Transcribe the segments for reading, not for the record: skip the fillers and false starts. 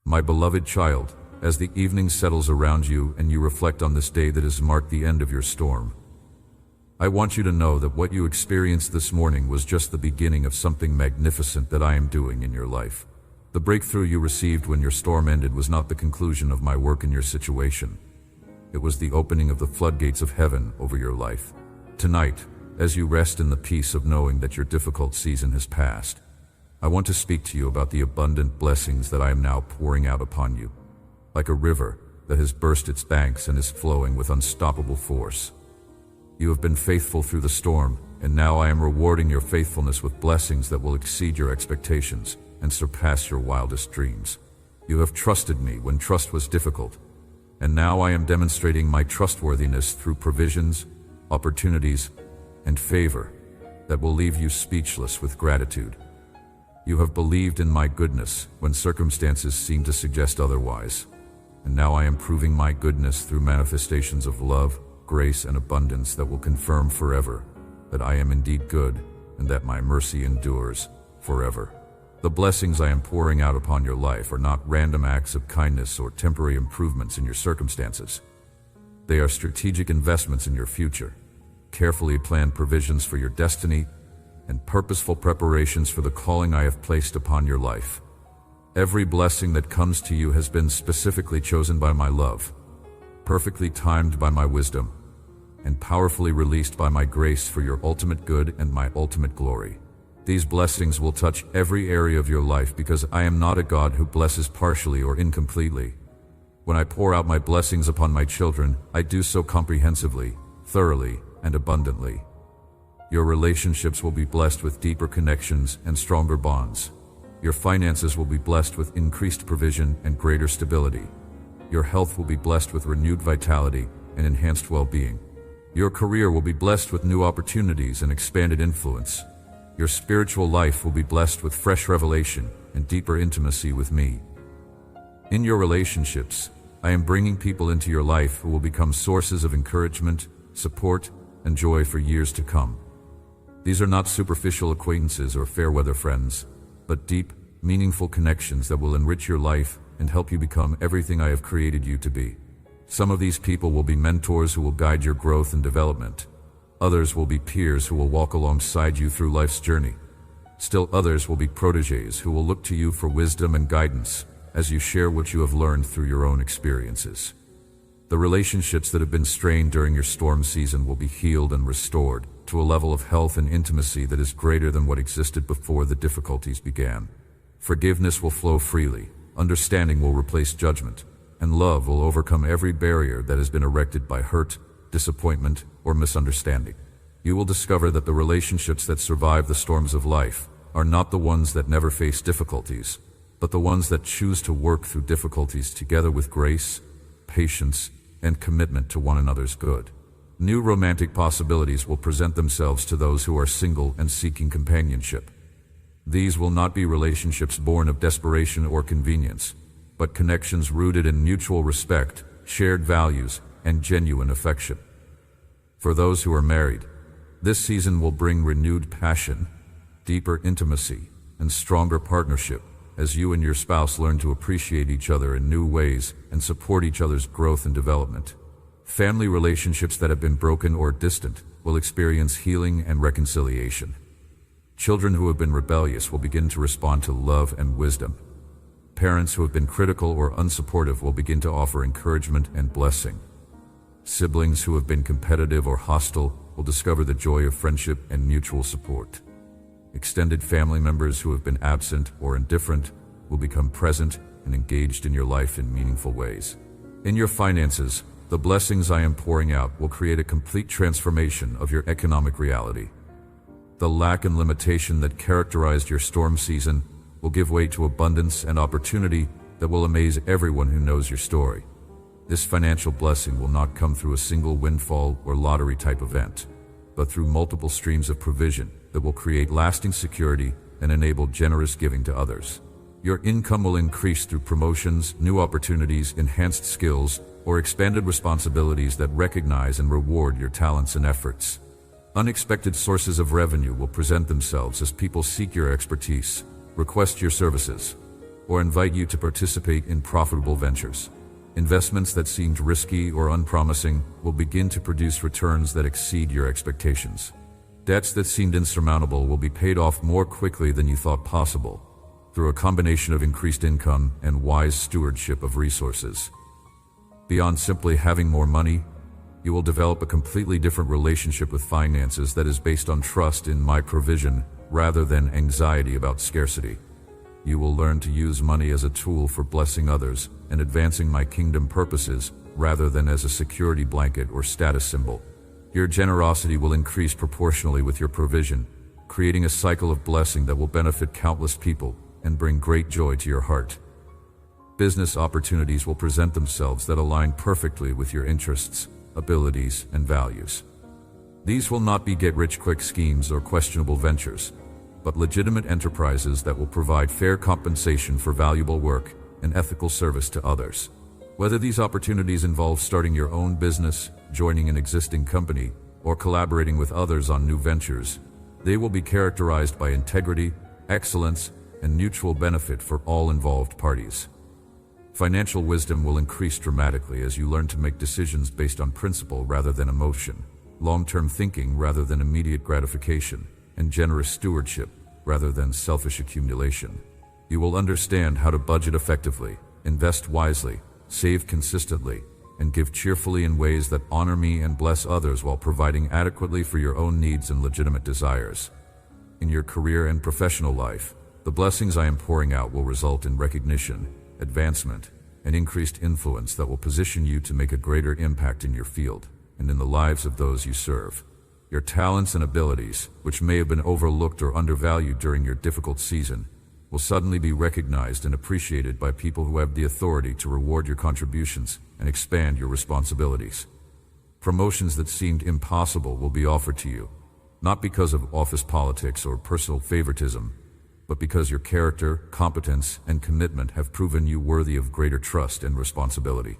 My beloved child, as the evening settles around you and you reflect on this day that has marked the end of your storm, I want you to know that what you experienced this morning was just the beginning of something magnificent that I am doing in your life. The breakthrough you received when your storm ended was not the conclusion of my work in your situation. It was the opening of the floodgates of heaven over your life. Tonight, as you rest in the peace of knowing that your difficult season has passed, I want to speak to you about the abundant blessings that I am now pouring out upon you. Like a river that has burst its banks and is flowing with unstoppable force. You have been faithful through the storm, and now I am rewarding your faithfulness with blessings that will exceed your expectations and surpass your wildest dreams. You have trusted me when trust was difficult, and now I am demonstrating my trustworthiness through provisions, opportunities, and favor that will leave you speechless with gratitude. You have believed in my goodness when circumstances seem to suggest otherwise, and now I am proving my goodness through manifestations of love, grace, and abundance that will confirm forever that I am indeed good and that my mercy endures forever. The blessings I am pouring out upon your life are not random acts of kindness or temporary improvements in your circumstances. They are strategic investments in your future, carefully planned provisions for your destiny, and purposeful preparations for the calling I have placed upon your life. Every blessing that comes to you has been specifically chosen by my love, perfectly timed by my wisdom, and powerfully released by my grace for your ultimate good and my ultimate glory. These blessings will touch every area of your life because I am not a God who blesses partially or incompletely. When I pour out my blessings upon my children, I do so comprehensively, thoroughly, and abundantly. Your relationships will be blessed with deeper connections and stronger bonds. Your finances will be blessed with increased provision and greater stability. Your health will be blessed with renewed vitality and enhanced well-being. Your career will be blessed with new opportunities and expanded influence. Your spiritual life will be blessed with fresh revelation and deeper intimacy with me. In your relationships, I am bringing people into your life who will become sources of encouragement, support, and joy for years to come. These are not superficial acquaintances or fair-weather friends, but deep, meaningful connections that will enrich your life and help you become everything I have created you to be. Some of these people will be mentors who will guide your growth and development. Others will be peers who will walk alongside you through life's journey. Still others will be protégés who will look to you for wisdom and guidance as you share what you have learned through your own experiences. The relationships that have been strained during your storm season will be healed and restored to a level of health and intimacy that is greater than what existed before the difficulties began. Forgiveness will flow freely, understanding will replace judgment, and love will overcome every barrier that has been erected by hurt, disappointment, or misunderstanding. You will discover that the relationships that survive the storms of life are not the ones that never face difficulties, but the ones that choose to work through difficulties together with grace, patience, and commitment to one another's good. New romantic possibilities will present themselves to those who are single and seeking companionship. These will not be relationships born of desperation or convenience, but connections rooted in mutual respect, shared values, and genuine affection. For those who are married, this season will bring renewed passion, deeper intimacy, and stronger partnership as you and your spouse learn to appreciate each other in new ways and support each other's growth and development. Family relationships that have been broken or distant will experience healing and reconciliation. Children who have been rebellious will begin to respond to love and wisdom. Parents who have been critical or unsupportive will begin to offer encouragement and blessing. Siblings who have been competitive or hostile will discover the joy of friendship and mutual support. Extended family members who have been absent or indifferent will become present and engaged in your life in meaningful ways. In your finances, the blessings I am pouring out will create a complete transformation of your economic reality. The lack and limitation that characterized your storm season will give way to abundance and opportunity that will amaze everyone who knows your story. This financial blessing will not come through a single windfall or lottery-type event, but through multiple streams of provision that will create lasting security and enable generous giving to others. Your income will increase through promotions, new opportunities, enhanced skills, or expanded responsibilities that recognize and reward your talents and efforts. Unexpected sources of revenue will present themselves as people seek your expertise, request your services, or invite you to participate in profitable ventures. Investments that seemed risky or unpromising will begin to produce returns that exceed your expectations. Debts that seemed insurmountable will be paid off more quickly than you thought possible, through a combination of increased income and wise stewardship of resources. Beyond simply having more money, you will develop a completely different relationship with finances that is based on trust in my provision rather than anxiety about scarcity. You will learn to use money as a tool for blessing others and advancing my kingdom purposes rather than as a security blanket or status symbol. Your generosity will increase proportionally with your provision, creating a cycle of blessing that will benefit countless people and bring great joy to your heart. Business opportunities will present themselves that align perfectly with your interests, abilities, and values. These will not be get-rich-quick schemes or questionable ventures, but legitimate enterprises that will provide fair compensation for valuable work and ethical service to others. Whether these opportunities involve starting your own business, joining an existing company, or collaborating with others on new ventures, they will be characterized by integrity, excellence, and mutual benefit for all involved parties. Financial wisdom will increase dramatically as you learn to make decisions based on principle rather than emotion, long-term thinking rather than immediate gratification, and generous stewardship rather than selfish accumulation. You will understand how to budget effectively, invest wisely, save consistently, and give cheerfully in ways that honor me and bless others while providing adequately for your own needs and legitimate desires. In your career and professional life, the blessings I am pouring out will result in recognition, advancement, and increased influence that will position you to make a greater impact in your field and in the lives of those you serve. Your talents and abilities, which may have been overlooked or undervalued during your difficult season, will suddenly be recognized and appreciated by people who have the authority to reward your contributions and expand your responsibilities. Promotions that seemed impossible will be offered to you, not because of office politics or personal favoritism, but because your character, competence, and commitment have proven you worthy of greater trust and responsibility.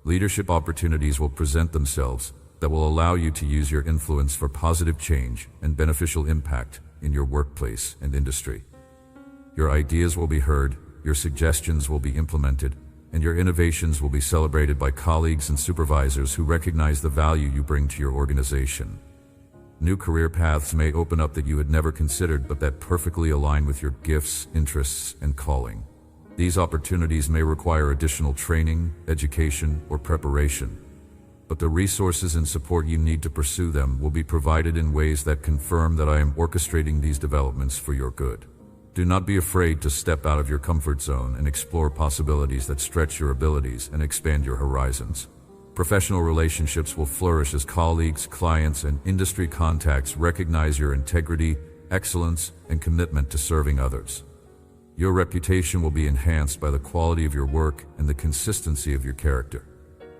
Leadership opportunities will present themselves that will allow you to use your influence for positive change and beneficial impact in your workplace and industry. Your ideas will be heard, your suggestions will be implemented, and your innovations will be celebrated by colleagues and supervisors who recognize the value you bring to your organization. New career paths may open up that you had never considered but that perfectly align with your gifts, interests, and calling. These opportunities may require additional training, education, or preparation, but the resources and support you need to pursue them will be provided in ways that confirm that I am orchestrating these developments for your good. Do not be afraid to step out of your comfort zone and explore possibilities that stretch your abilities and expand your horizons. Professional relationships will flourish as colleagues, clients, and industry contacts recognize your integrity, excellence, and commitment to serving others. Your reputation will be enhanced by the quality of your work and the consistency of your character.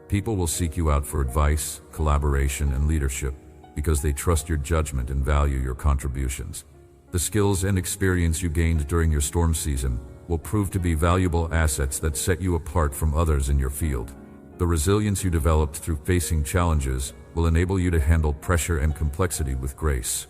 People will seek you out for advice, collaboration, and leadership because they trust your judgment and value your contributions. The skills and experience you gained during your storm season will prove to be valuable assets that set you apart from others in your field. The resilience you developed through facing challenges will enable you to handle pressure and complexity with grace.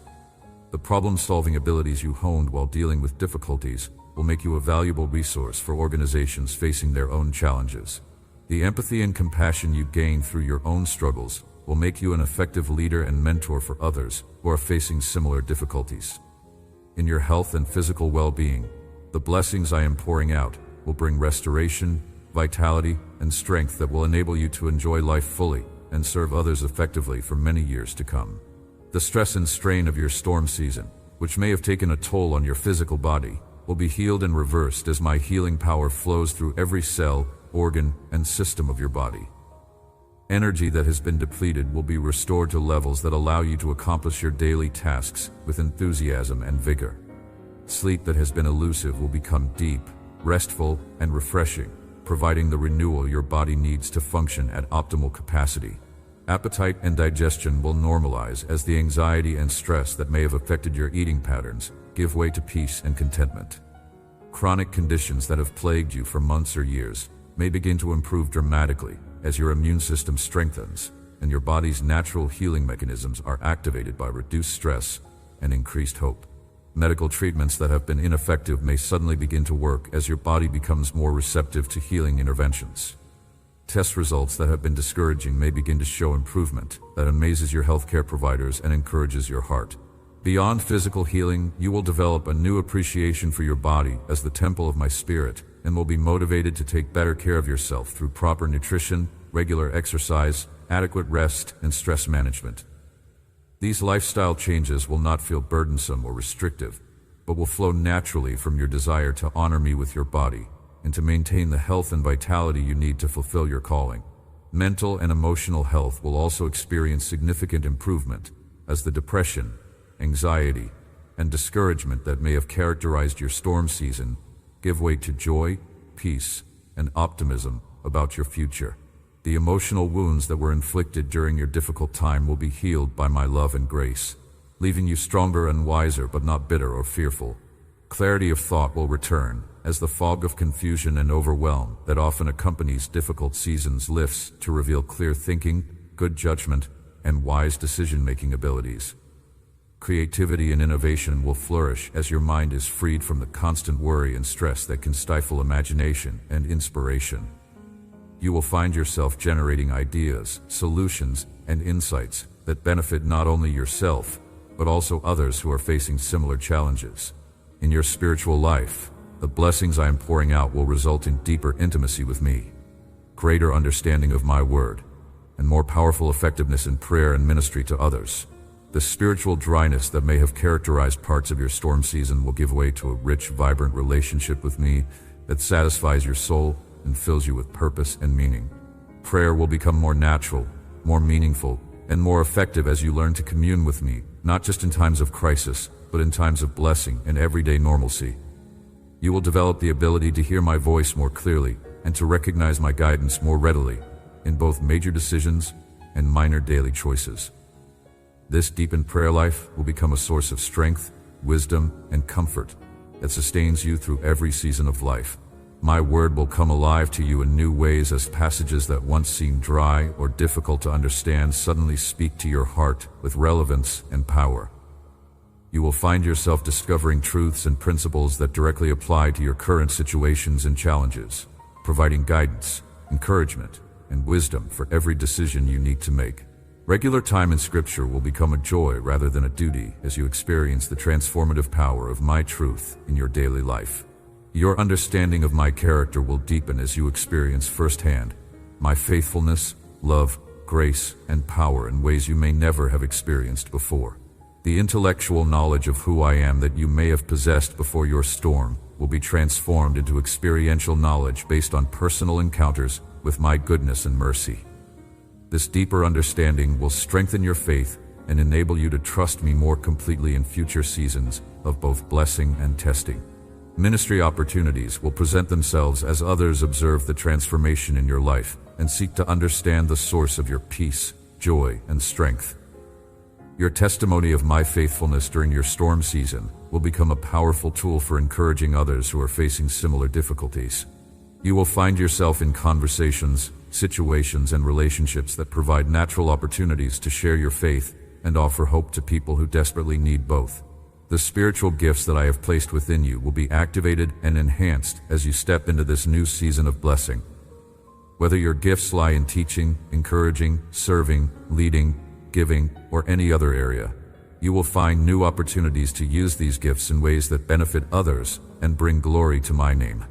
The problem-solving abilities you honed while dealing with difficulties will make you a valuable resource for organizations facing their own challenges. The empathy and compassion you gained through your own struggles will make you an effective leader and mentor for others who are facing similar difficulties. In your health and physical well-being, the blessings I am pouring out will bring restoration, vitality, and strength that will enable you to enjoy life fully and serve others effectively for many years to come. The stress and strain of your storm season, which may have taken a toll on your physical body, will be healed and reversed as my healing power flows through every cell, organ, and system of your body. Energy that has been depleted will be restored to levels that allow you to accomplish your daily tasks with enthusiasm and vigor. Sleep that has been elusive will become deep, restful, and refreshing, providing the renewal your body needs to function at optimal capacity. Appetite and digestion will normalize as the anxiety and stress that may have affected your eating patterns give way to peace and contentment. Chronic conditions that have plagued you for months or years may begin to improve dramatically as your immune system strengthens and your body's natural healing mechanisms are activated by reduced stress and increased hope. Medical treatments that have been ineffective may suddenly begin to work as your body becomes more receptive to healing interventions. Test results that have been discouraging may begin to show improvement that amazes your healthcare providers and encourages your heart. Beyond physical healing, you will develop a new appreciation for your body as the temple of my spirit and will be motivated to take better care of yourself through proper nutrition, regular exercise, adequate rest, and stress management. These lifestyle changes will not feel burdensome or restrictive, but will flow naturally from your desire to honor me with your body and to maintain the health and vitality you need to fulfill your calling. Mental and emotional health will also experience significant improvement as the depression, anxiety, and discouragement that may have characterized your storm season give way to joy, peace, and optimism about your future. The emotional wounds that were inflicted during your difficult time will be healed by my love and grace, leaving you stronger and wiser but not bitter or fearful. Clarity of thought will return as the fog of confusion and overwhelm that often accompanies difficult seasons lifts to reveal clear thinking, good judgment, and wise decision-making abilities. Creativity and innovation will flourish as your mind is freed from the constant worry and stress that can stifle imagination and inspiration. You will find yourself generating ideas, solutions, and insights that benefit not only yourself, but also others who are facing similar challenges. In your spiritual life, the blessings I am pouring out will result in deeper intimacy with me, greater understanding of my word, and more powerful effectiveness in prayer and ministry to others. The spiritual dryness that may have characterized parts of your storm season will give way to a rich, vibrant relationship with me that satisfies your soul and fills you with purpose and meaning. Prayer will become more natural, more meaningful, and more effective as you learn to commune with me, not just in times of crisis, but in times of blessing and everyday normalcy. You will develop the ability to hear my voice more clearly and to recognize my guidance more readily in both major decisions and minor daily choices. This deepened prayer life will become a source of strength, wisdom, and comfort that sustains you through every season of life. My word will come alive to you in new ways as passages that once seemed dry or difficult to understand suddenly speak to your heart with relevance and power. You will find yourself discovering truths and principles that directly apply to your current situations and challenges, providing guidance, encouragement, and wisdom for every decision you need to make. Regular time in Scripture will become a joy rather than a duty as you experience the transformative power of my truth in your daily life. Your understanding of my character will deepen as you experience firsthand my faithfulness, love, grace, and power in ways you may never have experienced before. The intellectual knowledge of who I am that you may have possessed before your storm will be transformed into experiential knowledge based on personal encounters with my goodness and mercy. This deeper understanding will strengthen your faith and enable you to trust me more completely in future seasons of both blessing and testing. Ministry opportunities will present themselves as others observe the transformation in your life and seek to understand the source of your peace, joy, and strength. Your testimony of my faithfulness during your storm season will become a powerful tool for encouraging others who are facing similar difficulties. You will find yourself in conversations, situations, and relationships that provide natural opportunities to share your faith and offer hope to people who desperately need both. The spiritual gifts that I have placed within you will be activated and enhanced as you step into this new season of blessing. Whether your gifts lie in teaching, encouraging, serving, leading, giving, or any other area, you will find new opportunities to use these gifts in ways that benefit others and bring glory to my name.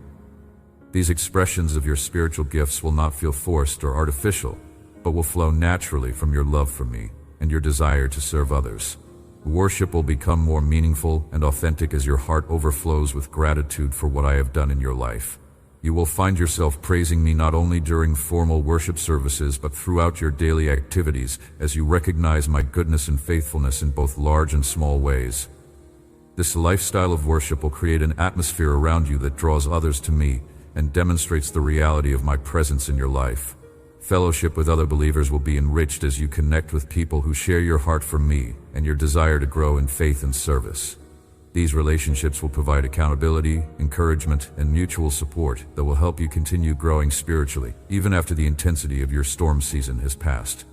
These expressions of your spiritual gifts will not feel forced or artificial, but will flow naturally from your love for me and your desire to serve others. Worship will become more meaningful and authentic as your heart overflows with gratitude for what I have done in your life. You will find yourself praising me not only during formal worship services but throughout your daily activities as you recognize my goodness and faithfulness in both large and small ways. This lifestyle of worship will create an atmosphere around you that draws others to me and demonstrates the reality of my presence in your life. Fellowship with other believers will be enriched as you connect with people who share your heart for me and your desire to grow in faith and service. These relationships will provide accountability, encouragement, and mutual support that will help you continue growing spiritually, even after the intensity of your storm season has passed.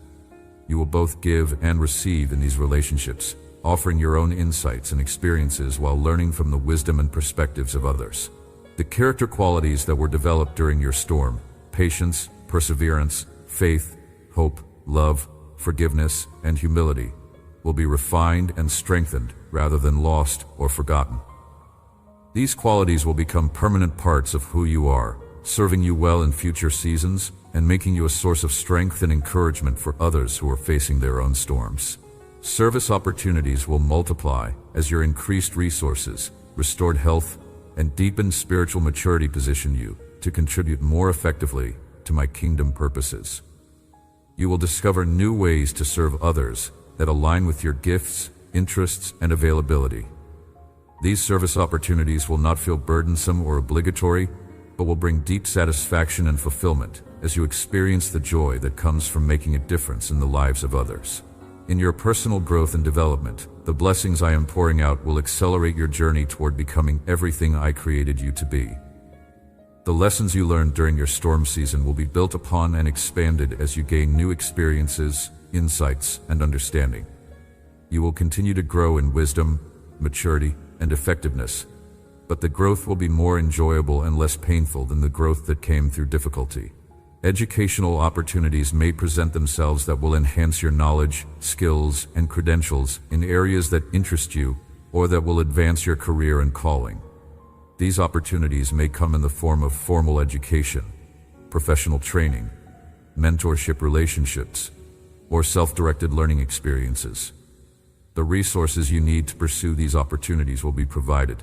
You will both give and receive in these relationships, offering your own insights and experiences while learning from the wisdom and perspectives of others. The character qualities that were developed during your storm, patience, perseverance, faith, hope, love, forgiveness, and humility, will be refined and strengthened rather than lost or forgotten. These qualities will become permanent parts of who you are, serving you well in future seasons and making you a source of strength and encouragement for others who are facing their own storms. Service opportunities will multiply as your increased resources, restored health, and deepened spiritual maturity position you to contribute more effectively to my kingdom purposes. You will discover new ways to serve others that align with your gifts, interests, and availability. These service opportunities will not feel burdensome or obligatory, but will bring deep satisfaction and fulfillment as you experience the joy that comes from making a difference in the lives of others. In your personal growth and development, the blessings I am pouring out will accelerate your journey toward becoming everything I created you to be. The lessons you learned during your storm season will be built upon and expanded as you gain new experiences, insights, and understanding. You will continue to grow in wisdom, maturity, and effectiveness, but the growth will be more enjoyable and less painful than the growth that came through difficulty. Educational opportunities may present themselves that will enhance your knowledge, skills, and credentials in areas that interest you or that will advance your career and calling. These opportunities may come in the form of formal education, professional training, mentorship relationships, or self-directed learning experiences. The resources you need to pursue these opportunities will be provided,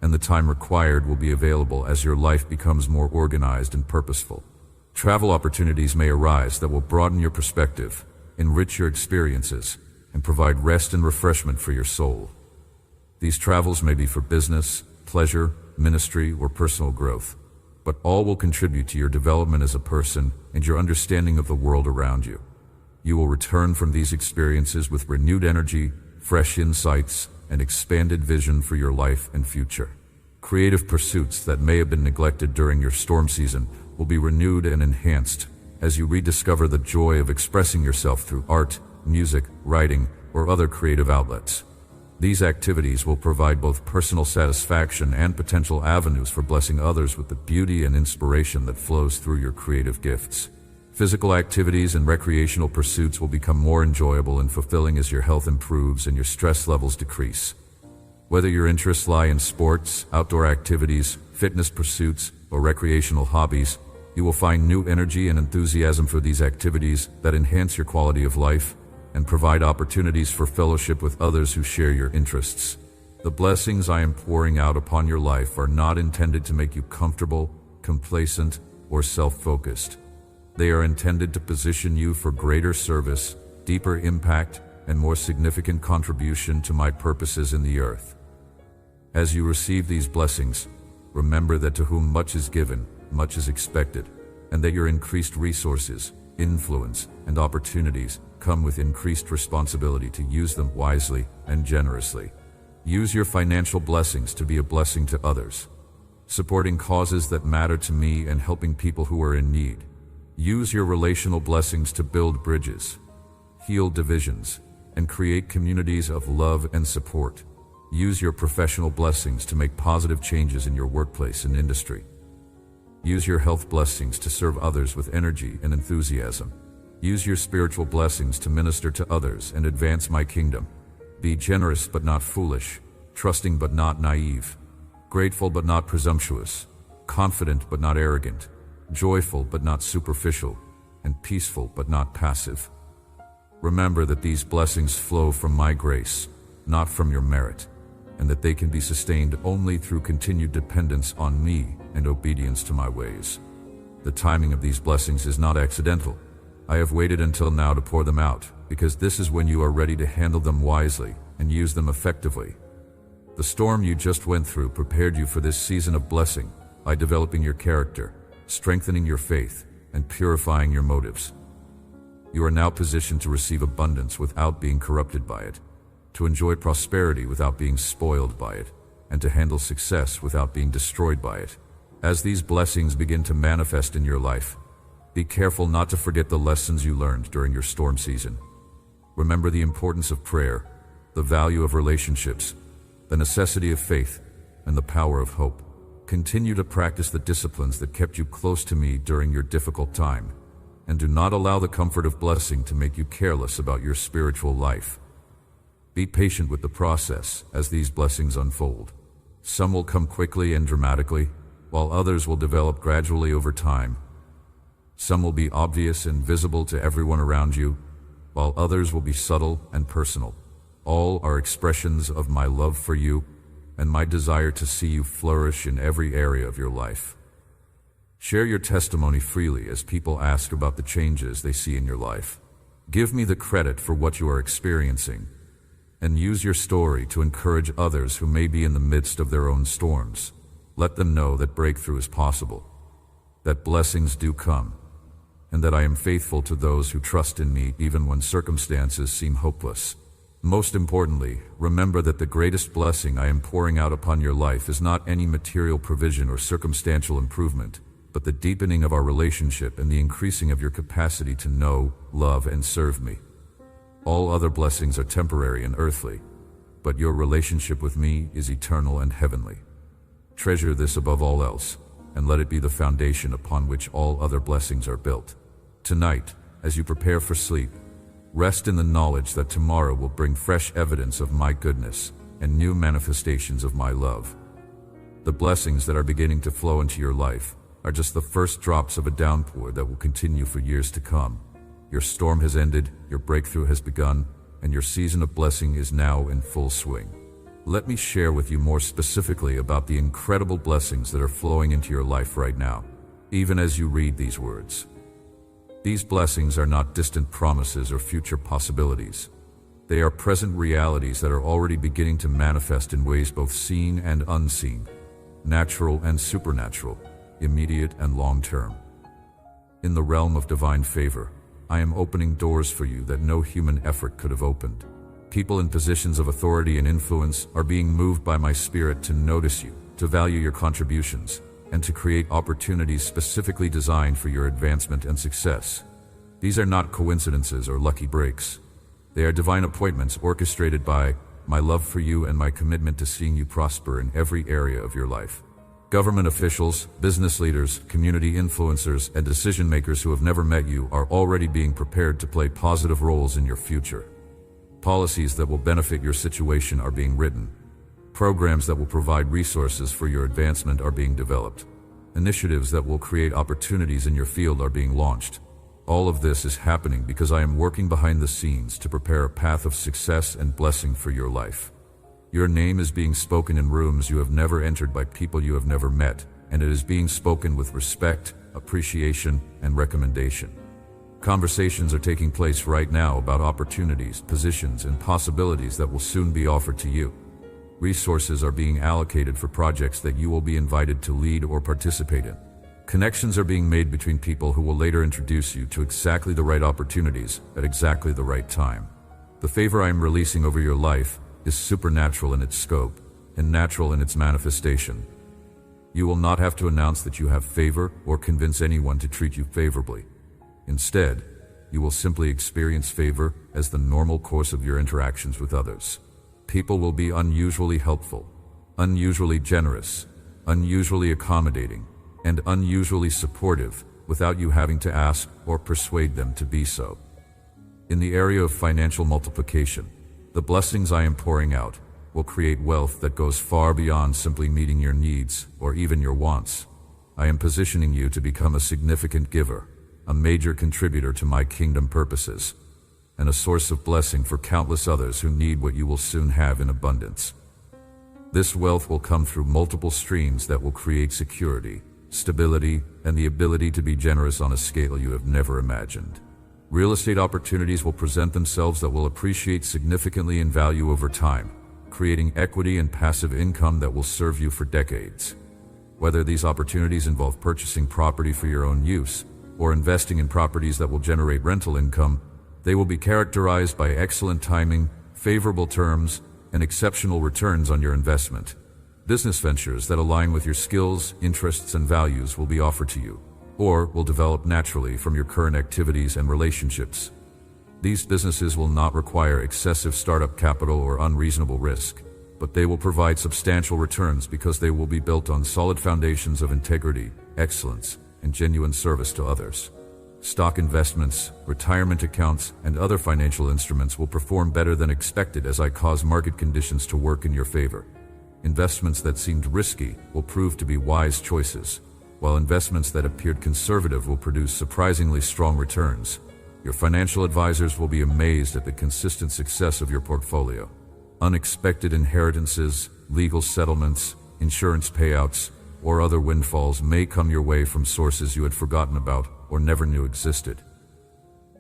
and the time required will be available as your life becomes more organized and purposeful. Travel opportunities may arise that will broaden your perspective, enrich your experiences, and provide rest and refreshment for your soul. These travels may be for business, pleasure, ministry, or personal growth, but all will contribute to your development as a person and your understanding of the world around you. You will return from these experiences with renewed energy, fresh insights, and expanded vision for your life and future. Creative pursuits that may have been neglected during your storm season will be renewed and enhanced as you rediscover the joy of expressing yourself through art, music, writing, or other creative outlets. These activities will provide both personal satisfaction and potential avenues for blessing others with the beauty and inspiration that flows through your creative gifts. Physical activities and recreational pursuits will become more enjoyable and fulfilling as your health improves and your stress levels decrease. Whether your interests lie in sports, outdoor activities, fitness pursuits, or recreational hobbies, you will find new energy and enthusiasm for these activities that enhance your quality of life and provide opportunities for fellowship with others who share your interests. The blessings I am pouring out upon your life are not intended to make you comfortable, complacent, or self-focused. They are intended to position you for greater service, deeper impact, and more significant contribution to my purposes in the earth. As you receive these blessings, remember that to whom much is given, much is expected, and that your increased resources, influence, and opportunities come with increased responsibility to use them wisely and generously. Use your financial blessings to be a blessing to others, supporting causes that matter to me and helping people who are in need. Use your relational blessings to build bridges, heal divisions, and create communities of love and support. Use your professional blessings to make positive changes in your workplace and industry. Use your health blessings to serve others with energy and enthusiasm. Use your spiritual blessings to minister to others and advance my kingdom. Be generous but not foolish, trusting but not naive, grateful but not presumptuous, confident but not arrogant, joyful but not superficial, and peaceful but not passive. Remember that these blessings flow from my grace, not from your merit, and that they can be sustained only through continued dependence on me and obedience to my ways. The timing of these blessings is not accidental. I have waited until now to pour them out, because this is when you are ready to handle them wisely and use them effectively. The storm you just went through prepared you for this season of blessing by developing your character, strengthening your faith, and purifying your motives. You are now positioned to receive abundance without being corrupted by it, to enjoy prosperity without being spoiled by it, and to handle success without being destroyed by it. As these blessings begin to manifest in your life, be careful not to forget the lessons you learned during your storm season. Remember the importance of prayer, the value of relationships, the necessity of faith, and the power of hope. Continue to practice the disciplines that kept you close to me during your difficult time, and do not allow the comfort of blessing to make you careless about your spiritual life. Be patient with the process as these blessings unfold. Some will come quickly and dramatically, while others will develop gradually over time. Some will be obvious and visible to everyone around you, while others will be subtle and personal. All are expressions of my love for you and my desire to see you flourish in every area of your life. Share your testimony freely as people ask about the changes they see in your life. Give me the credit for what you are experiencing, and use your story to encourage others who may be in the midst of their own storms. Let them know that breakthrough is possible, that blessings do come, and that I am faithful to those who trust in me even when circumstances seem hopeless. Most importantly, remember that the greatest blessing I am pouring out upon your life is not any material provision or circumstantial improvement, but the deepening of our relationship and the increasing of your capacity to know, love, and serve me. All other blessings are temporary and earthly, but your relationship with me is eternal and heavenly. Treasure this above all else, and let it be the foundation upon which all other blessings are built. Tonight, as you prepare for sleep, rest in the knowledge that tomorrow will bring fresh evidence of my goodness and new manifestations of my love. The blessings that are beginning to flow into your life are just the first drops of a downpour that will continue for years to come. Your storm has ended, your breakthrough has begun, and your season of blessing is now in full swing. Let me share with you more specifically about the incredible blessings that are flowing into your life right now, even as you read these words. These blessings are not distant promises or future possibilities. They are present realities that are already beginning to manifest in ways both seen and unseen, natural and supernatural, immediate and long-term. In the realm of divine favor, I am opening doors for you that no human effort could have opened. People in positions of authority and influence are being moved by my spirit to notice you, to value your contributions, and to create opportunities specifically designed for your advancement and success. These are not coincidences or lucky breaks. They are divine appointments orchestrated by my love for you and my commitment to seeing you prosper in every area of your life. Government officials, business leaders, community influencers, and decision makers who have never met you are already being prepared to play positive roles in your future. Policies that will benefit your situation are being written. Programs that will provide resources for your advancement are being developed. Initiatives that will create opportunities in your field are being launched. All of this is happening because I am working behind the scenes to prepare a path of success and blessing for your life. Your name is being spoken in rooms you have never entered by people you have never met, and it is being spoken with respect, appreciation, and recommendation. Conversations are taking place right now about opportunities, positions, and possibilities that will soon be offered to you. Resources are being allocated for projects that you will be invited to lead or participate in. Connections are being made between people who will later introduce you to exactly the right opportunities at exactly the right time. The favor I am releasing over your life is supernatural in its scope and natural in its manifestation. You will not have to announce that you have favor or convince anyone to treat you favorably. Instead, you will simply experience favor as the normal course of your interactions with others. People will be unusually helpful, unusually generous, unusually accommodating, and unusually supportive without you having to ask or persuade them to be so. In the area of financial multiplication, the blessings I am pouring out will create wealth that goes far beyond simply meeting your needs or even your wants. I am positioning you to become a significant giver, a major contributor to my kingdom purposes, and a source of blessing for countless others who need what you will soon have in abundance. This wealth will come through multiple streams that will create security, stability, and the ability to be generous on a scale you have never imagined. Real estate opportunities will present themselves that will appreciate significantly in value over time, creating equity and passive income that will serve you for decades. Whether these opportunities involve purchasing property for your own use or investing in properties that will generate rental income, they will be characterized by excellent timing, favorable terms, and exceptional returns on your investment. Business ventures that align with your skills, interests, and values will be offered to you, or will develop naturally from your current activities and relationships. These businesses will not require excessive startup capital or unreasonable risk, but they will provide substantial returns because they will be built on solid foundations of integrity, excellence, and genuine service to others. Stock investments, retirement accounts, and other financial instruments will perform better than expected as I cause market conditions to work in your favor. Investments that seemed risky will prove to be wise choices, while investments that appeared conservative will produce surprisingly strong returns. Your financial advisors will be amazed at the consistent success of your portfolio. Unexpected inheritances, legal settlements, insurance payouts, or other windfalls may come your way from sources you had forgotten about or never knew existed.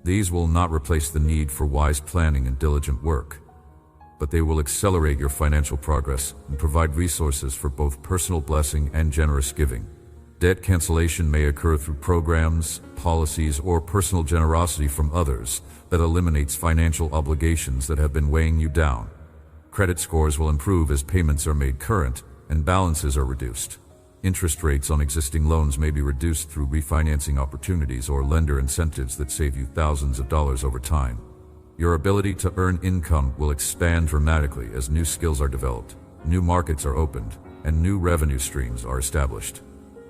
These will not replace the need for wise planning and diligent work, but they will accelerate your financial progress and provide resources for both personal blessing and generous giving. Debt cancellation may occur through programs, policies, or personal generosity from others that eliminates financial obligations that have been weighing you down. Credit scores will improve as payments are made current and balances are reduced. Interest rates on existing loans may be reduced through refinancing opportunities or lender incentives that save you thousands of dollars over time. Your ability to earn income will expand dramatically as new skills are developed, new markets are opened, and new revenue streams are established.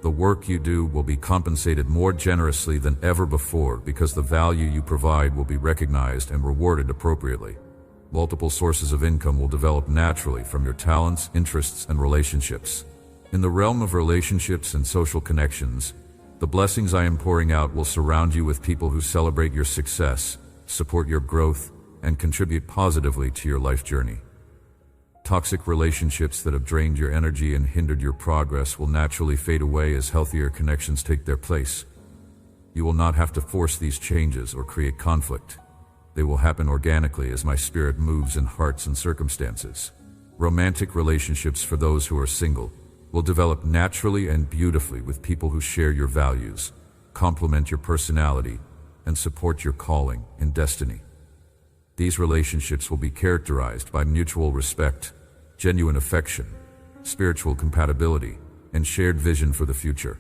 The work you do will be compensated more generously than ever before because the value you provide will be recognized and rewarded appropriately. Multiple sources of income will develop naturally from your talents, interests, and relationships. In the realm of relationships and social connections, the blessings I am pouring out will surround you with people who celebrate your success, support your growth, and contribute positively to your life journey. Toxic relationships that have drained your energy and hindered your progress will naturally fade away as healthier connections take their place. You will not have to force these changes or create conflict. They will happen organically as my spirit moves in hearts and circumstances. Romantic relationships for those who are single will develop naturally and beautifully with people who share your values, complement your personality, and support your calling and destiny. These relationships will be characterized by mutual respect, genuine affection, spiritual compatibility, and shared vision for the future.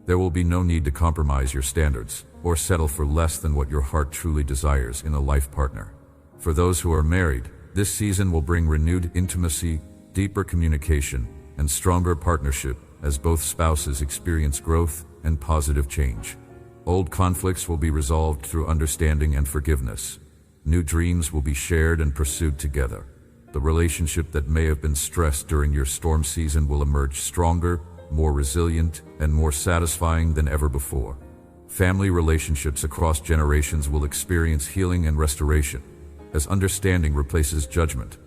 There will be no need to compromise your standards or settle for less than what your heart truly desires in a life partner. For those who are married, this season will bring renewed intimacy, deeper communication, and stronger partnership as both spouses experience growth and positive change. Old conflicts will be resolved through understanding and forgiveness. New dreams will be shared and pursued together. The relationship that may have been stressed during your storm season will emerge stronger, more resilient, and more satisfying than ever before. Family relationships across generations will experience healing and restoration, as understanding replaces judgment.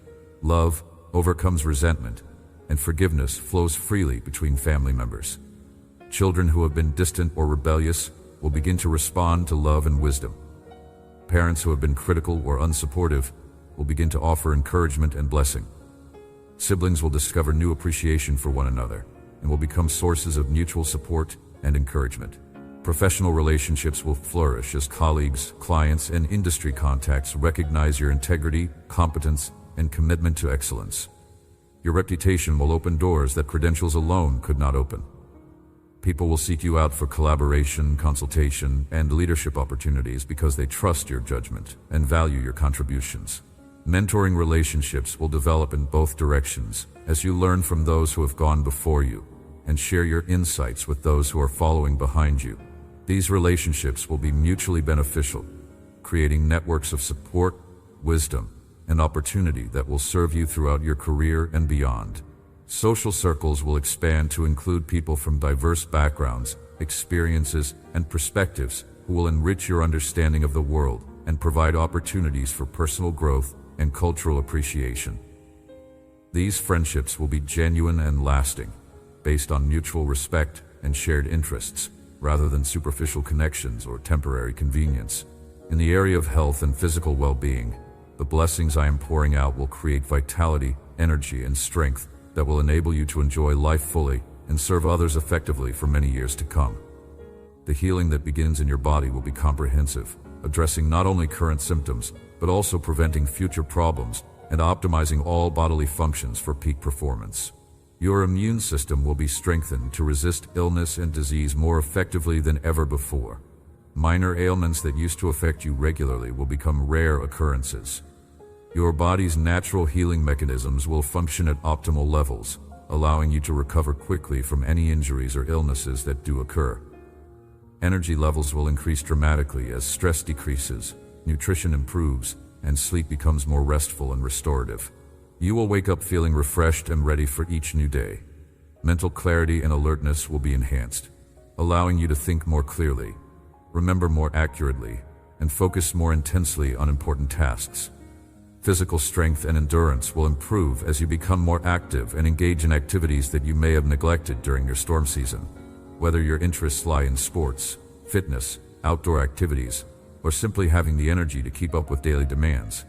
Love overcomes resentment, and forgiveness flows freely between family members. Children who have been distant or rebellious will begin to respond to love and wisdom. Parents who have been critical or unsupportive will begin to offer encouragement and blessing. Siblings will discover new appreciation for one another and will become sources of mutual support and encouragement. Professional relationships will flourish as colleagues, clients, and industry contacts recognize your integrity, competence, and commitment to excellence. Your reputation will open doors that credentials alone could not open. People will seek you out for collaboration, consultation, and leadership opportunities because they trust your judgment and value your contributions. Mentoring relationships will develop in both directions as you learn from those who have gone before you and share your insights with those who are following behind you. These relationships will be mutually beneficial, creating networks of support, wisdom, and opportunity that will serve you throughout your career and beyond. Social circles will expand to include people from diverse backgrounds, experiences, and perspectives who will enrich your understanding of the world and provide opportunities for personal growth and cultural appreciation. These friendships will be genuine and lasting, based on mutual respect and shared interests, rather than superficial connections or temporary convenience. In the area of health and physical well-being, the blessings I am pouring out will create vitality, energy, and strength that will enable you to enjoy life fully and serve others effectively for many years to come. The healing that begins in your body will be comprehensive, addressing not only current symptoms, but also preventing future problems and optimizing all bodily functions for peak performance. Your immune system will be strengthened to resist illness and disease more effectively than ever before. Minor ailments that used to affect you regularly will become rare occurrences. Your body's natural healing mechanisms will function at optimal levels, allowing you to recover quickly from any injuries or illnesses that do occur. Energy levels will increase dramatically as stress decreases, nutrition improves, and sleep becomes more restful and restorative. You will wake up feeling refreshed and ready for each new day. Mental clarity and alertness will be enhanced, allowing you to think more clearly, remember more accurately, and focus more intensely on important tasks. Physical strength and endurance will improve as you become more active and engage in activities that you may have neglected during your storm season. Whether your interests lie in sports, fitness, outdoor activities, or simply having the energy to keep up with daily demands,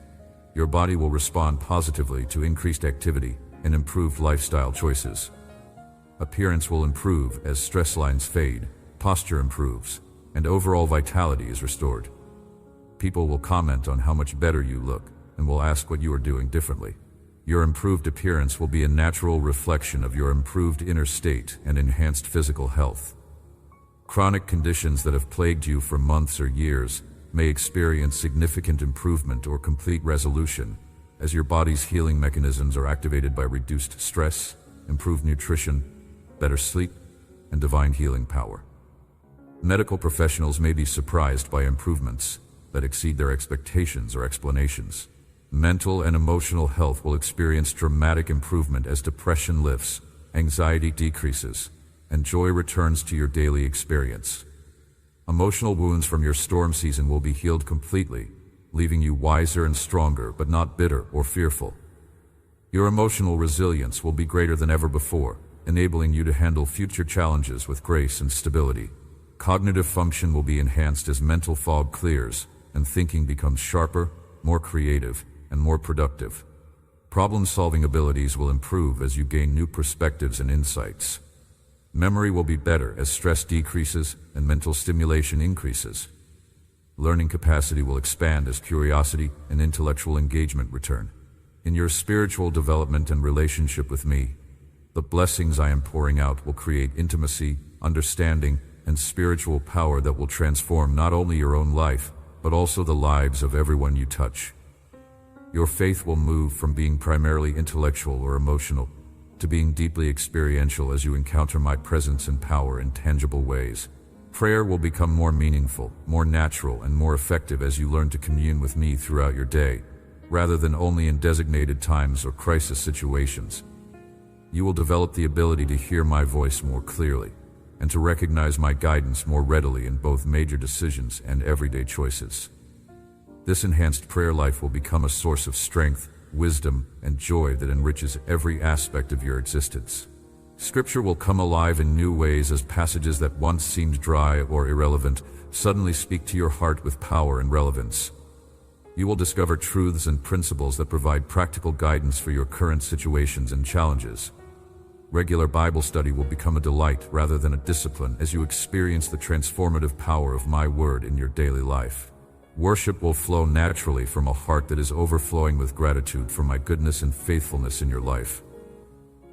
your body will respond positively to increased activity and improved lifestyle choices. Appearance will improve as stress lines fade, posture improves, and overall vitality is restored. People will comment on how much better you look and will ask what you are doing differently. Your improved appearance will be a natural reflection of your improved inner state and enhanced physical health. Chronic conditions that have plagued you for months or years may experience significant improvement or complete resolution as your body's healing mechanisms are activated by reduced stress, improved nutrition, better sleep, and divine healing power. Medical professionals may be surprised by improvements that exceed their expectations or explanations. Mental and emotional health will experience dramatic improvement as depression lifts, anxiety decreases, and joy returns to your daily experience. Emotional wounds from your storm season will be healed completely, leaving you wiser and stronger but not bitter or fearful. Your emotional resilience will be greater than ever before, enabling you to handle future challenges with grace and stability. Cognitive function will be enhanced as mental fog clears and thinking becomes sharper, more creative, and more productive. Problem-solving abilities will improve as you gain new perspectives and insights. Memory will be better as stress decreases and mental stimulation increases. Learning capacity will expand as curiosity and intellectual engagement return. In your spiritual development and relationship with me, the blessings I am pouring out will create intimacy, understanding, and spiritual power that will transform not only your own life, but also the lives of everyone you touch. Your faith will move from being primarily intellectual or emotional to being deeply experiential as you encounter my presence and power in tangible ways. Prayer will become more meaningful, more natural, and more effective as you learn to commune with me throughout your day, rather than only in designated times or crisis situations. You will develop the ability to hear my voice more clearly, and to recognize my guidance more readily in both major decisions and everyday choices. This enhanced prayer life will become a source of strength, wisdom, and joy that enriches every aspect of your existence. Scripture will come alive in new ways as passages that once seemed dry or irrelevant suddenly speak to your heart with power and relevance. You will discover truths and principles that provide practical guidance for your current situations and challenges. Regular Bible study will become a delight rather than a discipline as you experience the transformative power of my word in your daily life. Worship will flow naturally from a heart that is overflowing with gratitude for my goodness and faithfulness in your life.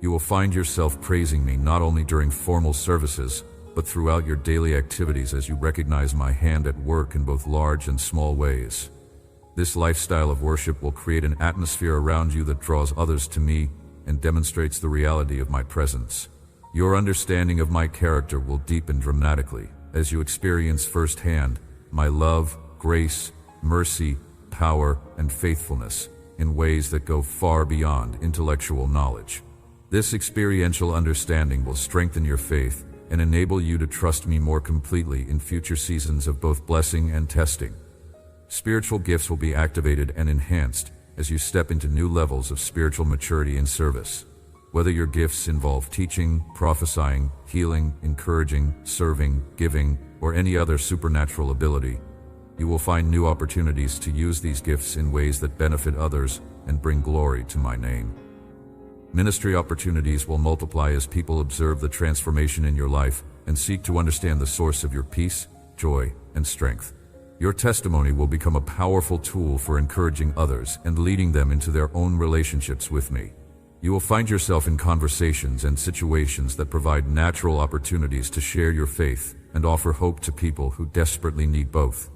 You will find yourself praising me not only during formal services, but throughout your daily activities as you recognize my hand at work in both large and small ways. This lifestyle of worship will create an atmosphere around you that draws others to me and demonstrates the reality of my presence. Your understanding of my character will deepen dramatically as you experience firsthand my love, grace, mercy, power, and faithfulness in ways that go far beyond intellectual knowledge. This experiential understanding will strengthen your faith and enable you to trust me more completely in future seasons of both blessing and testing. Spiritual gifts will be activated and enhanced as you step into new levels of spiritual maturity and service. Whether your gifts involve teaching, prophesying, healing, encouraging, serving, giving, or any other supernatural ability, you will find new opportunities to use these gifts in ways that benefit others and bring glory to my name. Ministry opportunities will multiply as people observe the transformation in your life and seek to understand the source of your peace, joy, and strength. Your testimony will become a powerful tool for encouraging others and leading them into their own relationships with me. You will find yourself in conversations and situations that provide natural opportunities to share your faith and offer hope to people who desperately need both.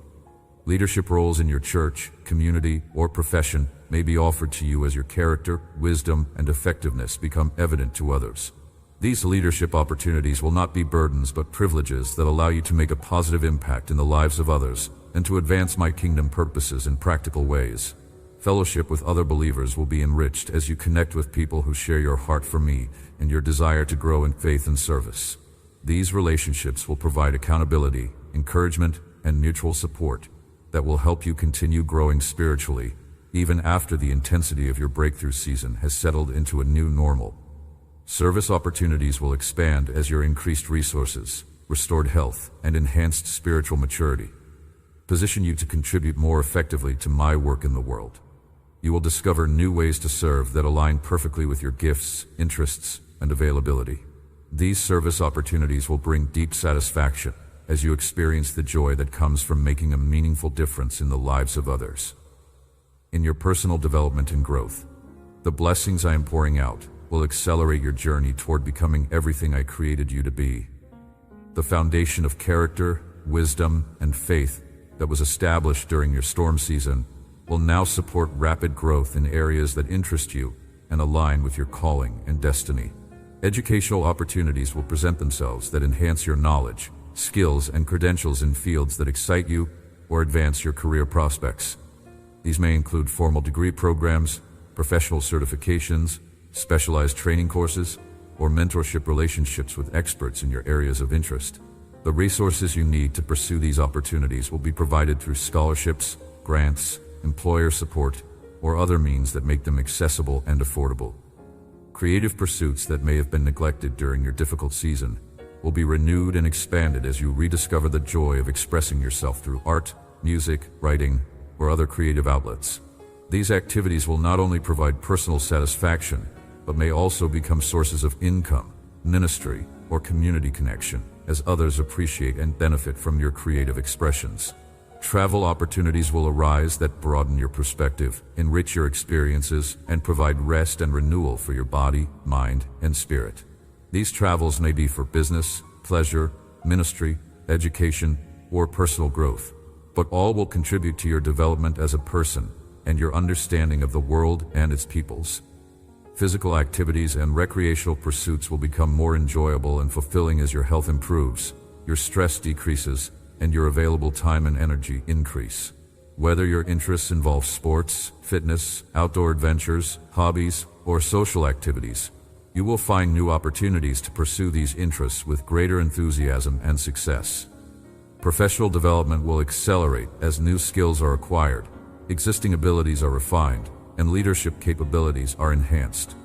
Leadership roles in your church, community, or profession may be offered to you as your character, wisdom, and effectiveness become evident to others. These leadership opportunities will not be burdens but privileges that allow you to make a positive impact in the lives of others and to advance my kingdom purposes in practical ways. Fellowship with other believers will be enriched as you connect with people who share your heart for me and your desire to grow in faith and service. These relationships will provide accountability, encouragement, and mutual support that will help you continue growing spiritually, even after the intensity of your breakthrough season has settled into a new normal. Service opportunities will expand as your increased resources, restored health, and enhanced spiritual maturity position you to contribute more effectively to my work in the world. You will discover new ways to serve that align perfectly with your gifts, interests, and availability. These service opportunities will bring deep satisfaction as you experience the joy that comes from making a meaningful difference in the lives of others. In your personal development and growth, the blessings I am pouring out will accelerate your journey toward becoming everything I created you to be. The foundation of character, wisdom, and faith that was established during your storm season will now support rapid growth in areas that interest you and align with your calling and destiny. Educational opportunities will present themselves that enhance your knowledge, skills, and credentials in fields that excite you or advance your career prospects. These may include formal degree programs, professional certifications, specialized training courses, or mentorship relationships with experts in your areas of interest. The resources you need to pursue these opportunities will be provided through scholarships, grants, employer support, or other means that make them accessible and affordable. Creative pursuits that may have been neglected during your difficult season will be renewed and expanded as you rediscover the joy of expressing yourself through art, music, writing, or other creative outlets. These activities will not only provide personal satisfaction, but may also become sources of income, ministry, or community connection, as others appreciate and benefit from your creative expressions. Travel opportunities will arise that broaden your perspective, enrich your experiences, and provide rest and renewal for your body, mind, and spirit. These travels may be for business, pleasure, ministry, education, or personal growth, but all will contribute to your development as a person and your understanding of the world and its peoples. Physical activities and recreational pursuits will become more enjoyable and fulfilling as your health improves, your stress decreases, and your available time and energy increase. Whether your interests involve sports, fitness, outdoor adventures, hobbies, or social activities, you will find new opportunities to pursue these interests with greater enthusiasm and success. Professional development will accelerate as new skills are acquired, existing abilities are refined, and leadership capabilities are enhanced.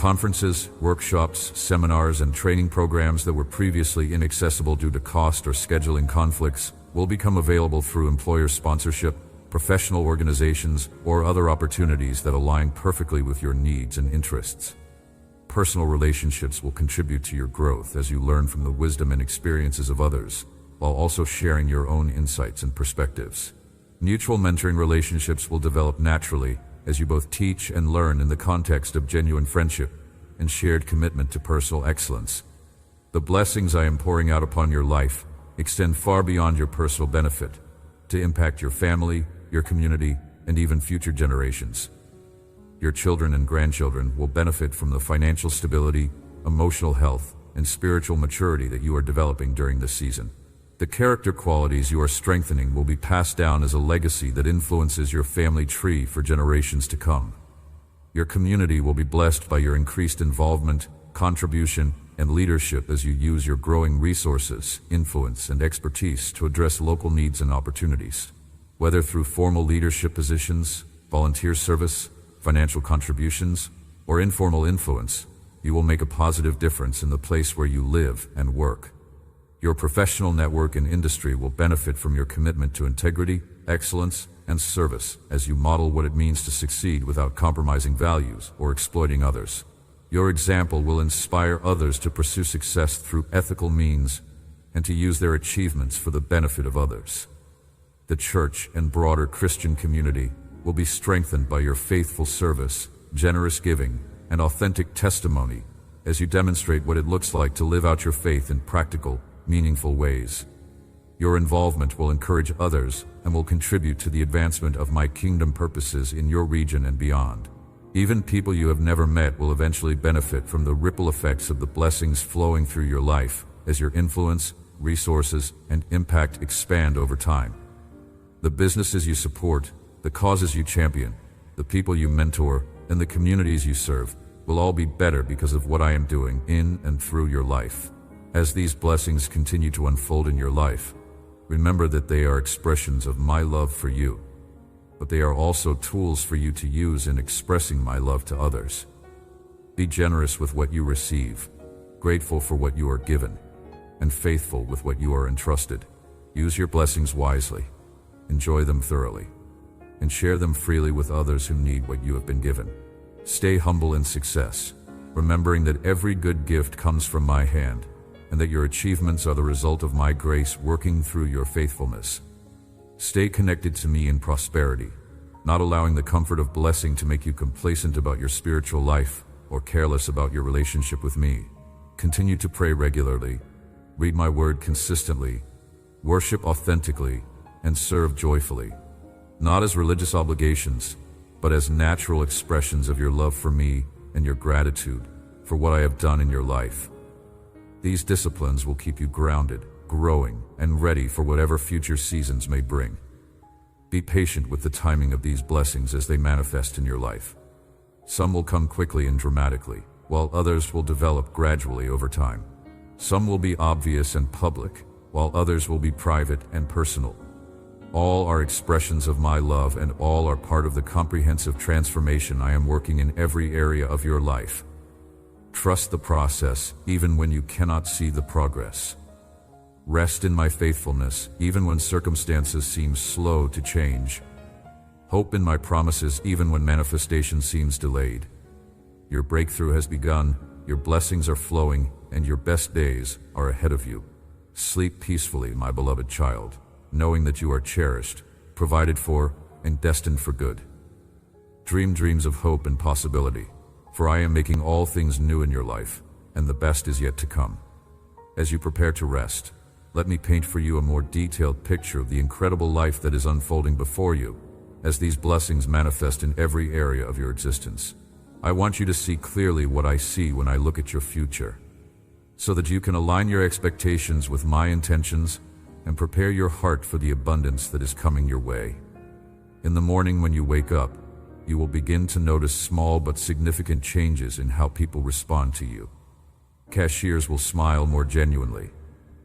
Conferences, workshops, seminars, and training programs that were previously inaccessible due to cost or scheduling conflicts will become available through employer sponsorship, professional organizations, or other opportunities that align perfectly with your needs and interests. Personal relationships will contribute to your growth as you learn from the wisdom and experiences of others, while also sharing your own insights and perspectives. Mutual mentoring relationships will develop naturally as you both teach and learn in the context of genuine friendship and shared commitment to personal excellence. The blessings I am pouring out upon your life extend far beyond your personal benefit to impact your family, your community, and even future generations. Your children and grandchildren will benefit from the financial stability, emotional health, and spiritual maturity that you are developing during this season. The character qualities you are strengthening will be passed down as a legacy that influences your family tree for generations to come. Your community will be blessed by your increased involvement, contribution, and leadership as you use your growing resources, influence, and expertise to address local needs and opportunities. Whether through formal leadership positions, volunteer service, financial contributions, or informal influence, you will make a positive difference in the place where you live and work. Your professional network and industry will benefit from your commitment to integrity, excellence, and service as you model what it means to succeed without compromising values or exploiting others. Your example will inspire others to pursue success through ethical means and to use their achievements for the benefit of others. The church and broader Christian community will be strengthened by your faithful service, generous giving, and authentic testimony as you demonstrate what it looks like to live out your faith in practical, meaningful ways. Your involvement will encourage others and will contribute to the advancement of my kingdom purposes in your region and beyond. Even people you have never met will eventually benefit from the ripple effects of the blessings flowing through your life as your influence, resources, and impact expand over time. The businesses you support, the causes you champion, the people you mentor, and the communities you serve will all be better because of what I am doing in and through your life. As these blessings continue to unfold in your life, remember that they are expressions of my love for you, but they are also tools for you to use in expressing my love to others. Be generous with what you receive, grateful for what you are given, and faithful with what you are entrusted. Use your blessings wisely, enjoy them thoroughly, and share them freely with others who need what you have been given. Stay humble in success, remembering that every good gift comes from my hand, and that your achievements are the result of my grace working through your faithfulness. Stay connected to me in prosperity, not allowing the comfort of blessing to make you complacent about your spiritual life or careless about your relationship with me. Continue to pray regularly, read my word consistently, worship authentically, and serve joyfully, not as religious obligations, but as natural expressions of your love for me and your gratitude for what I have done in your life. These disciplines will keep you grounded, growing, and ready for whatever future seasons may bring. Be patient with the timing of these blessings as they manifest in your life. Some will come quickly and dramatically, while others will develop gradually over time. Some will be obvious and public, while others will be private and personal. All are expressions of my love, and all are part of the comprehensive transformation I am working in every area of your life. Trust the process, even when you cannot see the progress. Rest in my faithfulness, even when circumstances seem slow to change. Hope in my promises, even when manifestation seems delayed. Your breakthrough has begun, your blessings are flowing, and your best days are ahead of you. Sleep peacefully, my beloved child, knowing that you are cherished, provided for, and destined for good. Dream dreams of hope and possibility, for I am making all things new in your life, and the best is yet to come. As you prepare to rest, let me paint for you a more detailed picture of the incredible life that is unfolding before you, as these blessings manifest in every area of your existence. I want you to see clearly what I see when I look at your future, so that you can align your expectations with my intentions and prepare your heart for the abundance that is coming your way. In the morning when you wake up, you will begin to notice small but significant changes in how people respond to you. Cashiers will smile more genuinely.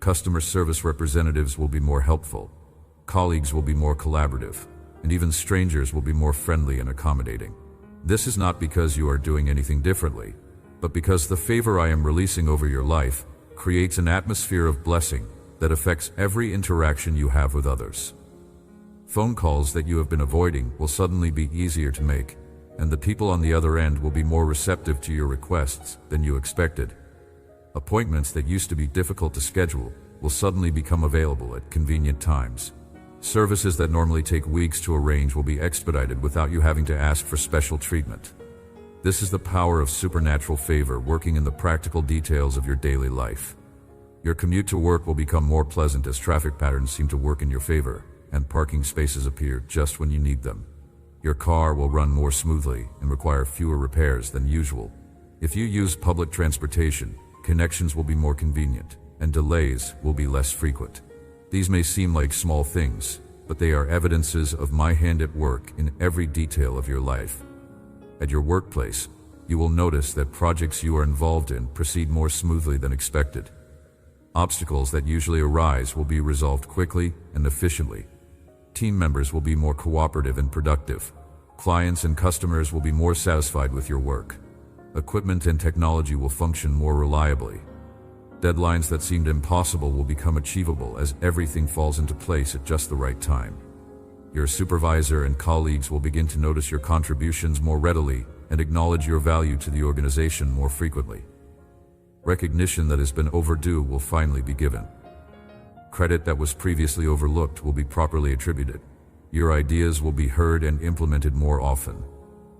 Customer service representatives will be more helpful. Colleagues will be more collaborative. And even strangers will be more friendly and accommodating. This is not because you are doing anything differently, but because the favor I am releasing over your life creates an atmosphere of blessing that affects every interaction you have with others. Phone calls that you have been avoiding will suddenly be easier to make, and the people on the other end will be more receptive to your requests than you expected. Appointments that used to be difficult to schedule will suddenly become available at convenient times. Services that normally take weeks to arrange will be expedited without you having to ask for special treatment. This is the power of supernatural favor working in the practical details of your daily life. Your commute to work will become more pleasant as traffic patterns seem to work in your favor, and parking spaces appear just when you need them. Your car will run more smoothly and require fewer repairs than usual. If you use public transportation, connections will be more convenient, and delays will be less frequent. These may seem like small things, but they are evidences of my hand at work in every detail of your life. At your workplace, you will notice that projects you are involved in proceed more smoothly than expected. Obstacles that usually arise will be resolved quickly and efficiently. Team members will be more cooperative and productive. Clients and customers will be more satisfied with your work. Equipment and technology will function more reliably. Deadlines that seemed impossible will become achievable as everything falls into place at just the right time. Your supervisor and colleagues will begin to notice your contributions more readily and acknowledge your value to the organization more frequently. Recognition that has been overdue will finally be given. Credit that was previously overlooked will be properly attributed. Your ideas will be heard and implemented more often.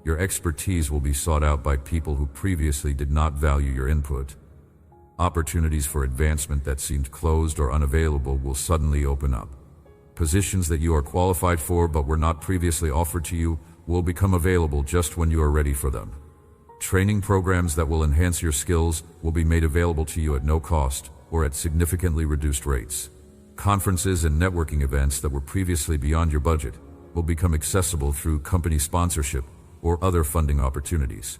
Your expertise will be sought out by people who previously did not value your input. Opportunities for advancement that seemed closed or unavailable will suddenly open up. Positions that you are qualified for but were not previously offered to you will become available just when you are ready for them. Training programs that will enhance your skills will be made available to you at no cost or at significantly reduced rates. Conferences and networking events that were previously beyond your budget will become accessible through company sponsorship or other funding opportunities.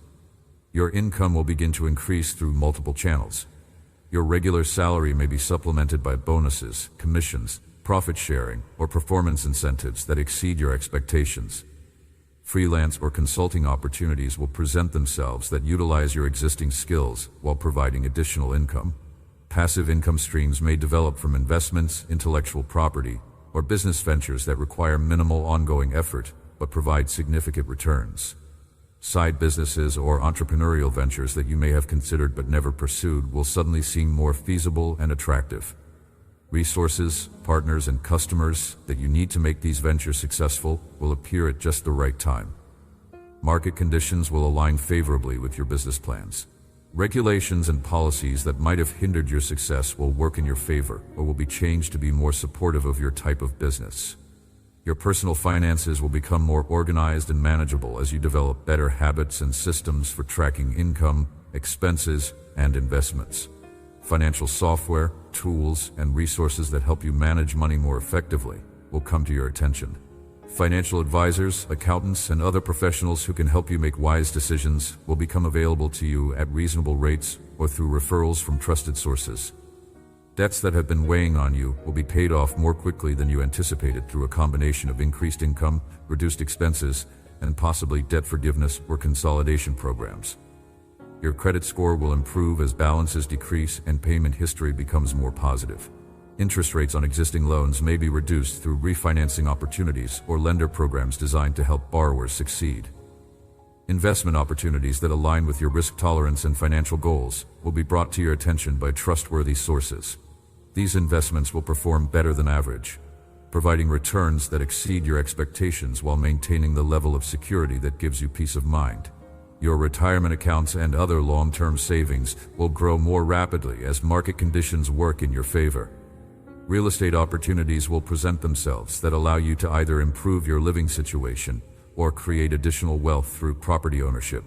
Your income will begin to increase through multiple channels. Your regular salary may be supplemented by bonuses, commissions, profit sharing, or performance incentives that exceed your expectations. Freelance or consulting opportunities will present themselves that utilize your existing skills while providing additional income. Passive income streams may develop from investments, intellectual property, or business ventures that require minimal ongoing effort but provide significant returns. Side businesses or entrepreneurial ventures that you may have considered but never pursued will suddenly seem more feasible and attractive. Resources, partners, and customers that you need to make these ventures successful will appear at just the right time. Market conditions will align favorably with your business plans. Regulations and policies that might have hindered your success will work in your favor or will be changed to be more supportive of your type of business. Your personal finances will become more organized and manageable as you develop better habits and systems for tracking income, expenses, and investments. Financial software, tools, and resources that help you manage money more effectively will come to your attention. Financial advisors, accountants, and other professionals who can help you make wise decisions will become available to you at reasonable rates or through referrals from trusted sources. Debts that have been weighing on you will be paid off more quickly than you anticipated through a combination of increased income, reduced expenses, and possibly debt forgiveness or consolidation programs. Your credit score will improve as balances decrease and payment history becomes more positive. Interest rates on existing loans may be reduced through refinancing opportunities or lender programs designed to help borrowers succeed. Investment opportunities that align with your risk tolerance and financial goals will be brought to your attention by trustworthy sources. These investments will perform better than average, providing returns that exceed your expectations while maintaining the level of security that gives you peace of mind. Your retirement accounts and other long-term savings will grow more rapidly as market conditions work in your favor. Real estate opportunities will present themselves that allow you to either improve your living situation or create additional wealth through property ownership.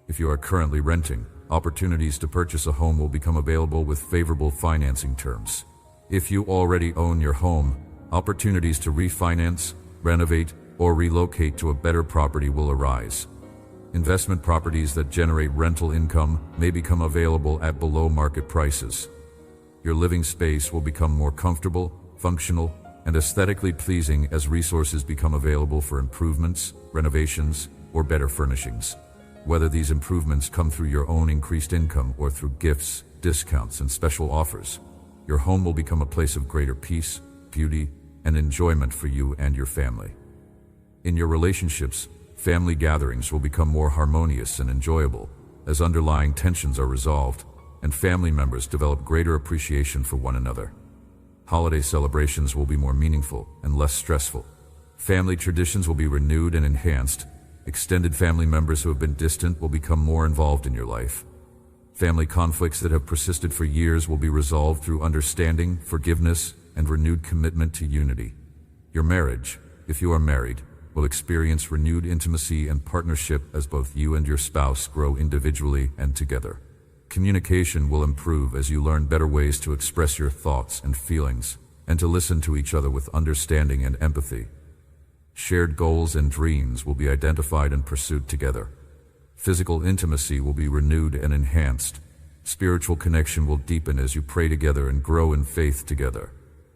If you are currently renting, opportunities to purchase a home will become available with favorable financing terms. If you already own your home, opportunities to refinance, renovate, or relocate to a better property will arise. Investment properties that generate rental income may become available at below market prices. Your living space will become more comfortable, functional, and aesthetically pleasing as resources become available for improvements, renovations, or better furnishings. Whether these improvements come through your own increased income or through gifts, discounts, and special offers, your home will become a place of greater peace, beauty, and enjoyment for you and your family. In your relationships, family gatherings will become more harmonious and enjoyable as underlying tensions are resolved and family members develop greater appreciation for one another. Holiday celebrations will be more meaningful and less stressful. Family traditions will be renewed and enhanced. Extended family members who have been distant will become more involved in your life. Family conflicts that have persisted for years will be resolved through understanding, forgiveness, and renewed commitment to unity. Your marriage, if you are married, will experience renewed intimacy and partnership as both you and your spouse grow individually and together. Communication will improve as you learn better ways to express your thoughts and feelings, and to listen to each other with understanding and empathy. Shared goals and dreams will be identified and pursued together. Physical intimacy will be renewed and enhanced. Spiritual connection will deepen as you pray together and grow in faith together.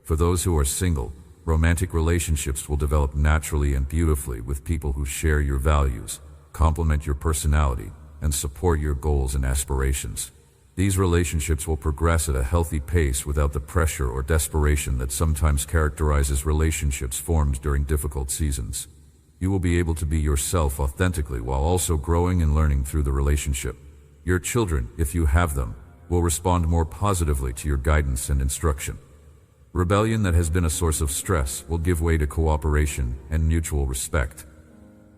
For those who are single, romantic relationships will develop naturally and beautifully with people who share your values, complement your personality, and support your goals and aspirations. These relationships will progress at a healthy pace without the pressure or desperation that sometimes characterizes relationships formed during difficult seasons. You will be able to be yourself authentically while also growing and learning through the relationship. Your children, if you have them, will respond more positively to your guidance and instruction. Rebellion that has been a source of stress will give way to cooperation and mutual respect.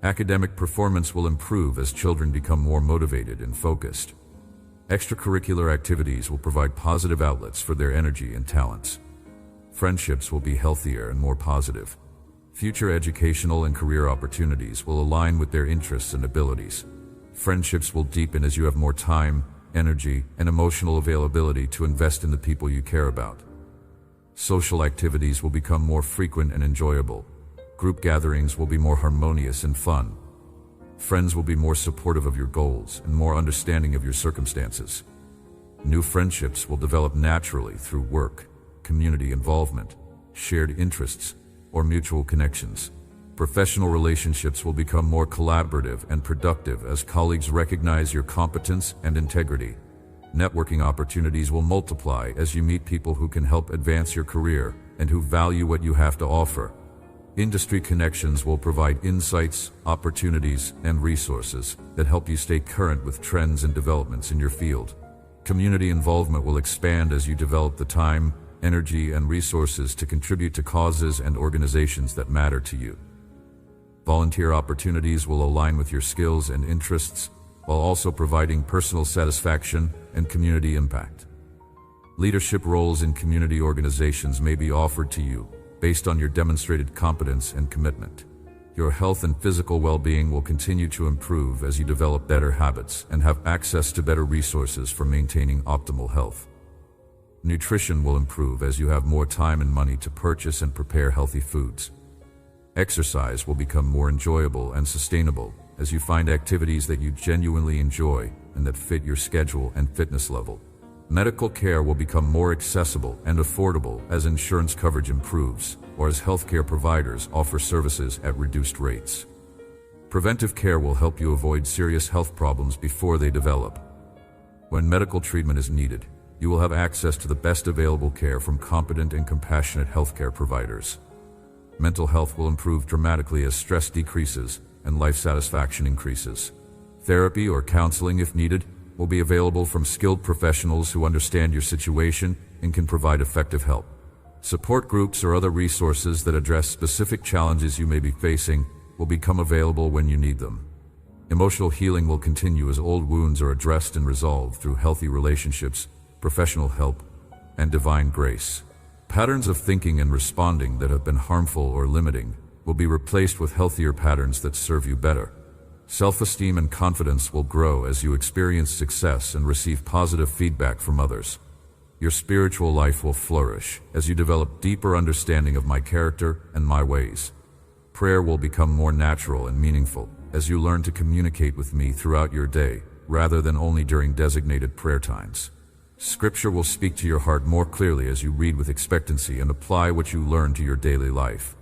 Academic performance will improve as children become more motivated and focused. Extracurricular activities will provide positive outlets for their energy and talents. Friendships will be healthier and more positive. Future educational and career opportunities will align with their interests and abilities. Friendships will deepen as you have more time, energy, and emotional availability to invest in the people you care about. Social activities will become more frequent and enjoyable. Group gatherings will be more harmonious and fun. Friends will be more supportive of your goals and more understanding of your circumstances. New friendships will develop naturally through work, community involvement, shared interests, or mutual connections. Professional relationships will become more collaborative and productive as colleagues recognize your competence and integrity. Networking opportunities will multiply as you meet people who can help advance your career and who value what you have to offer. Industry connections will provide insights, opportunities, and resources that help you stay current with trends and developments in your field. Community involvement will expand as you develop the time, energy, and resources to contribute to causes and organizations that matter to you. Volunteer opportunities will align with your skills and interests, while also providing personal satisfaction and community impact. Leadership roles in community organizations may be offered to you based on your demonstrated competence and commitment. Your health and physical well-being will continue to improve as you develop better habits and have access to better resources for maintaining optimal health. Nutrition will improve as you have more time and money to purchase and prepare healthy foods. Exercise will become more enjoyable and sustainable as you find activities that you genuinely enjoy and that fit your schedule and fitness level. Medical care will become more accessible and affordable as insurance coverage improves, or as healthcare providers offer services at reduced rates. Preventive care will help you avoid serious health problems before they develop. When medical treatment is needed, you will have access to the best available care from competent and compassionate healthcare providers. Mental health will improve dramatically as stress decreases and life satisfaction increases. Therapy or counseling, if needed, will be available from skilled professionals who understand your situation and can provide effective help. Support groups or other resources that address specific challenges you may be facing will become available when you need them. Emotional healing will continue as old wounds are addressed and resolved through healthy relationships, professional help, and divine grace. Patterns of thinking and responding that have been harmful or limiting will be replaced with healthier patterns that serve you better. Self-esteem and confidence will grow as you experience success and receive positive feedback from others. Your spiritual life will flourish as you develop deeper understanding of my character and my ways. Prayer will become more natural and meaningful as you learn to communicate with me throughout your day, rather than only during designated prayer times. Scripture will speak to your heart more clearly as you read with expectancy and apply what you learn to your daily life.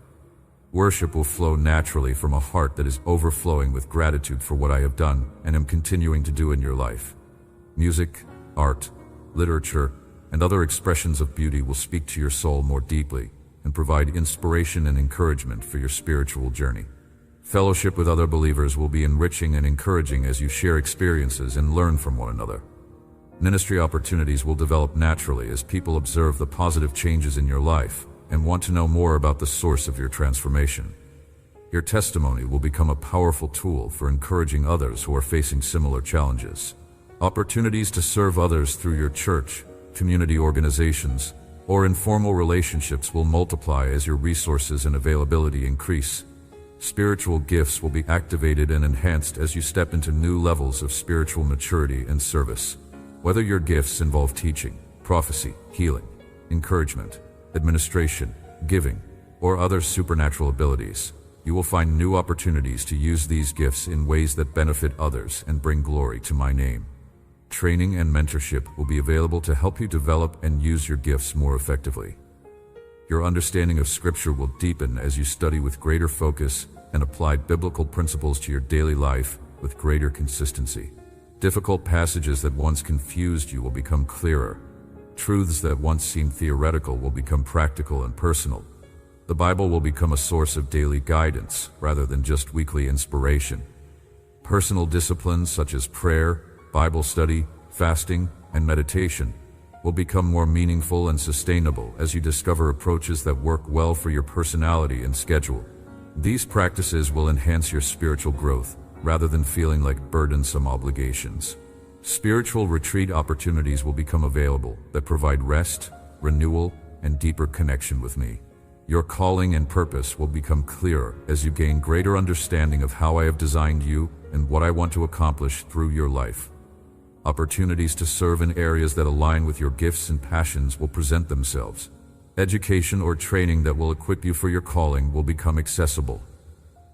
Worship will flow naturally from a heart that is overflowing with gratitude for what I have done and am continuing to do in your life. Music, art, literature, and other expressions of beauty will speak to your soul more deeply and provide inspiration and encouragement for your spiritual journey. Fellowship with other believers will be enriching and encouraging as you share experiences and learn from one another. Ministry opportunities will develop naturally as people observe the positive changes in your life and want to know more about the source of your transformation. Your testimony will become a powerful tool for encouraging others who are facing similar challenges. Opportunities to serve others through your church, community organizations, or informal relationships will multiply as your resources and availability increase. Spiritual gifts will be activated and enhanced as you step into new levels of spiritual maturity and service. Whether your gifts involve teaching, prophecy, healing, encouragement, administration, giving, or other supernatural abilities, you will find new opportunities to use these gifts in ways that benefit others and bring glory to my name. Training and mentorship will be available to help you develop and use your gifts more effectively. Your understanding of Scripture will deepen as you study with greater focus and apply biblical principles to your daily life with greater consistency. Difficult passages that once confused you will become clearer. Truths that once seemed theoretical will become practical and personal. The Bible will become a source of daily guidance rather than just weekly inspiration. Personal disciplines such as prayer, Bible study, fasting, and meditation will become more meaningful and sustainable as you discover approaches that work well for your personality and schedule. These practices will enhance your spiritual growth rather than feeling like burdensome obligations. Spiritual retreat opportunities will become available that provide rest, renewal, and deeper connection with me. Your calling and purpose will become clearer as you gain greater understanding of how I have designed you and what I want to accomplish through your life. Opportunities to serve in areas that align with your gifts and passions will present themselves. Education or training that will equip you for your calling will become accessible.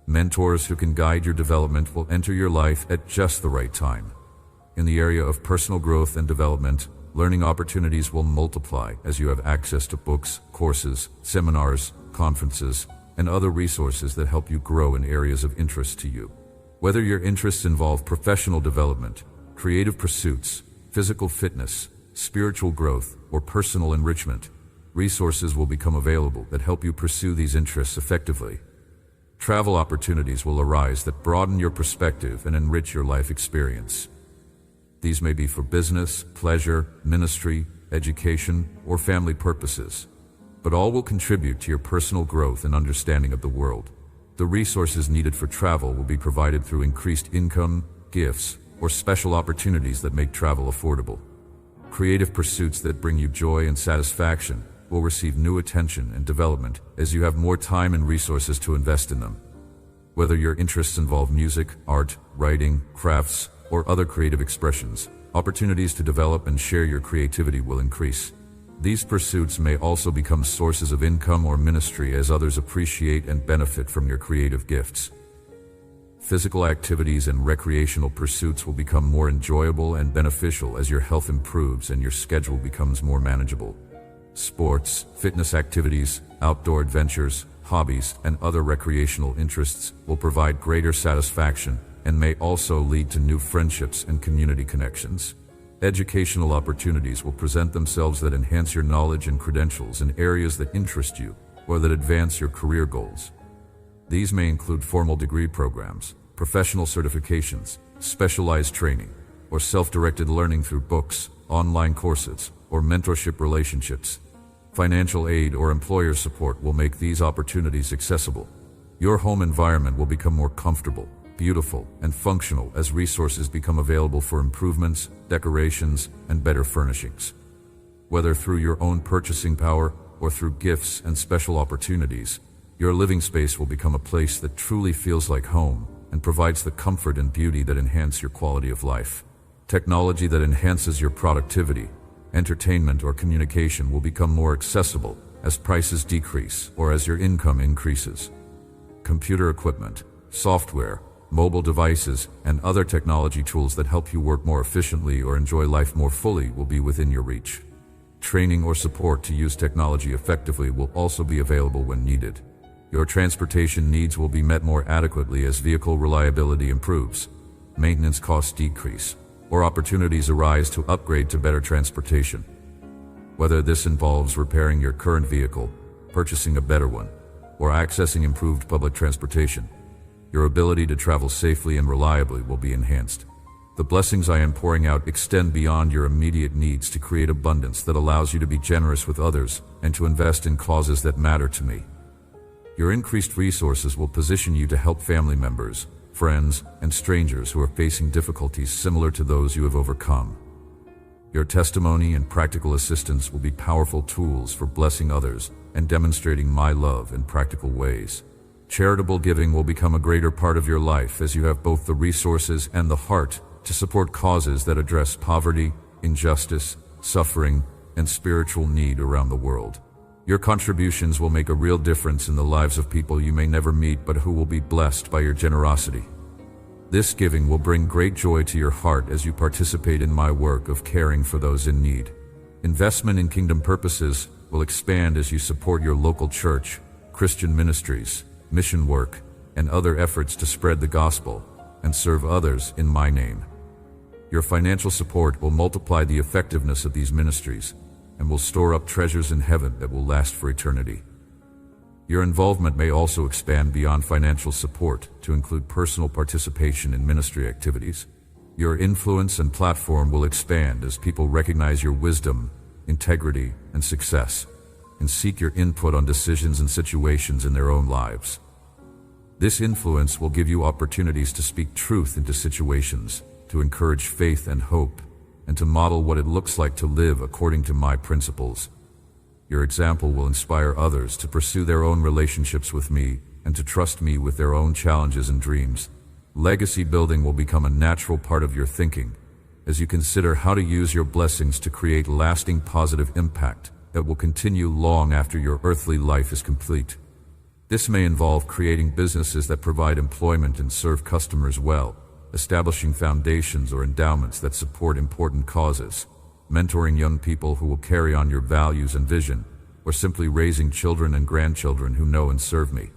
Mentors who can guide your development will enter your life at just the right time. In the area of personal growth and development, learning opportunities will multiply as you have access to books, courses, seminars, conferences, and other resources that help you grow in areas of interest to you. Whether your interests involve professional development, creative pursuits, physical fitness, spiritual growth, or personal enrichment, resources will become available that help you pursue these interests effectively. Travel opportunities will arise that broaden your perspective and enrich your life experience. These may be for business, pleasure, ministry, education, or family purposes, but all will contribute to your personal growth and understanding of the world. The resources needed for travel will be provided through increased income, gifts, or special opportunities that make travel affordable. Creative pursuits that bring you joy and satisfaction will receive new attention and development as you have more time and resources to invest in them. Whether your interests involve music, art, writing, crafts, or other creative expressions, opportunities to develop and share your creativity will increase. These pursuits may also become sources of income or ministry as others appreciate and benefit from your creative gifts. Physical activities and recreational pursuits will become more enjoyable and beneficial as your health improves and your schedule becomes more manageable. Sports, fitness activities, outdoor adventures, hobbies, and other recreational interests will provide greater satisfaction and may also lead to new friendships and community connections. Educational opportunities will present themselves that enhance your knowledge and credentials in areas that interest you or that advance your career goals. These may include formal degree programs, professional certifications, specialized training, or self-directed learning through books, online courses, or mentorship relationships. Financial aid or employer support will make these opportunities accessible. Your home environment will become more comfortable, beautiful, and functional as resources become available for improvements, decorations, and better furnishings. Whether through your own purchasing power or through gifts and special opportunities, your living space will become a place that truly feels like home and provides the comfort and beauty that enhance your quality of life. Technology that enhances your productivity, entertainment, or communication will become more accessible as prices decrease or as your income increases. Computer equipment, software, mobile devices, and other technology tools that help you work more efficiently or enjoy life more fully will be within your reach. Training or support to use technology effectively will also be available when needed. Your transportation needs will be met more adequately as vehicle reliability improves, maintenance costs decrease, or opportunities arise to upgrade to better transportation. Whether this involves repairing your current vehicle, purchasing a better one, or accessing improved public transportation, your ability to travel safely and reliably will be enhanced. The blessings I am pouring out extend beyond your immediate needs to create abundance that allows you to be generous with others and to invest in causes that matter to me. Your increased resources will position you to help family members, friends, and strangers who are facing difficulties similar to those you have overcome. Your testimony and practical assistance will be powerful tools for blessing others and demonstrating my love in practical ways. Charitable giving will become a greater part of your life as you have both the resources and the heart to support causes that address poverty, injustice, suffering, and spiritual need around the world. Your contributions will make a real difference in the lives of people you may never meet but who will be blessed by your generosity. This giving will bring great joy to your heart as you participate in my work of caring for those in need. Investment in kingdom purposes will expand as you support your local church, Christian ministries, mission work, and other efforts to spread the gospel and serve others in my name. Your financial support will multiply the effectiveness of these ministries and will store up treasures in heaven that will last for eternity. Your involvement may also expand beyond financial support to include personal participation in ministry activities. Your influence and platform will expand as people recognize your wisdom, integrity, and success, and seek your input on decisions and situations in their own lives. This influence will give you opportunities to speak truth into situations, to encourage faith and hope, and to model what it looks like to live according to my principles. Your example will inspire others to pursue their own relationships with me and to trust me with their own challenges and dreams. Legacy building will become a natural part of your thinking as you consider how to use your blessings to create lasting positive impact that will continue long after your earthly life is complete. This may involve creating businesses that provide employment and serve customers well, establishing foundations or endowments that support important causes, mentoring young people who will carry on your values and vision, or simply raising children and grandchildren who know and serve me.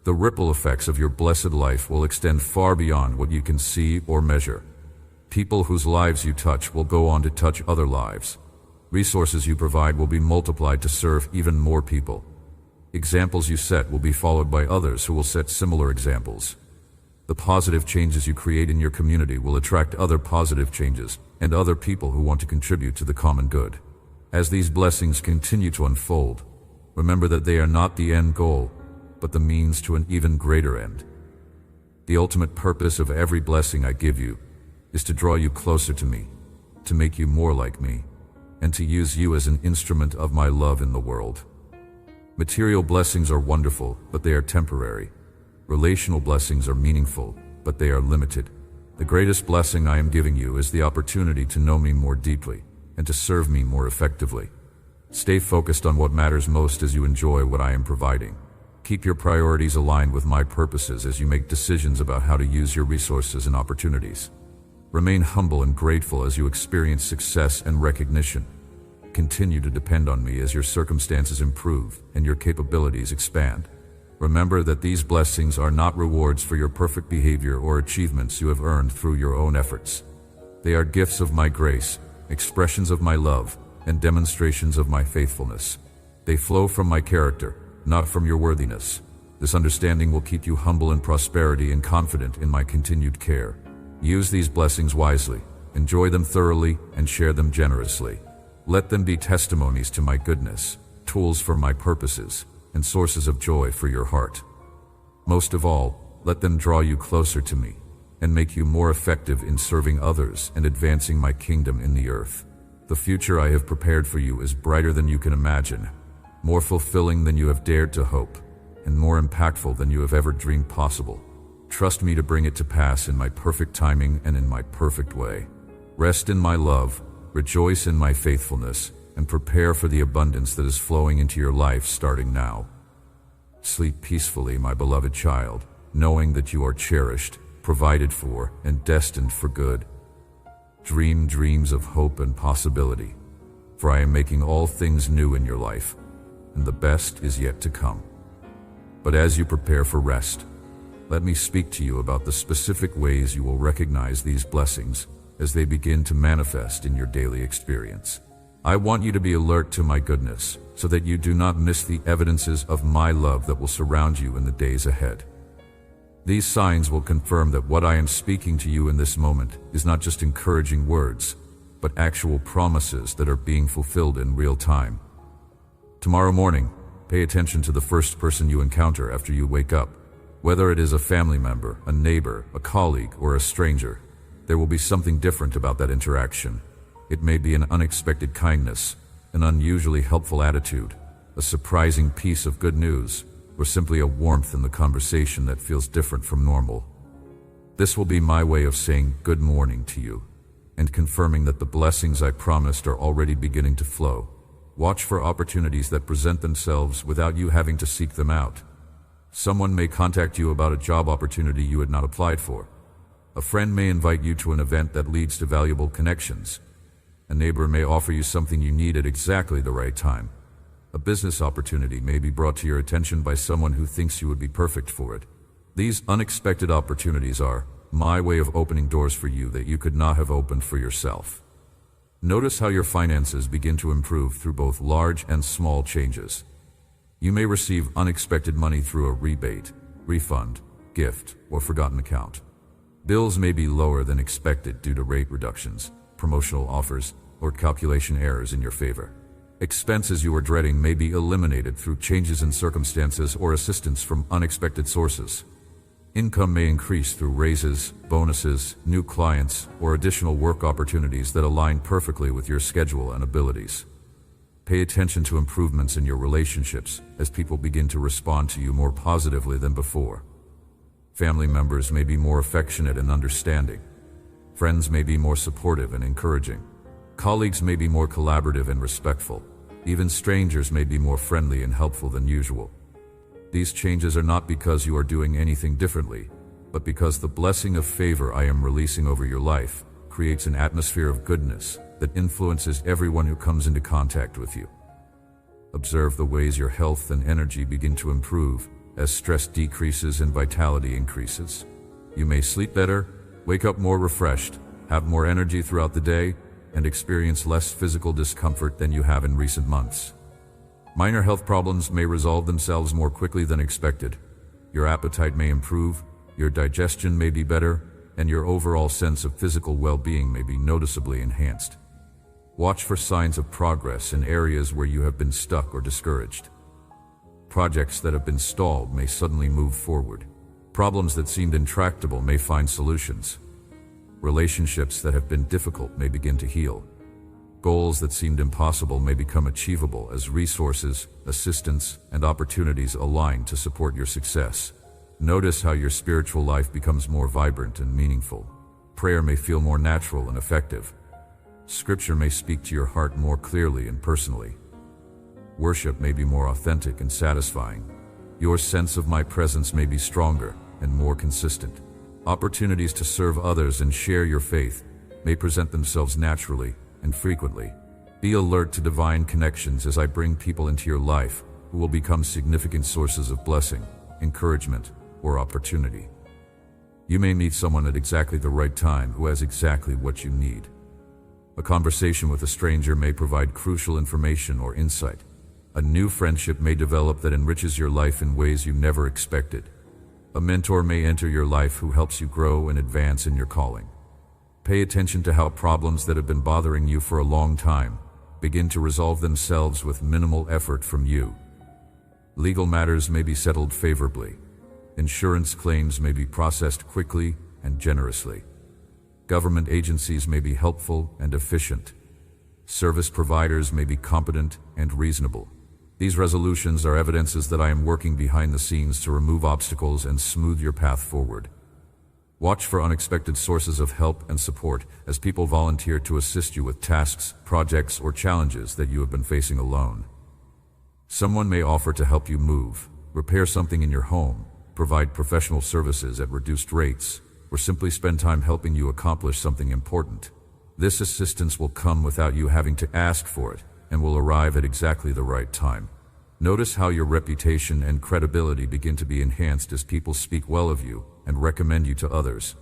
The ripple effects of your blessed life will extend far beyond what you can see or measure. People whose lives you touch will go on to touch other lives. Resources you provide will be multiplied to serve even more people. Examples you set will be followed by others who will set similar examples. The positive changes you create in your community will attract other positive changes and other people who want to contribute to the common good. As these blessings continue to unfold, remember that they are not the end goal, but the means to an even greater end. The ultimate purpose of every blessing I give you is to draw you closer to me, to make you more like me, and to use you as an instrument of my love in the world. Material blessings are wonderful, but they are temporary. Relational blessings are meaningful, but they are limited. The greatest blessing I am giving you is the opportunity to know me more deeply and to serve me more effectively. Stay focused on what matters most as you enjoy what I am providing. Keep your priorities aligned with my purposes as you make decisions about how to use your resources and opportunities. Remain humble and grateful as you experience success and recognition. Continue to depend on me as your circumstances improve and your capabilities expand. Remember that these blessings are not rewards for your perfect behavior or achievements you have earned through your own efforts. They are gifts of my grace, expressions of my love, and demonstrations of my faithfulness. They flow from my character, not from your worthiness. This understanding will keep you humble in prosperity and confident in my continued care. Use these blessings wisely, enjoy them thoroughly, and share them generously. Let them be testimonies to my goodness, tools for my purposes, and sources of joy for your heart. Most of all, let them draw you closer to me and make you more effective in serving others and advancing my kingdom in the earth. The future I have prepared for you is brighter than you can imagine, more fulfilling than you have dared to hope, and more impactful than you have ever dreamed possible. Trust me to bring it to pass in my perfect timing and in my perfect way. Rest in my love, rejoice in my faithfulness, and prepare for the abundance that is flowing into your life starting now. Sleep peacefully, my beloved child, knowing that you are cherished, provided for, and destined for good. Dream dreams of hope and possibility, for I am making all things new in your life, and the best is yet to come. But as you prepare for rest, let me speak to you about the specific ways you will recognize these blessings as they begin to manifest in your daily experience. I want you to be alert to my goodness so that you do not miss the evidences of my love that will surround you in the days ahead. These signs will confirm that what I am speaking to you in this moment is not just encouraging words, but actual promises that are being fulfilled in real time. Tomorrow morning, pay attention to the first person you encounter after you wake up. Whether it is a family member, a neighbor, a colleague, or a stranger, there will be something different about that interaction. It may be an unexpected kindness, an unusually helpful attitude, a surprising piece of good news, or simply a warmth in the conversation that feels different from normal. This will be my way of saying good morning to you, and confirming that the blessings I promised are already beginning to flow. Watch for opportunities that present themselves without you having to seek them out. Someone may contact you about a job opportunity you had not applied for. A friend may invite you to an event that leads to valuable connections. A neighbor may offer you something you need at exactly the right time. A business opportunity may be brought to your attention by someone who thinks you would be perfect for it. These unexpected opportunities are my way of opening doors for you that you could not have opened for yourself. Notice how your finances begin to improve through both large and small changes. You may receive unexpected money through a rebate, refund, gift, or forgotten account. Bills may be lower than expected due to rate reductions, promotional offers, or calculation errors in your favor. Expenses you are dreading may be eliminated through changes in circumstances or assistance from unexpected sources. Income may increase through raises, bonuses, new clients, or additional work opportunities that align perfectly with your schedule and abilities. Pay attention to improvements in your relationships as people begin to respond to you more positively than before. Family members may be more affectionate and understanding. Friends may be more supportive and encouraging. Colleagues may be more collaborative and respectful. Even strangers may be more friendly and helpful than usual. These changes are not because you are doing anything differently, but because the blessing of favor I am releasing over your life creates an atmosphere of goodness that influences everyone who comes into contact with you. Observe the ways your health and energy begin to improve as stress decreases and vitality increases. You may sleep better, wake up more refreshed, have more energy throughout the day, and experience less physical discomfort than you have in recent months. Minor health problems may resolve themselves more quickly than expected. Your appetite may improve, your digestion may be better, and your overall sense of physical well-being may be noticeably enhanced. Watch for signs of progress in areas where you have been stuck or discouraged. Projects that have been stalled may suddenly move forward. Problems that seemed intractable may find solutions. Relationships that have been difficult may begin to heal. Goals that seemed impossible may become achievable as resources, assistance, and opportunities align to support your success. Notice how your spiritual life becomes more vibrant and meaningful. Prayer may feel more natural and effective. Scripture may speak to your heart more clearly and personally. Worship may be more authentic and satisfying. Your sense of my presence may be stronger and more consistent. Opportunities to serve others and share your faith may present themselves naturally and frequently. Be alert to divine connections as I bring people into your life who will become significant sources of blessing, encouragement, or opportunity. You may meet someone at exactly the right time who has exactly what you need. A conversation with a stranger may provide crucial information or insight. A new friendship may develop that enriches your life in ways you never expected. A mentor may enter your life who helps you grow and advance in your calling. Pay attention to how problems that have been bothering you for a long time begin to resolve themselves with minimal effort from you. Legal matters may be settled favorably. Insurance claims may be processed quickly and generously. Government agencies may be helpful and efficient. Service providers may be competent and reasonable. These resolutions are evidences that I am working behind the scenes to remove obstacles and smooth your path forward. Watch for unexpected sources of help and support as people volunteer to assist you with tasks, projects, or challenges that you have been facing alone. Someone may offer to help you move, repair something in your home, provide professional services at reduced rates, or simply spend time helping you accomplish something important. This assistance will come without you having to ask for it and will arrive at exactly the right time. Notice how your reputation and credibility begin to be enhanced as people speak well of you and recommend you to others.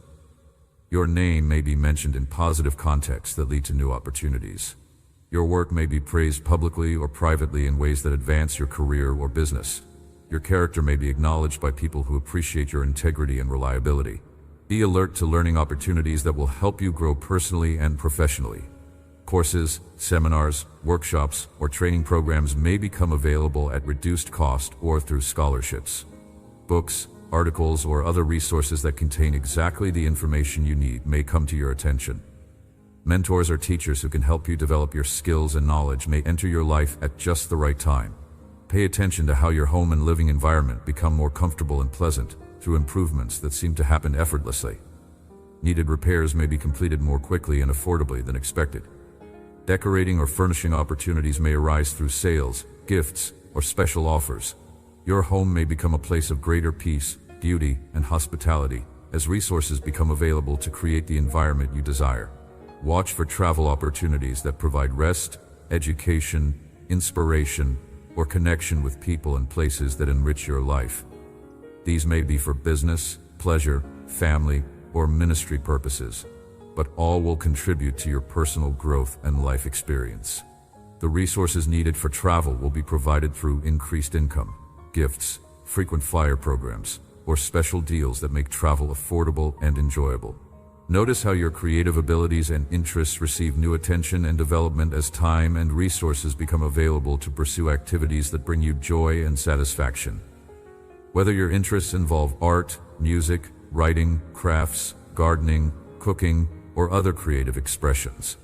Your name may be mentioned in positive contexts that lead to new opportunities. Your work may be praised publicly or privately in ways that advance your career or business. Your character may be acknowledged by people who appreciate your integrity and reliability. Be alert to learning opportunities that will help you grow personally and professionally. Courses, seminars, workshops, or training programs may become available at reduced cost or through scholarships. Books, articles, or other resources that contain exactly the information you need may come to your attention. Mentors or teachers who can help you develop your skills and knowledge may enter your life at just the right time. Pay attention to how your home and living environment become more comfortable and pleasant through improvements that seem to happen effortlessly. Needed repairs may be completed more quickly and affordably than expected. Decorating or furnishing opportunities may arise through sales, gifts, or special offers. Your home may become a place of greater peace, beauty, and hospitality as resources become available to create the environment you desire. Watch for travel opportunities that provide rest, education, inspiration, or connection with people and places that enrich your life. These may be for business, pleasure, family, or ministry purposes, but all will contribute to your personal growth and life experience. The resources needed for travel will be provided through increased income, gifts, frequent flyer programs, or special deals that make travel affordable and enjoyable. Notice how your creative abilities and interests receive new attention and development as time and resources become available to pursue activities that bring you joy and satisfaction. Whether your interests involve art, music, writing, crafts, gardening, cooking, or other creative expressions,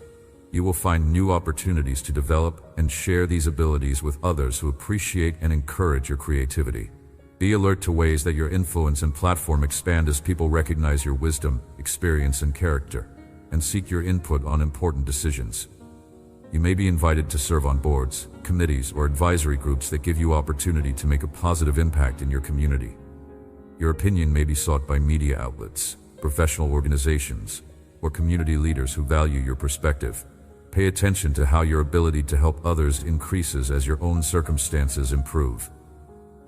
you will find new opportunities to develop and share these abilities with others who appreciate and encourage your creativity. Be alert to ways that your influence and platform expand as people recognize your wisdom, experience, and character, and seek your input on important decisions. You may be invited to serve on boards, committees, or advisory groups that give you opportunity to make a positive impact in your community. Your opinion may be sought by media outlets, professional organizations, or community leaders who value your perspective. Pay attention to how your ability to help others increases as your own circumstances improve.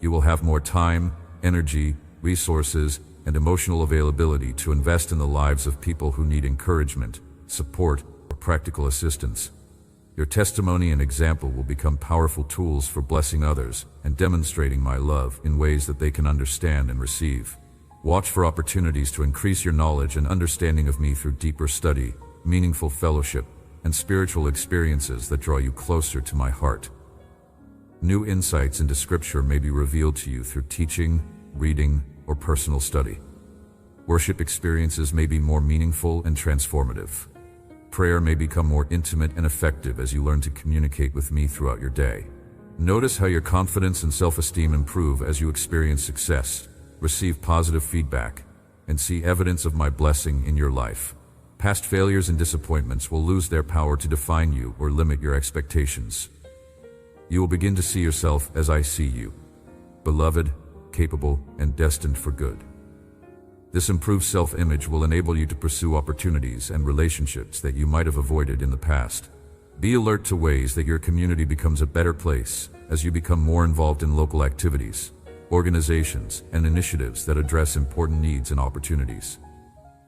You will have more time, energy, resources, and emotional availability to invest in the lives of people who need encouragement, support, or practical assistance. Your testimony and example will become powerful tools for blessing others and demonstrating my love in ways that they can understand and receive. Watch for opportunities to increase your knowledge and understanding of me through deeper study, meaningful fellowship, and spiritual experiences that draw you closer to my heart. New insights into Scripture may be revealed to you through teaching, reading, or personal study. Worship experiences may be more meaningful and transformative. Prayer may become more intimate and effective as you learn to communicate with me throughout your day. Notice how your confidence and self-esteem improve as you experience success, receive positive feedback, and see evidence of my blessing in your life. Past failures and disappointments will lose their power to define you or limit your expectations. You will begin to see yourself as I see you, beloved, capable, and destined for good. This improved self-image will enable you to pursue opportunities and relationships that you might have avoided in the past. Be alert to ways that your community becomes a better place as you become more involved in local activities, organizations, and initiatives that address important needs and opportunities.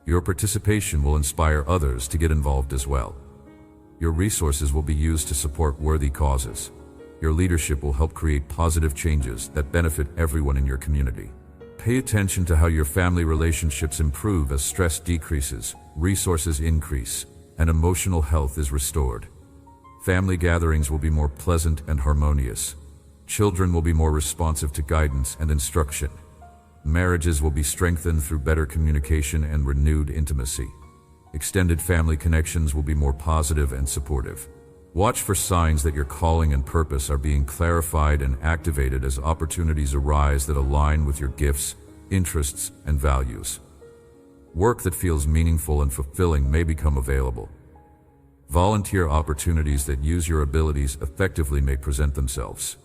Your participation will inspire others to get involved as well. Your resources will be used to support worthy causes. Your leadership will help create positive changes that benefit everyone in your community. Pay attention to how your family relationships improve as stress decreases, resources increase, and emotional health is restored. Family gatherings will be more pleasant and harmonious. Children will be more responsive to guidance and instruction. Marriages will be strengthened through better communication and renewed intimacy. Extended family connections will be more positive and supportive. Watch for signs that your calling and purpose are being clarified and activated as opportunities arise that align with your gifts, interests, and values. Work that feels meaningful and fulfilling may become available. Volunteer opportunities that use your abilities effectively may present themselves.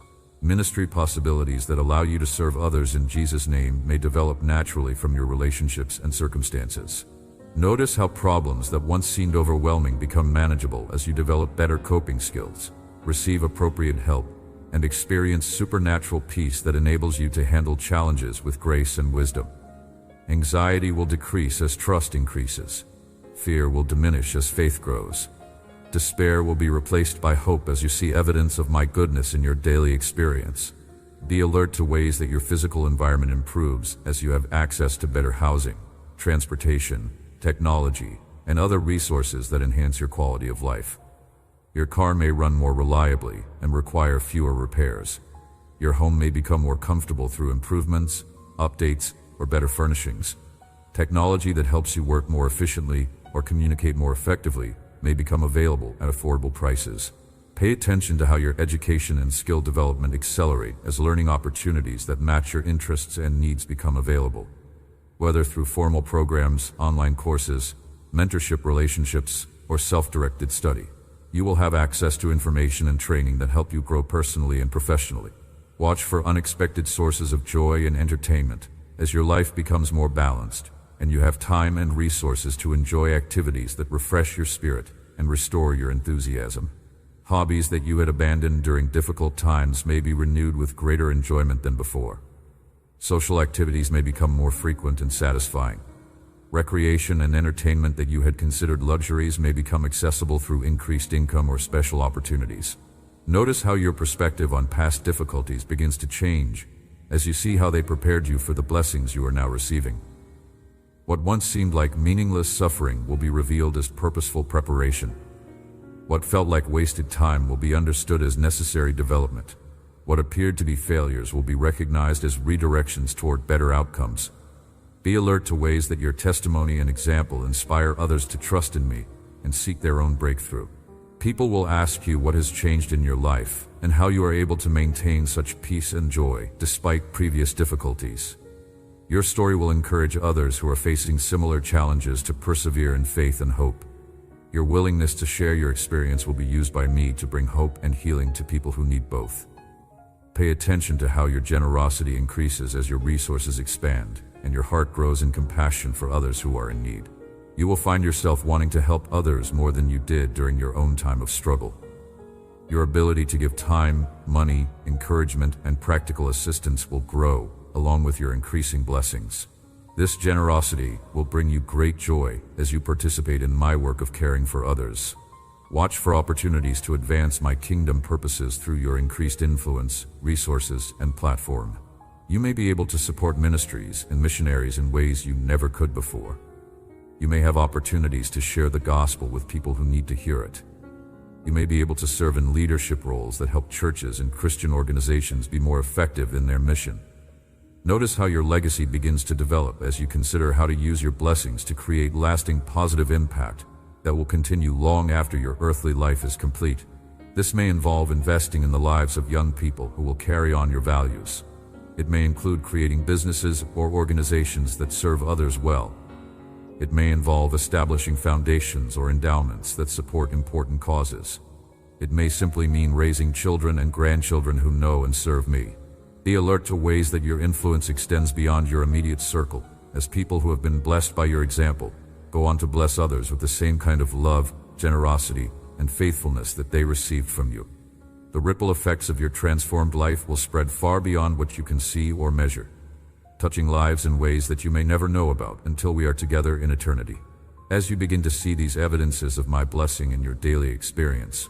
Ministry possibilities that allow you to serve others in Jesus' name may develop naturally from your relationships and circumstances. Notice how problems that once seemed overwhelming become manageable as you develop better coping skills, receive appropriate help, and experience supernatural peace that enables you to handle challenges with grace and wisdom. Anxiety will decrease as trust increases. Fear will diminish as faith grows. Despair will be replaced by hope as you see evidence of my goodness in your daily experience. Be alert to ways that your physical environment improves as you have access to better housing, transportation, technology, and other resources that enhance your quality of life. Your car may run more reliably and require fewer repairs. Your home may become more comfortable through improvements, updates, or better furnishings. Technology that helps you work more efficiently or communicate more effectively may become available at affordable prices. Pay attention to how your education and skill development accelerate as learning opportunities that match your interests and needs become available. Whether through formal programs, online courses, mentorship relationships, or self-directed study, you will have access to information and training that help you grow personally and professionally. Watch for unexpected sources of joy and entertainment as your life becomes more balanced, and you have time and resources to enjoy activities that refresh your spirit and restore your enthusiasm. Hobbies that you had abandoned during difficult times may be renewed with greater enjoyment than before. Social activities may become more frequent and satisfying. Recreation and entertainment that you had considered luxuries may become accessible through increased income or special opportunities. Notice how your perspective on past difficulties begins to change as you see how they prepared you for the blessings you are now receiving. What once seemed like meaningless suffering will be revealed as purposeful preparation. What felt like wasted time will be understood as necessary development. What appeared to be failures will be recognized as redirections toward better outcomes. Be alert to ways that your testimony and example inspire others to trust in me and seek their own breakthrough. People will ask you what has changed in your life and how you are able to maintain such peace and joy despite previous difficulties. Your story will encourage others who are facing similar challenges to persevere in faith and hope. Your willingness to share your experience will be used by me to bring hope and healing to people who need both. Pay attention to how your generosity increases as your resources expand and your heart grows in compassion for others who are in need. You will find yourself wanting to help others more than you did during your own time of struggle. Your ability to give time, money, encouragement, and practical assistance will grow, along with your increasing blessings. This generosity will bring you great joy as you participate in my work of caring for others. Watch for opportunities to advance my kingdom purposes through your increased influence, resources, and platform. You may be able to support ministries and missionaries in ways you never could before. You may have opportunities to share the gospel with people who need to hear it. You may be able to serve in leadership roles that help churches and Christian organizations be more effective in their mission. Notice how your legacy begins to develop as you consider how to use your blessings to create lasting positive impact that will continue long after your earthly life is complete. This may involve investing in the lives of young people who will carry on your values. It may include creating businesses or organizations that serve others well. It may involve establishing foundations or endowments that support important causes. It may simply mean raising children and grandchildren who know and serve me. Be alert to ways that your influence extends beyond your immediate circle, as people who have been blessed by your example go on to bless others with the same kind of love, generosity, and faithfulness that they received from you. The ripple effects of your transformed life will spread far beyond what you can see or measure, touching lives in ways that you may never know about until we are together in eternity. As you begin to see these evidences of my blessing in your daily experience,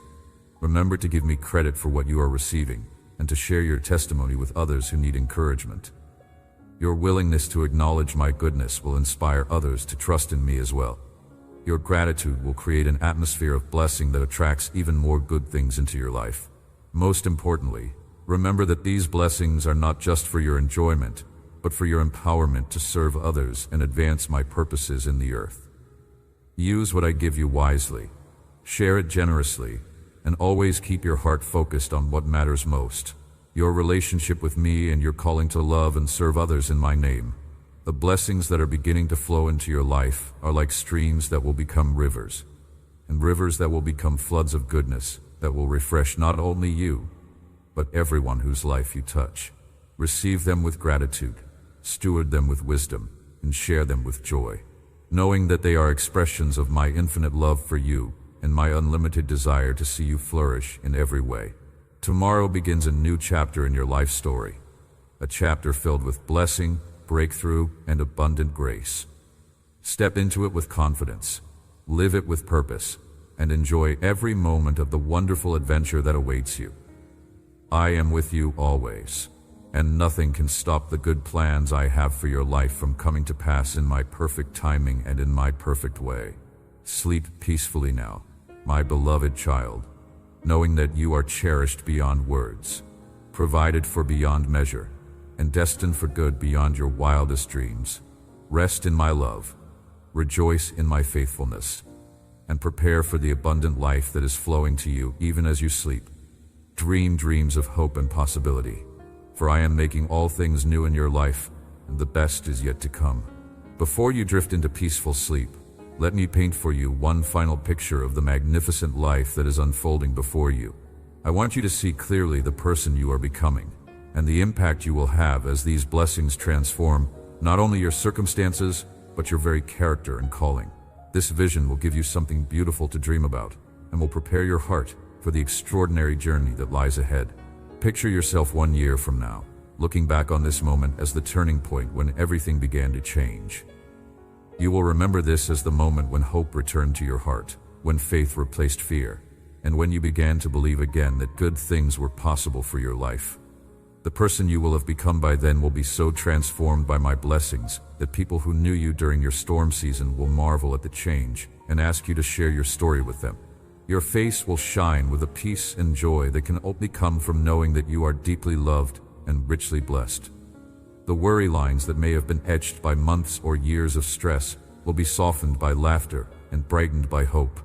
remember to give me credit for what you are receiving and to share your testimony with others who need encouragement. Your willingness to acknowledge my goodness will inspire others to trust in me as well. Your gratitude will create an atmosphere of blessing that attracts even more good things into your life. Most importantly, remember that these blessings are not just for your enjoyment, but for your empowerment to serve others and advance my purposes in the earth. Use what I give you wisely, share it generously, and always keep your heart focused on what matters most: your relationship with me and your calling to love and serve others in my name. The blessings that are beginning to flow into your life are like streams that will become rivers, and rivers that will become floods of goodness that will refresh not only you, but everyone whose life you touch. Receive them with gratitude, steward them with wisdom, and share them with joy, knowing that they are expressions of my infinite love for you and my unlimited desire to see you flourish in every way. Tomorrow begins a new chapter in your life story, a chapter filled with blessing, breakthrough, and abundant grace. Step into it with confidence, live it with purpose, and enjoy every moment of the wonderful adventure that awaits you. I am with you always, and nothing can stop the good plans I have for your life from coming to pass in my perfect timing and in my perfect way. Sleep peacefully now, my beloved child, knowing that you are cherished beyond words, provided for beyond measure, and destined for good beyond your wildest dreams. Rest in my love, rejoice in my faithfulness, and prepare for the abundant life that is flowing to you even as you sleep. Dream dreams of hope and possibility, for I am making all things new in your life, and the best is yet to come. Before you drift into peaceful sleep, let me paint for you one final picture of the magnificent life that is unfolding before you. I want you to see clearly the person you are becoming, and the impact you will have as these blessings transform not only your circumstances, but your very character and calling. This vision will give you something beautiful to dream about, and will prepare your heart for the extraordinary journey that lies ahead. Picture yourself 1 year from now, looking back on this moment as the turning point when everything began to change. You will remember this as the moment when hope returned to your heart, when faith replaced fear, and when you began to believe again that good things were possible for your life. The person you will have become by then will be so transformed by my blessings that people who knew you during your storm season will marvel at the change and ask you to share your story with them. Your face will shine with a peace and joy that can only come from knowing that you are deeply loved and richly blessed. The worry lines that may have been etched by months or years of stress will be softened by laughter and brightened by hope.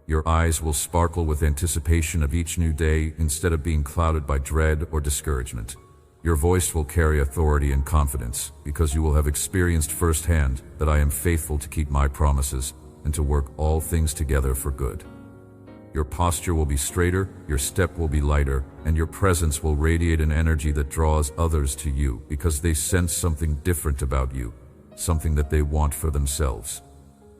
Your eyes will sparkle with anticipation of each new day instead of being clouded by dread or discouragement. Your voice will carry authority and confidence because you will have experienced firsthand that I am faithful to keep my promises and to work all things together for good. Your posture will be straighter, your step will be lighter, and your presence will radiate an energy that draws others to you because they sense something different about you, something that they want for themselves.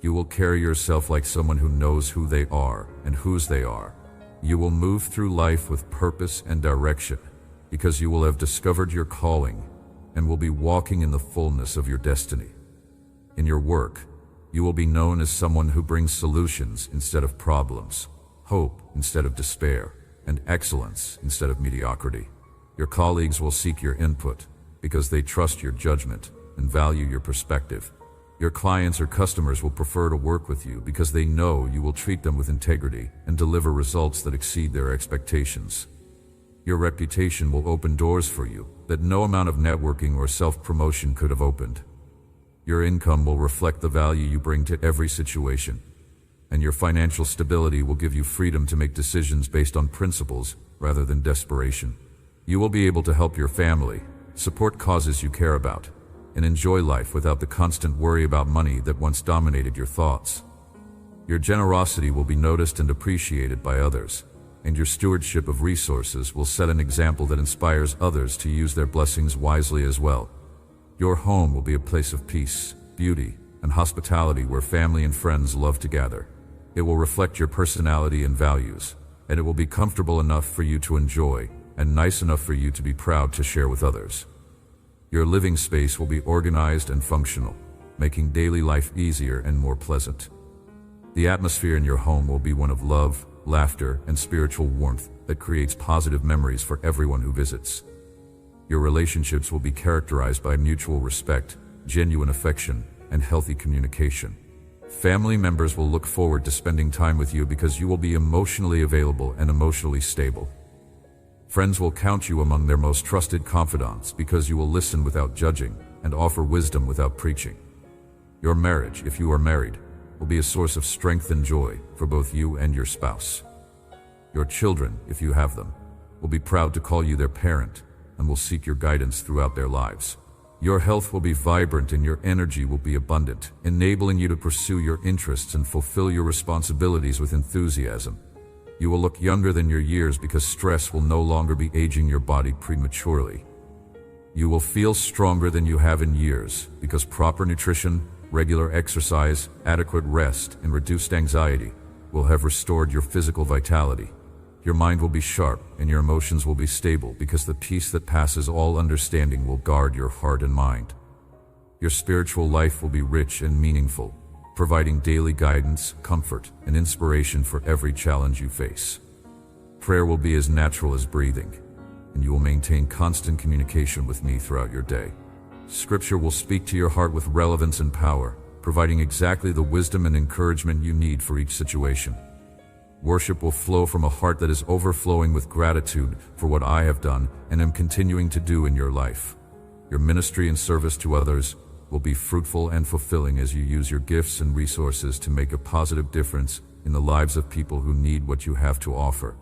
You will carry yourself like someone who knows who they are and whose they are. You will move through life with purpose and direction because you will have discovered your calling and will be walking in the fullness of your destiny. In your work, you will be known as someone who brings solutions instead of problems, hope instead of despair, and excellence instead of mediocrity. Your colleagues will seek your input because they trust your judgment and value your perspective. Your clients or customers will prefer to work with you because they know you will treat them with integrity and deliver results that exceed their expectations. Your reputation will open doors for you that no amount of networking or self-promotion could have opened. Your income will reflect the value you bring to every situation, and your financial stability will give you freedom to make decisions based on principles rather than desperation. You will be able to help your family, support causes you care about, and enjoy life without the constant worry about money that once dominated your thoughts. Your generosity will be noticed and appreciated by others, and your stewardship of resources will set an example that inspires others to use their blessings wisely as well. Your home will be a place of peace, beauty, and hospitality where family and friends love to gather. It will reflect your personality and values, and it will be comfortable enough for you to enjoy and nice enough for you to be proud to share with others. Your living space will be organized and functional, making daily life easier and more pleasant. The atmosphere in your home will be one of love, laughter, and spiritual warmth that creates positive memories for everyone who visits. Your relationships will be characterized by mutual respect, genuine affection, and healthy communication. Family members will look forward to spending time with you because you will be emotionally available and emotionally stable. Friends will count you among their most trusted confidants because you will listen without judging and offer wisdom without preaching. Your marriage, if you are married, will be a source of strength and joy for both you and your spouse. Your children, if you have them, will be proud to call you their parent and will seek your guidance throughout their lives. Your health will be vibrant and your energy will be abundant, enabling you to pursue your interests and fulfill your responsibilities with enthusiasm. You will look younger than your years because stress will no longer be aging your body prematurely. You will feel stronger than you have in years because proper nutrition, regular exercise, adequate rest, and reduced anxiety will have restored your physical vitality. Your mind will be sharp and your emotions will be stable because the peace that passes all understanding will guard your heart and mind. Your spiritual life will be rich and meaningful, providing daily guidance, comfort, and inspiration for every challenge you face. Prayer will be as natural as breathing, and you will maintain constant communication with me throughout your day. Scripture will speak to your heart with relevance and power, providing exactly the wisdom and encouragement you need for each situation. Worship will flow from a heart that is overflowing with gratitude for what I have done and am continuing to do in your life. Your ministry and service to others will be fruitful and fulfilling as you use your gifts and resources to make a positive difference in the lives of people who need what you have to offer.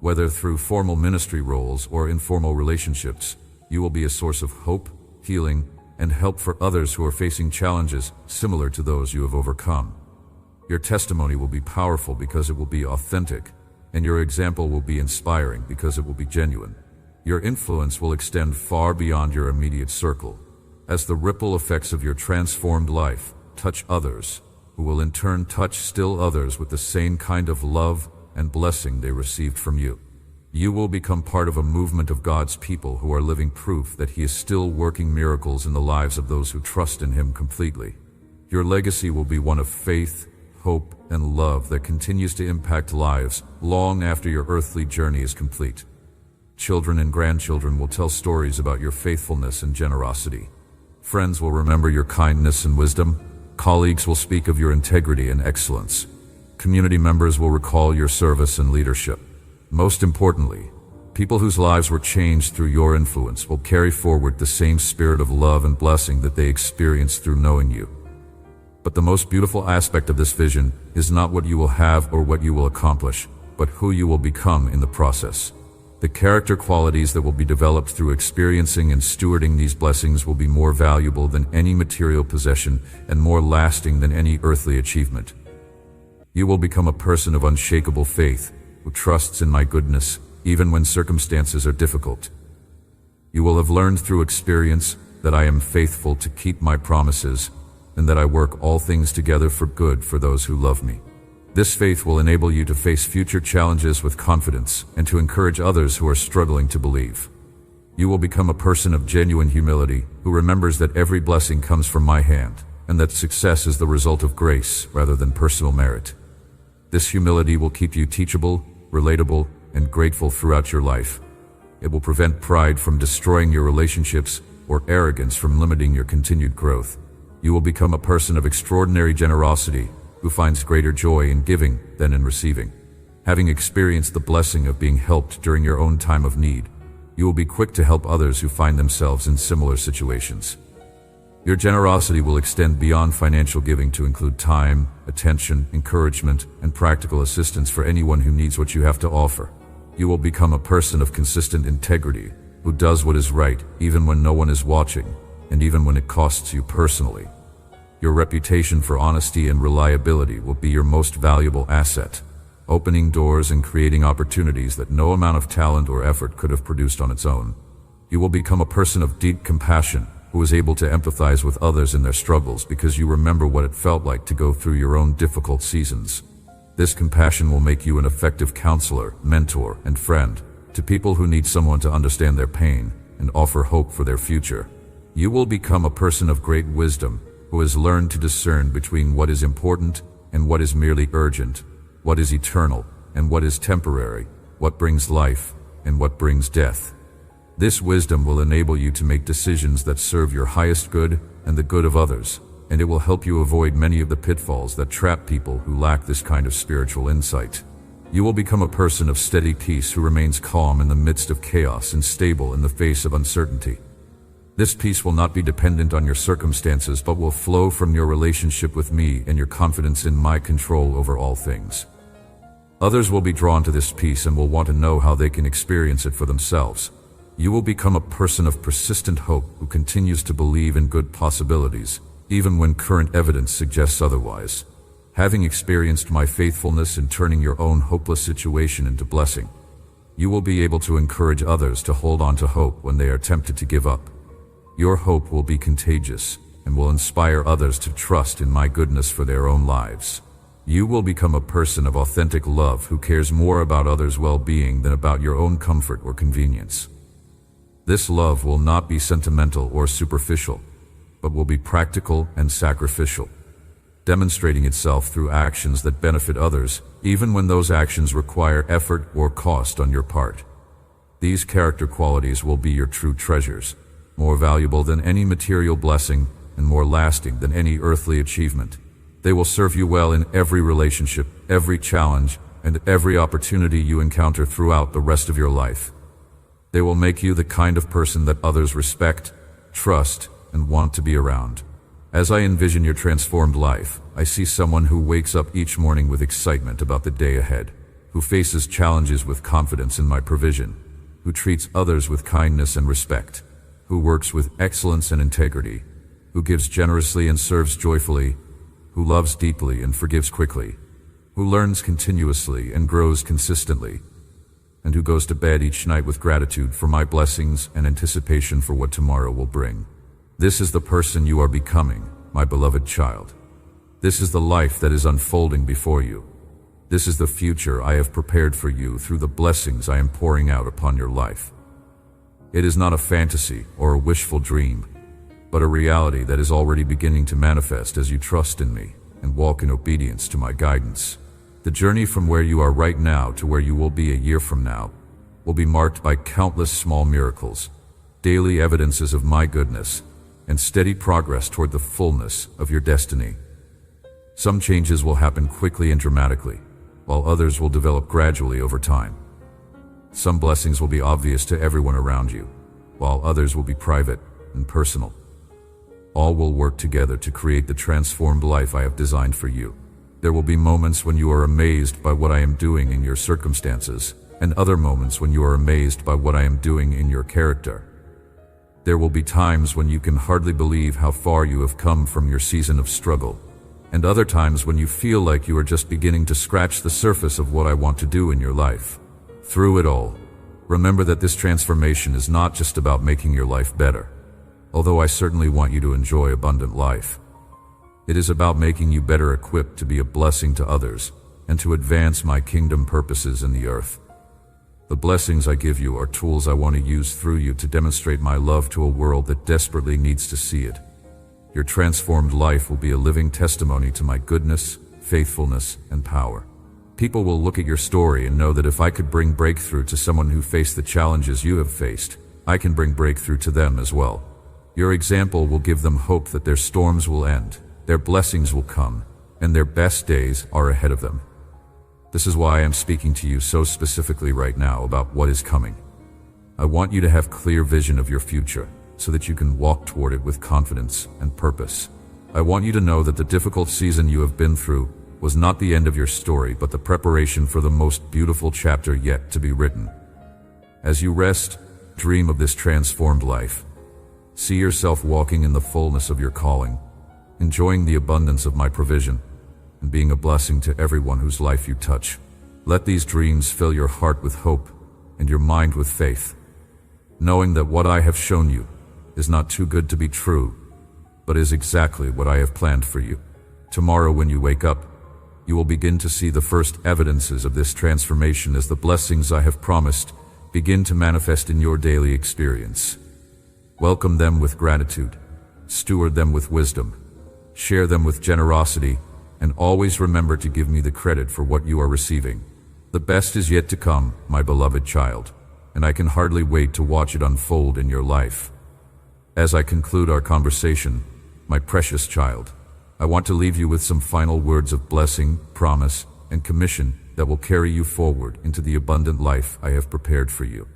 Whether through formal ministry roles or informal relationships, you will be a source of hope, healing, and help for others who are facing challenges similar to those you have overcome. Your testimony will be powerful because it will be authentic, and your example will be inspiring because it will be genuine. Your influence will extend far beyond your immediate circle, as the ripple effects of your transformed life touch others, who will in turn touch still others with the same kind of love and blessing they received from you. You will become part of a movement of God's people who are living proof that He is still working miracles in the lives of those who trust in Him completely. Your legacy will be one of faith, hope, and love that continues to impact lives long after your earthly journey is complete. Children and grandchildren will tell stories about your faithfulness and generosity. Friends will remember your kindness and wisdom. Colleagues will speak of your integrity and excellence. Community members will recall your service and leadership. Most importantly, people whose lives were changed through your influence will carry forward the same spirit of love and blessing that they experienced through knowing you. But the most beautiful aspect of this vision is not what you will have or what you will accomplish, but who you will become in the process. The character qualities that will be developed through experiencing and stewarding these blessings will be more valuable than any material possession and more lasting than any earthly achievement. You will become a person of unshakable faith, who trusts in my goodness, even when circumstances are difficult. You will have learned through experience that I am faithful to keep my promises, and that I work all things together for good for those who love me. This faith will enable you to face future challenges with confidence and to encourage others who are struggling to believe. You will become a person of genuine humility who remembers that every blessing comes from my hand, and that success is the result of grace rather than personal merit. This humility will keep you teachable, relatable, and grateful throughout your life. It will prevent pride from destroying your relationships or arrogance from limiting your continued growth. You will become a person of extraordinary generosity who finds greater joy in giving than in receiving. Having experienced the blessing of being helped during your own time of need, you will be quick to help others who find themselves in similar situations. Your generosity will extend beyond financial giving to include time, attention, encouragement, and practical assistance for anyone who needs what you have to offer. You will become a person of consistent integrity who does what is right even when no one is watching, and even when it costs you personally. Your reputation for honesty and reliability will be your most valuable asset, opening doors and creating opportunities that no amount of talent or effort could have produced on its own. You will become a person of deep compassion who is able to empathize with others in their struggles because you remember what it felt like to go through your own difficult seasons. This compassion will make you an effective counselor, mentor, and friend to people who need someone to understand their pain and offer hope for their future. You will become a person of great wisdom who has learned to discern between what is important and what is merely urgent, what is eternal and what is temporary, what brings life and what brings death. This wisdom will enable you to make decisions that serve your highest good and the good of others, and it will help you avoid many of the pitfalls that trap people who lack this kind of spiritual insight. You will become a person of steady peace who remains calm in the midst of chaos and stable in the face of uncertainty. This peace will not be dependent on your circumstances, but will flow from your relationship with me and your confidence in my control over all things. Others will be drawn to this peace and will want to know how they can experience it for themselves. You will become a person of persistent hope who continues to believe in good possibilities, even when current evidence suggests otherwise. Having experienced my faithfulness in turning your own hopeless situation into blessing, you will be able to encourage others to hold on to hope when they are tempted to give up. Your hope will be contagious and will inspire others to trust in my goodness for their own lives. You will become a person of authentic love who cares more about others' well-being than about your own comfort or convenience. This love will not be sentimental or superficial, but will be practical and sacrificial, demonstrating itself through actions that benefit others, even when those actions require effort or cost on your part. These character qualities will be your true treasures, more valuable than any material blessing and more lasting than any earthly achievement. They will serve you well in every relationship, every challenge, and every opportunity you encounter throughout the rest of your life. They will make you the kind of person that others respect, trust, and want to be around. As I envision your transformed life, I see someone who wakes up each morning with excitement about the day ahead, who faces challenges with confidence in my provision, who treats others with kindness and respect, who works with excellence and integrity, who gives generously and serves joyfully, who loves deeply and forgives quickly, who learns continuously and grows consistently, and who goes to bed each night with gratitude for my blessings and anticipation for what tomorrow will bring. This is the person you are becoming, my beloved child. This is the life that is unfolding before you. This is the future I have prepared for you through the blessings I am pouring out upon your life. It is not a fantasy or a wishful dream, but a reality that is already beginning to manifest as you trust in me and walk in obedience to my guidance. The journey from where you are right now to where you will be a year from now will be marked by countless small miracles, daily evidences of my goodness, and steady progress toward the fullness of your destiny. Some changes will happen quickly and dramatically, while others will develop gradually over time. Some blessings will be obvious to everyone around you, while others will be private and personal. All will work together to create the transformed life I have designed for you. There will be moments when you are amazed by what I am doing in your circumstances, and other moments when you are amazed by what I am doing in your character. There will be times when you can hardly believe how far you have come from your season of struggle, and other times when you feel like you are just beginning to scratch the surface of what I want to do in your life. Through it all, remember that this transformation is not just about making your life better, although I certainly want you to enjoy abundant life. It is about making you better equipped to be a blessing to others and to advance my kingdom purposes in the earth. The blessings I give you are tools I want to use through you to demonstrate my love to a world that desperately needs to see it. Your transformed life will be a living testimony to my goodness, faithfulness, and power. People will look at your story and know that if I could bring breakthrough to someone who faced the challenges you have faced, I can bring breakthrough to them as well. Your example will give them hope that their storms will end, their blessings will come, and their best days are ahead of them. This is why I am speaking to you so specifically right now about what is coming. I want you to have clear vision of your future so that you can walk toward it with confidence and purpose. I want you to know that the difficult season you have been through was not the end of your story, but the preparation for the most beautiful chapter yet to be written. As you rest, dream of this transformed life. See yourself walking in the fullness of your calling, enjoying the abundance of my provision, and being a blessing to everyone whose life you touch. Let these dreams fill your heart with hope and your mind with faith, knowing that what I have shown you is not too good to be true, but is exactly what I have planned for you. Tomorrow when you wake up, you will begin to see the first evidences of this transformation as the blessings I have promised begin to manifest in your daily experience. Welcome them with gratitude, steward them with wisdom, share them with generosity, and always remember to give me the credit for what you are receiving. The best is yet to come, my beloved child, and I can hardly wait to watch it unfold in your life. As I conclude our conversation, my precious child, I want to leave you with some final words of blessing, promise, and commission that will carry you forward into the abundant life I have prepared for you.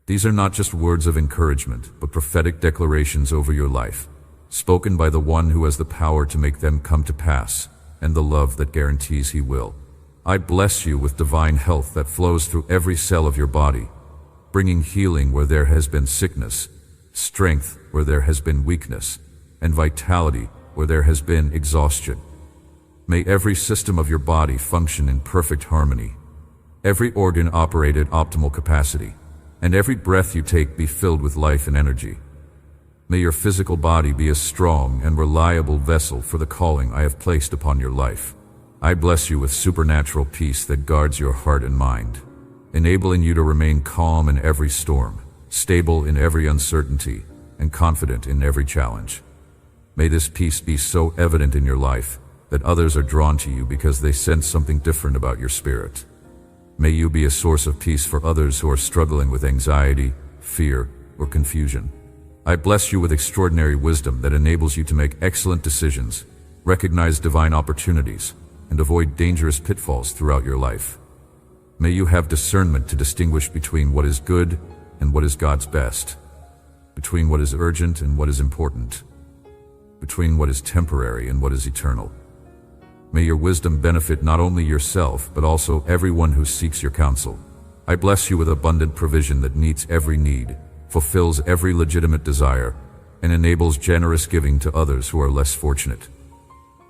These are not just words of encouragement, but prophetic declarations over your life, spoken by the one who has the power to make them come to pass, and the love that guarantees he will. I bless you with divine health that flows through every cell of your body, bringing healing where there has been sickness, strength where there has been weakness, and vitality where there has been exhaustion. May every system of your body function in perfect harmony, every organ operate at optimal capacity, and every breath you take be filled with life and energy. May your physical body be a strong and reliable vessel for the calling I have placed upon your life. I bless you with supernatural peace that guards your heart and mind, enabling you to remain calm in every storm, stable in every uncertainty, and confident in every challenge. May this peace be so evident in your life that others are drawn to you because they sense something different about your spirit. May you be a source of peace for others who are struggling with anxiety, fear, or confusion. I bless you with extraordinary wisdom that enables you to make excellent decisions, recognize divine opportunities, and avoid dangerous pitfalls throughout your life. May you have discernment to distinguish between what is good and what is God's best, between what is urgent and what is important, between what is temporary and what is eternal. May your wisdom benefit not only yourself, but also everyone who seeks your counsel. I bless you with abundant provision that meets every need, fulfills every legitimate desire, and enables generous giving to others who are less fortunate.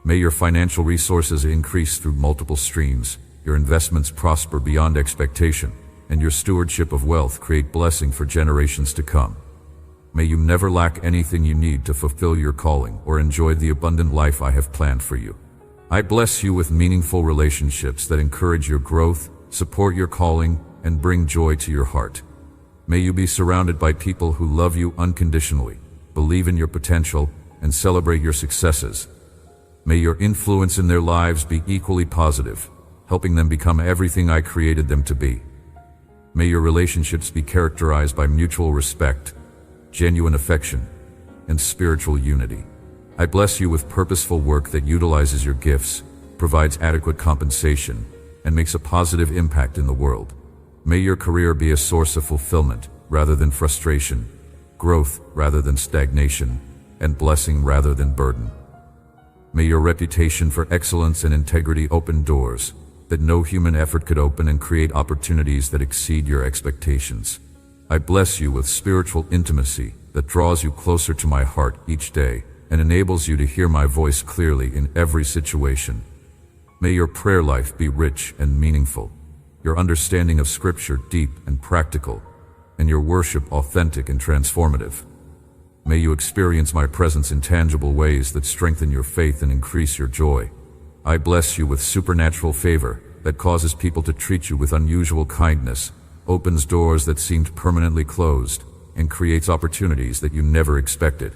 May your financial resources increase through multiple streams, your investments prosper beyond expectation, and your stewardship of wealth create blessing for generations to come. May you never lack anything you need to fulfill your calling or enjoy the abundant life I have planned for you. I bless you with meaningful relationships that encourage your growth, support your calling, and bring joy to your heart. May you be surrounded by people who love you unconditionally, believe in your potential, and celebrate your successes. May your influence in their lives be equally positive, helping them become everything I created them to be. May your relationships be characterized by mutual respect, genuine affection, and spiritual unity. I bless you with purposeful work that utilizes your gifts, provides adequate compensation, and makes a positive impact in the world. May your career be a source of fulfillment rather than frustration, growth rather than stagnation, and blessing rather than burden. May your reputation for excellence and integrity open doors that no human effort could open and create opportunities that exceed your expectations. I bless you with spiritual intimacy that draws you closer to my heart each day and enables you to hear my voice clearly in every situation. May your prayer life be rich and meaningful, your understanding of Scripture deep and practical, and your worship authentic and transformative. May you experience my presence in tangible ways that strengthen your faith and increase your joy. I bless you with supernatural favor that causes people to treat you with unusual kindness, opens doors that seemed permanently closed, and creates opportunities that you never expected.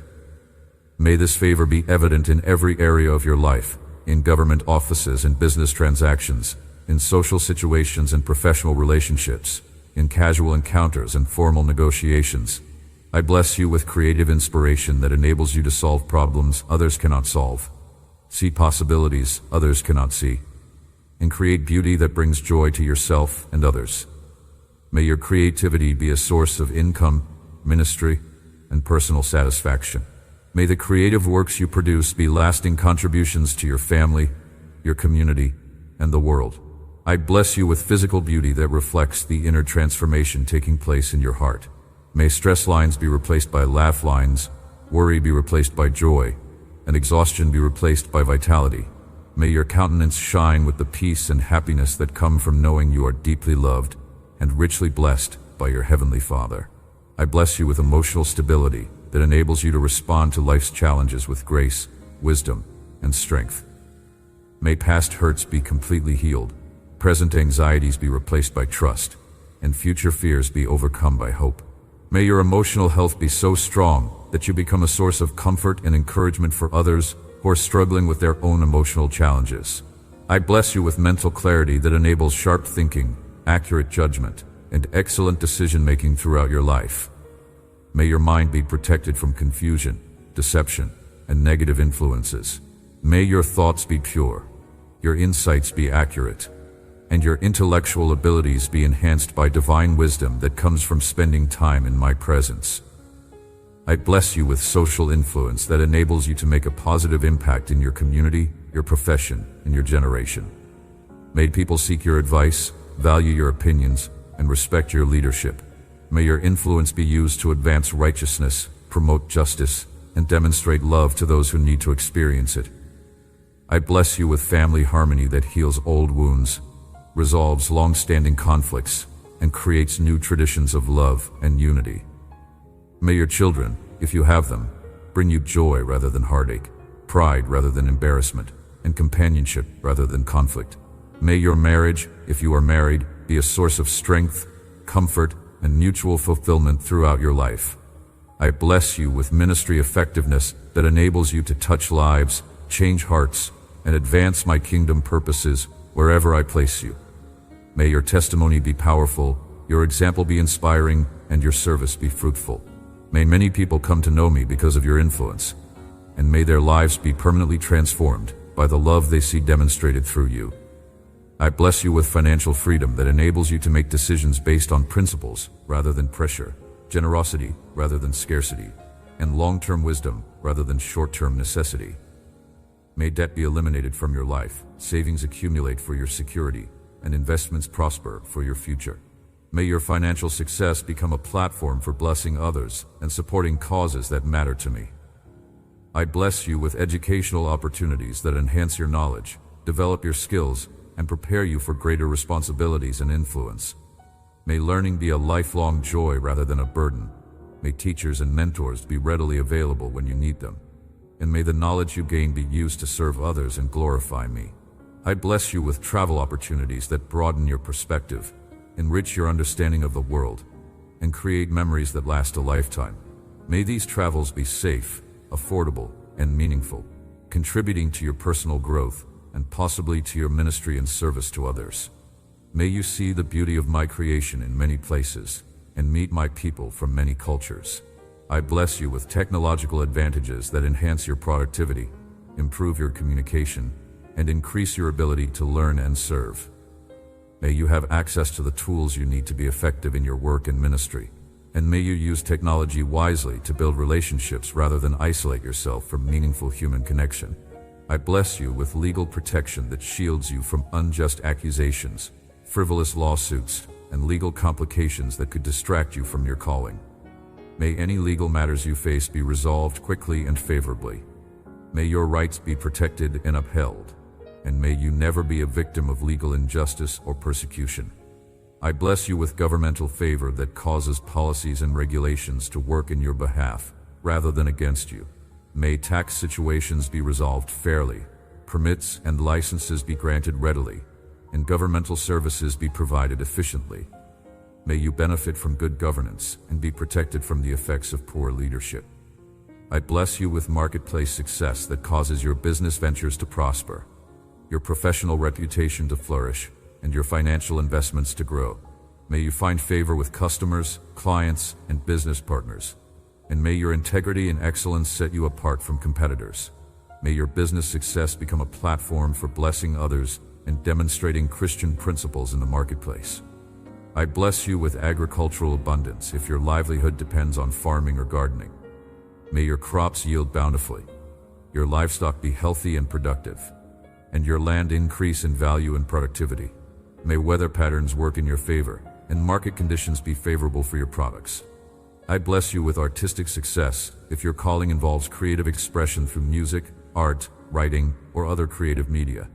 May this favor be evident in every area of your life, in government offices and business transactions, in social situations and professional relationships, in casual encounters and formal negotiations. I bless you with creative inspiration that enables you to solve problems others cannot solve, see possibilities others cannot see, and create beauty that brings joy to yourself and others. May your creativity be a source of income, ministry, and personal satisfaction. May the creative works you produce be lasting contributions to your family, your community, and the world. I bless you with physical beauty that reflects the inner transformation taking place in your heart. May stress lines be replaced by laugh lines, worry be replaced by joy, and exhaustion be replaced by vitality. May your countenance shine with the peace and happiness that come from knowing you are deeply loved and richly blessed by your Heavenly Father. I bless you with emotional stability that enables you to respond to life's challenges with grace, wisdom, and strength. May past hurts be completely healed, present anxieties be replaced by trust, and future fears be overcome by hope. May your emotional health be so strong that you become a source of comfort and encouragement for others who are struggling with their own emotional challenges. I bless you with mental clarity that enables sharp thinking, accurate judgment, and excellent decision-making throughout your life. May your mind be protected from confusion, deception, and negative influences. May your thoughts be pure, your insights be accurate, and your intellectual abilities be enhanced by divine wisdom that comes from spending time in my presence. I bless you with social influence that enables you to make a positive impact in your community, your profession, and your generation. May people seek your advice, value your opinions, and respect your leadership. May your influence be used to advance righteousness, promote justice, and demonstrate love to those who need to experience it. I bless you with family harmony that heals old wounds, resolves long-standing conflicts, and creates new traditions of love and unity. May your children, if you have them, bring you joy rather than heartache, pride rather than embarrassment, and companionship rather than conflict. May your marriage, if you are married, be a source of strength, comfort, and mutual fulfillment throughout your life. I bless you with ministry effectiveness that enables you to touch lives, change hearts, and advance my kingdom purposes wherever I place you. May your testimony be powerful, your example be inspiring, and your service be fruitful. May many people come to know me because of your influence, and may their lives be permanently transformed by the love they see demonstrated through you. I bless you with financial freedom that enables you to make decisions based on principles rather than pressure, generosity rather than scarcity, and long-term wisdom rather than short-term necessity. May debt be eliminated from your life, savings accumulate for your security, and investments prosper for your future. May your financial success become a platform for blessing others and supporting causes that matter to me. I bless you with educational opportunities that enhance your knowledge, develop your skills, and prepare you for greater responsibilities and influence. May learning be a lifelong joy rather than a burden. May teachers and mentors be readily available when you need them. And may the knowledge you gain be used to serve others and glorify me. I bless you with travel opportunities that broaden your perspective, enrich your understanding of the world, and create memories that last a lifetime. May these travels be safe, affordable, and meaningful, contributing to your personal growth and possibly to your ministry and service to others. May you see the beauty of my creation in many places and meet my people from many cultures. I bless you with technological advantages that enhance your productivity, improve your communication, and increase your ability to learn and serve. May you have access to the tools you need to be effective in your work and ministry, and may you use technology wisely to build relationships rather than isolate yourself from meaningful human connection. I bless you with legal protection that shields you from unjust accusations, frivolous lawsuits, and legal complications that could distract you from your calling. May any legal matters you face be resolved quickly and favorably. May your rights be protected and upheld, and may you never be a victim of legal injustice or persecution. I bless you with governmental favor that causes policies and regulations to work in your behalf rather than against you. May tax situations be resolved fairly, permits and licenses be granted readily, and governmental services be provided efficiently. May you benefit from good governance and be protected from the effects of poor leadership. I bless you with marketplace success that causes your business ventures to prosper, your professional reputation to flourish, and your financial investments to grow. May you find favor with customers, clients, and business partners. And may your integrity and excellence set you apart from competitors. May your business success become a platform for blessing others and demonstrating Christian principles in the marketplace. I bless you with agricultural abundance if your livelihood depends on farming or gardening. May your crops yield bountifully, your livestock be healthy and productive, and your land increase in value and productivity. May weather patterns work in your favor, and market conditions be favorable for your products. I bless you with artistic success if your calling involves creative expression through music, art, writing, or other creative media.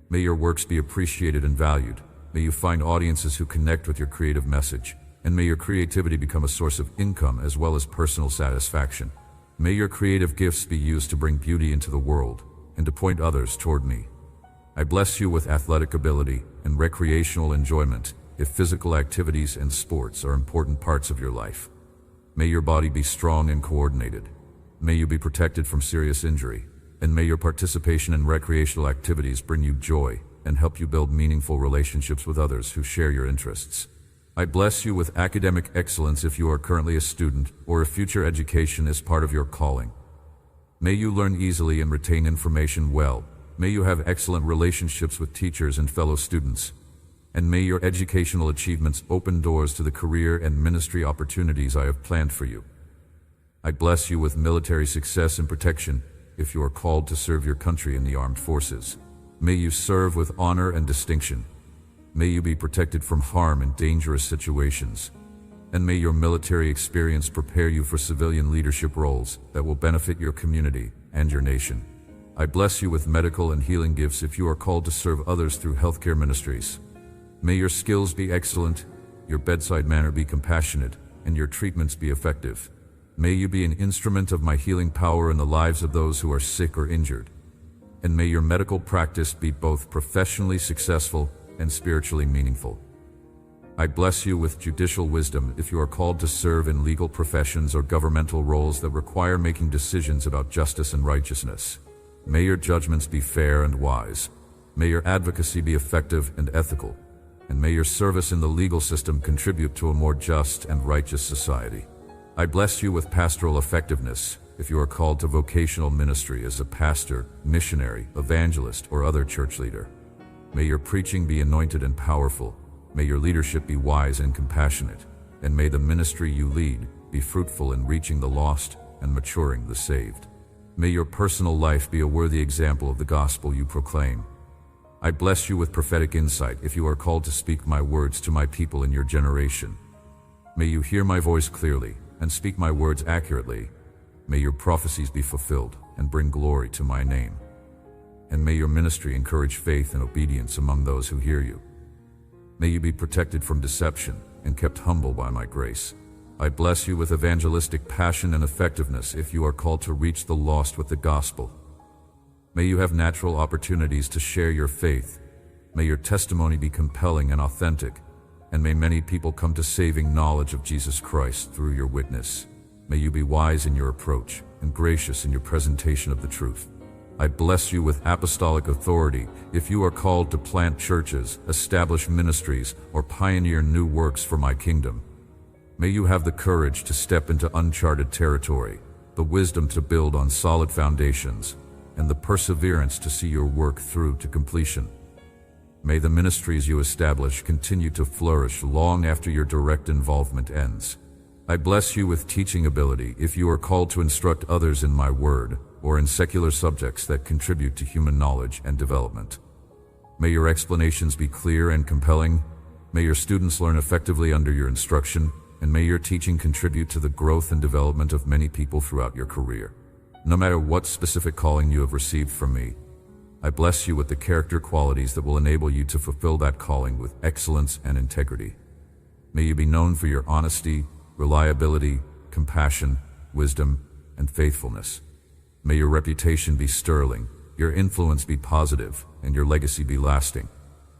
May your works be appreciated and valued. May you find audiences who connect with your creative message, and may your creativity become a source of income as well as personal satisfaction. May your creative gifts be used to bring beauty into the world and to point others toward me. I bless you with athletic ability and recreational enjoyment if physical activities and sports are important parts of your life. May your body be strong and coordinated. May you be protected from serious injury, and may your participation in recreational activities bring you joy and help you build meaningful relationships with others who share your interests. I bless you with academic excellence if you are currently a student or if future education is part of your calling. May you learn easily and retain information well. May you have excellent relationships with teachers and fellow students. And may your educational achievements open doors to the career and ministry opportunities I have planned for you. I bless you with military success and protection if you are called to serve your country in the armed forces. May you serve with honor and distinction. May you be protected from harm in dangerous situations. And may your military experience prepare you for civilian leadership roles that will benefit your community and your nation. I bless you with medical and healing gifts if you are called to serve others through healthcare ministries. May your skills be excellent, your bedside manner be compassionate, and your treatments be effective. May you be an instrument of my healing power in the lives of those who are sick or injured. And may your medical practice be both professionally successful and spiritually meaningful. I bless you with judicial wisdom if you are called to serve in legal professions or governmental roles that require making decisions about justice and righteousness. May your judgments be fair and wise. May your advocacy be effective and ethical. And may your service in the legal system contribute to a more just and righteous society. I bless you with pastoral effectiveness if you are called to vocational ministry as a pastor, missionary, evangelist, or other church leader. May your preaching be anointed and powerful. May your leadership be wise and compassionate. And may the ministry you lead be fruitful in reaching the lost and maturing the saved. May your personal life be a worthy example of the gospel you proclaim. I bless you with prophetic insight if you are called to speak my words to my people in your generation. May you hear my voice clearly and speak my words accurately. May your prophecies be fulfilled and bring glory to my name. And may your ministry encourage faith and obedience among those who hear you. May you be protected from deception and kept humble by my grace. I bless you with evangelistic passion and effectiveness if you are called to reach the lost with the gospel. May you have natural opportunities to share your faith. May your testimony be compelling and authentic. And may many people come to saving knowledge of Jesus Christ through your witness. May you be wise in your approach and gracious in your presentation of the truth. I bless you with apostolic authority if you are called to plant churches, establish ministries, or pioneer new works for my kingdom. May you have the courage to step into uncharted territory, the wisdom to build on solid foundations, and the perseverance to see your work through to completion. May the ministries you establish continue to flourish long after your direct involvement ends. I bless you with teaching ability if you are called to instruct others in my word or in secular subjects that contribute to human knowledge and development. May your explanations be clear and compelling. May your students learn effectively under your instruction, and may your teaching contribute to the growth and development of many people throughout your career. No matter what specific calling you have received from me, I bless you with the character qualities that will enable you to fulfill that calling with excellence and integrity. May you be known for your honesty, reliability, compassion, wisdom, and faithfulness. May your reputation be sterling, your influence be positive, and your legacy be lasting.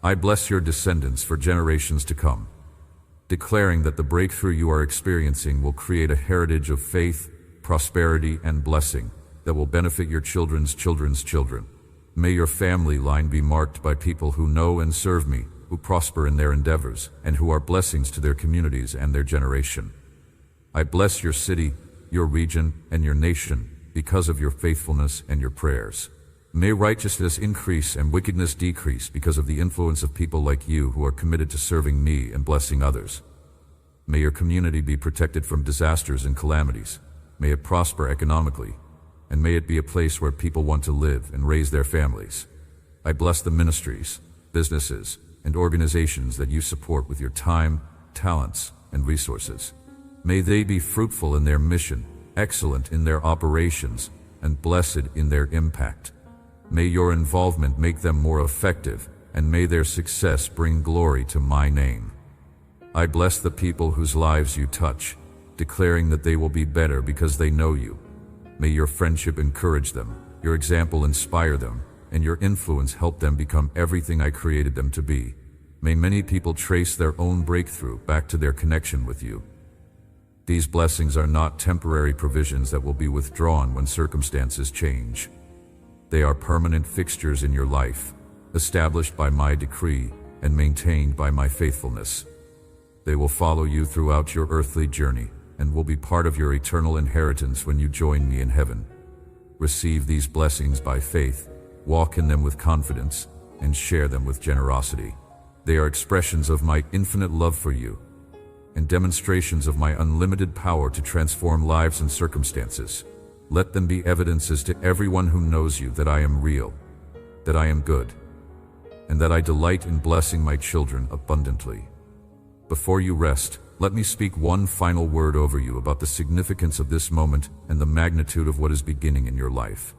I bless your descendants for generations to come, declaring that the breakthrough you are experiencing will create a heritage of faith, prosperity, and blessing that will benefit your children's children's children. May your family line be marked by people who know and serve me, who prosper in their endeavors, and who are blessings to their communities and their generation. I bless your city, your region, and your nation because of your faithfulness and your prayers. May righteousness increase and wickedness decrease because of the influence of people like you who are committed to serving me and blessing others. May your community be protected from disasters and calamities. May it prosper economically, and may it be a place where people want to live and raise their families. I bless the ministries, businesses, and organizations that you support with your time, talents, and resources. May they be fruitful in their mission, excellent in their operations, and blessed in their impact. May your involvement make them more effective, and may their success bring glory to my name. I bless the people whose lives you touch, declaring that they will be better because they know you. May your friendship encourage them, your example inspire them, and your influence help them become everything I created them to be. May many people trace their own breakthrough back to their connection with you. These blessings are not temporary provisions that will be withdrawn when circumstances change. They are permanent fixtures in your life, established by my decree and maintained by my faithfulness. They will follow you throughout your earthly journey and will be part of your eternal inheritance when you join me in heaven. Receive these blessings by faith, walk in them with confidence, and share them with generosity. They are expressions of my infinite love for you and demonstrations of my unlimited power to transform lives and circumstances. Let them be evidences to everyone who knows you that I am real, that I am good, and that I delight in blessing my children abundantly. Before you rest, let me speak one final word over you about the significance of this moment and the magnitude of what is beginning in your life.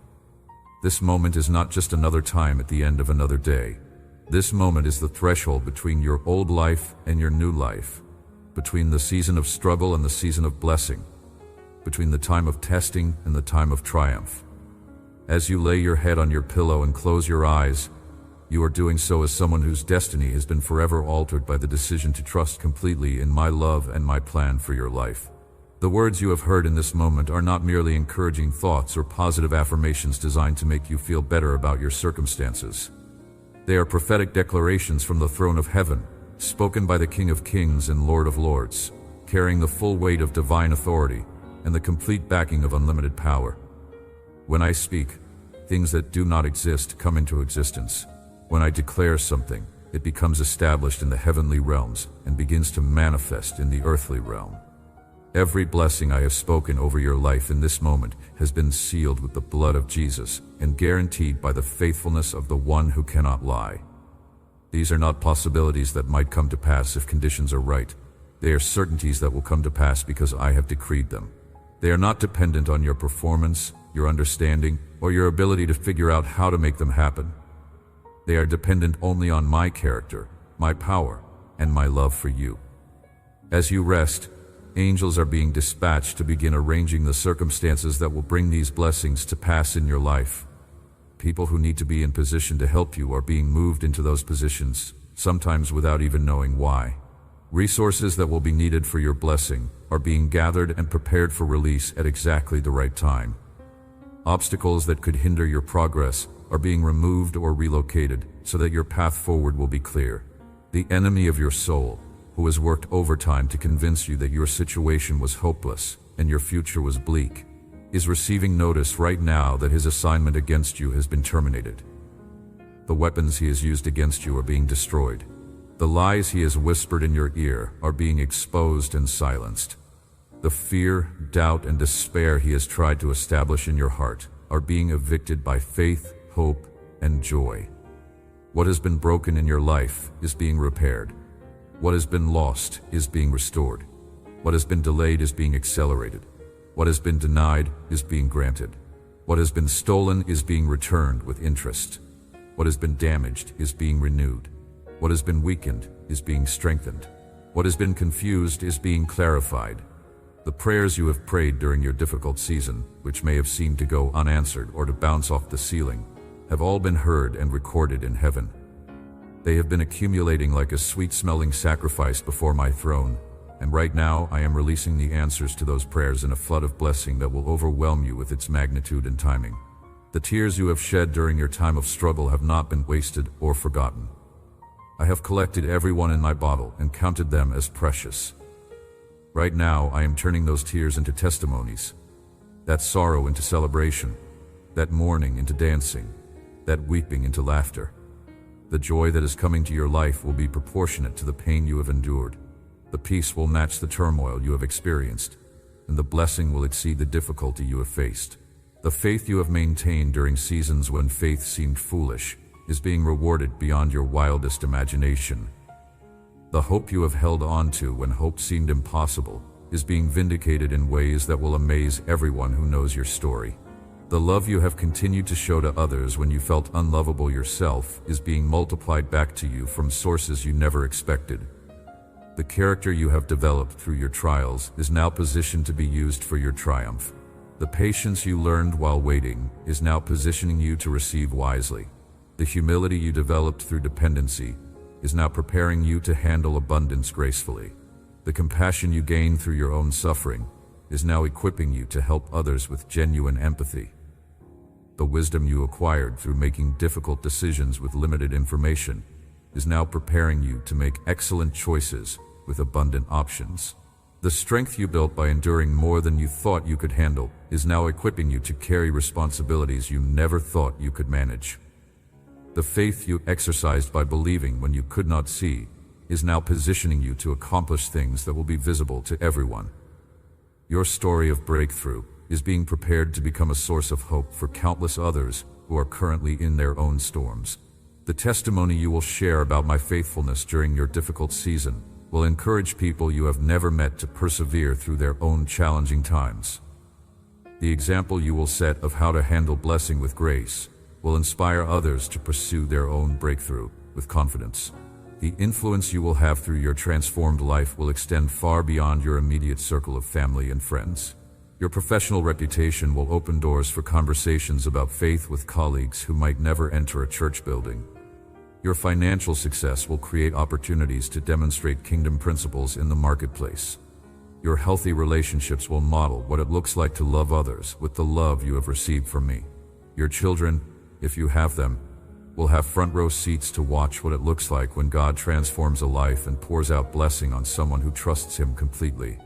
This moment is not just another time at the end of another day. This moment is the threshold between your old life and your new life, between the season of struggle and the season of blessing, between the time of testing and the time of triumph. As you lay your head on your pillow and close your eyes, you are doing so as someone whose destiny has been forever altered by the decision to trust completely in my love and my plan for your life. The words you have heard in this moment are not merely encouraging thoughts or positive affirmations designed to make you feel better about your circumstances. They are prophetic declarations from the throne of heaven, spoken by the King of Kings and Lord of Lords, carrying the full weight of divine authority and the complete backing of unlimited power. When I speak, things that do not exist come into existence. When I declare something, it becomes established in the heavenly realms and begins to manifest in the earthly realm. Every blessing I have spoken over your life in this moment has been sealed with the blood of Jesus and guaranteed by the faithfulness of the one who cannot lie. These are not possibilities that might come to pass if conditions are right. They are certainties that will come to pass because I have decreed them. They are not dependent on your performance, your understanding, or your ability to figure out how to make them happen. They are dependent only on my character, my power, and my love for you. As you rest, angels are being dispatched to begin arranging the circumstances that will bring these blessings to pass in your life. People who need to be in position to help you are being moved into those positions, sometimes without even knowing why. Resources that will be needed for your blessing are being gathered and prepared for release at exactly the right time. Obstacles that could hinder your progress are being removed or relocated so that your path forward will be clear. The enemy of your soul, who has worked overtime to convince you that your situation was hopeless and your future was bleak, is receiving notice right now that his assignment against you has been terminated. The weapons he has used against you are being destroyed. The lies he has whispered in your ear are being exposed and silenced. The fear, doubt, and despair he has tried to establish in your heart are being evicted by faith, hope, and joy. What has been broken in your life is being repaired. What has been lost is being restored. What has been delayed is being accelerated. What has been denied is being granted. What has been stolen is being returned with interest. What has been damaged is being renewed. What has been weakened is being strengthened. What has been confused is being clarified. The prayers you have prayed during your difficult season, which may have seemed to go unanswered or to bounce off the ceiling, have all been heard and recorded in heaven. They have been accumulating like a sweet-smelling sacrifice before my throne, and right now I am releasing the answers to those prayers in a flood of blessing that will overwhelm you with its magnitude and timing. The tears you have shed during your time of struggle have not been wasted or forgotten. I have collected everyone in my bottle and counted them as precious. Right now, I am turning those tears into testimonies, that sorrow into celebration, that mourning into dancing, that weeping into laughter. The joy that is coming to your life will be proportionate to the pain you have endured. The peace will match the turmoil you have experienced, and the blessing will exceed the difficulty you have faced. The faith you have maintained during seasons when faith seemed foolish is being rewarded beyond your wildest imagination. The hope you have held on to when hope seemed impossible is being vindicated in ways that will amaze everyone who knows your story. The love you have continued to show to others when you felt unlovable yourself is being multiplied back to you from sources you never expected. The character you have developed through your trials is now positioned to be used for your triumph. The patience you learned while waiting is now positioning you to receive wisely. The humility you developed through dependency is now preparing you to handle abundance gracefully. The compassion you gained through your own suffering is now equipping you to help others with genuine empathy. The wisdom you acquired through making difficult decisions with limited information is now preparing you to make excellent choices with abundant options. The strength you built by enduring more than you thought you could handle is now equipping you to carry responsibilities you never thought you could manage. The faith you exercised by believing when you could not see is now positioning you to accomplish things that will be visible to everyone. Your story of breakthrough is being prepared to become a source of hope for countless others who are currently in their own storms. The testimony you will share about my faithfulness during your difficult season will encourage people you have never met to persevere through their own challenging times. The example you will set of how to handle blessing with grace will inspire others to pursue their own breakthrough with confidence. The influence you will have through your transformed life will extend far beyond your immediate circle of family and friends. Your professional reputation will open doors for conversations about faith with colleagues who might never enter a church building. Your financial success will create opportunities to demonstrate kingdom principles in the marketplace. Your healthy relationships will model what it looks like to love others with the love you have received from me. Your children, if you have them, will have front row seats to watch what it looks like when God transforms a life and pours out blessing on someone who trusts Him completely.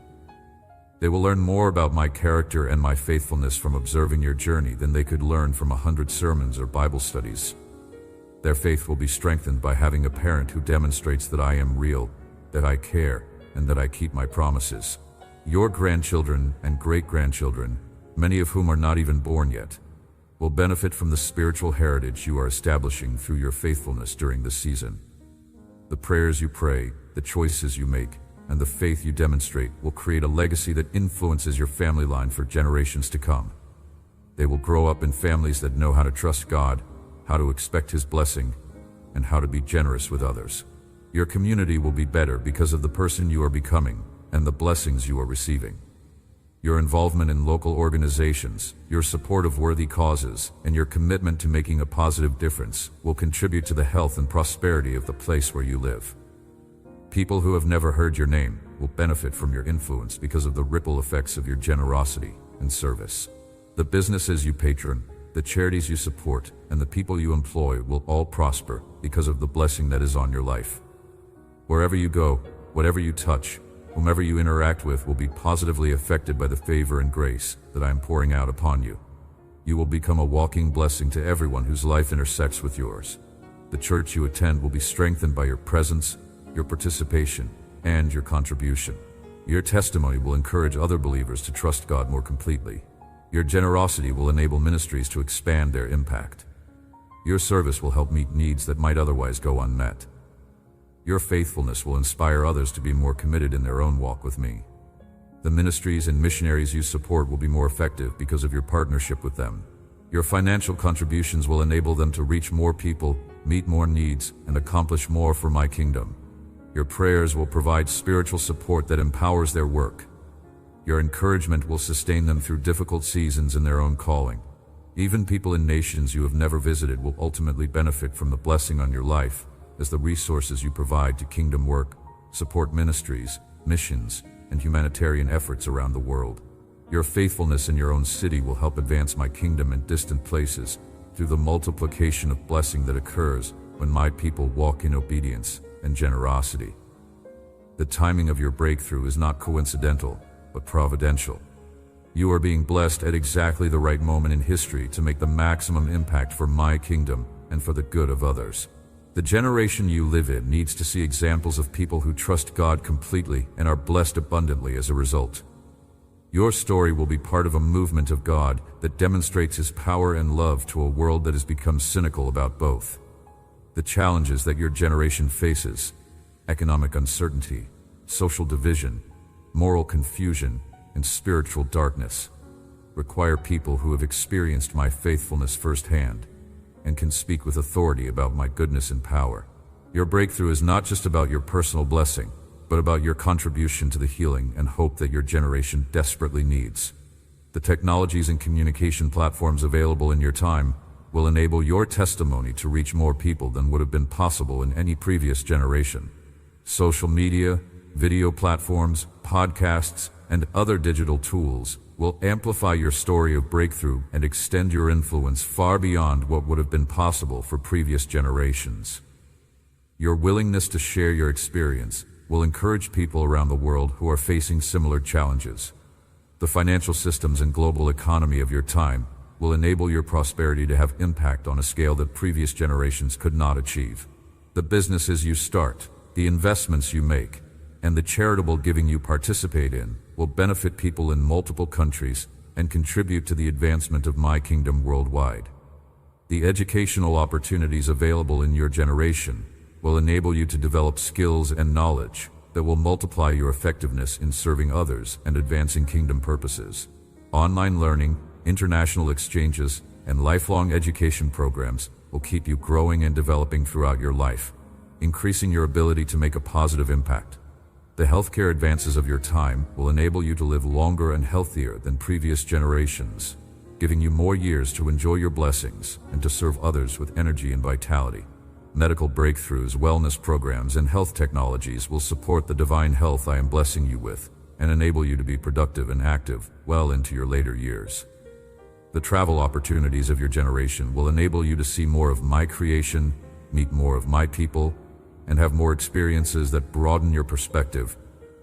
They will learn more about my character and my faithfulness from observing your journey than they could learn from 100 sermons or Bible studies. Their faith will be strengthened by having a parent who demonstrates that I am real, that I care, and that I keep my promises. Your grandchildren and great-grandchildren, many of whom are not even born yet, will benefit from the spiritual heritage you are establishing through your faithfulness during this season. The prayers you pray, the choices you make, and the faith you demonstrate will create a legacy that influences your family line for generations to come. They will grow up in families that know how to trust God, how to expect His blessing, and how to be generous with others. Your community will be better because of the person you are becoming and the blessings you are receiving. Your involvement in local organizations, your support of worthy causes, and your commitment to making a positive difference will contribute to the health and prosperity of the place where you live. People who have never heard your name will benefit from your influence because of the ripple effects of your generosity and service. The businesses you patron, the charities you support, and the people you employ will all prosper because of the blessing that is on your life. Wherever you go, Whatever you touch, whomever you interact with will be positively affected by the favor and grace that I am pouring out upon you. You will become a walking blessing to everyone whose life intersects with yours. The church you attend will be strengthened by your presence, your participation, and your contribution. Your testimony will encourage other believers to trust God more completely. Your generosity will enable ministries to expand their impact. Your service will help meet needs that might otherwise go unmet. Your faithfulness will inspire others to be more committed in their own walk with me. The ministries and missionaries you support will be more effective because of your partnership with them. Your financial contributions will enable them to reach more people, meet more needs, and accomplish more for my kingdom. Your prayers will provide spiritual support that empowers their work. Your encouragement will sustain them through difficult seasons in their own calling. Even people in nations you have never visited will ultimately benefit from the blessing on your life, as the resources you provide to kingdom work, support ministries, missions, and humanitarian efforts around the world. Your faithfulness in your own city will help advance my kingdom in distant places through the multiplication of blessing that occurs when my people walk in obedience and generosity. The timing of your breakthrough is not coincidental, but providential. You are being blessed at exactly the right moment in history to make the maximum impact for my kingdom and for the good of others. The generation you live in needs to see examples of people who trust God completely and are blessed abundantly as a result. Your story will be part of a movement of God that demonstrates His power and love to a world that has become cynical about both. The challenges that your generation faces, economic uncertainty, social division, moral confusion, and spiritual darkness, require people who have experienced my faithfulness firsthand and can speak with authority about my goodness and power. Your breakthrough is not just about your personal blessing, but about your contribution to the healing and hope that your generation desperately needs. The technologies and communication platforms available in your time will enable your testimony to reach more people than would have been possible in any previous generation. Social media, video platforms, podcasts, and other digital tools will amplify your story of breakthrough and extend your influence far beyond what would have been possible for previous generations. Your willingness to share your experience will encourage people around the world who are facing similar challenges. The financial systems and global economy of your time will enable your prosperity to have impact on a scale that previous generations could not achieve. The businesses you start, the investments you make, and the charitable giving you participate in will benefit people in multiple countries and contribute to the advancement of my kingdom worldwide. The educational opportunities available in your generation will enable you to develop skills and knowledge that will multiply your effectiveness in serving others and advancing kingdom purposes. Online learning, international exchanges, and lifelong education programs will keep you growing and developing throughout your life, increasing your ability to make a positive impact. The healthcare advances of your time will enable you to live longer and healthier than previous generations, giving you more years to enjoy your blessings and to serve others with energy and vitality. Medical breakthroughs, wellness programs, and health technologies will support the divine health I am blessing you with and enable you to be productive and active well into your later years. The travel opportunities of your generation will enable you to see more of my creation, meet more of my people, and have more experiences that broaden your perspective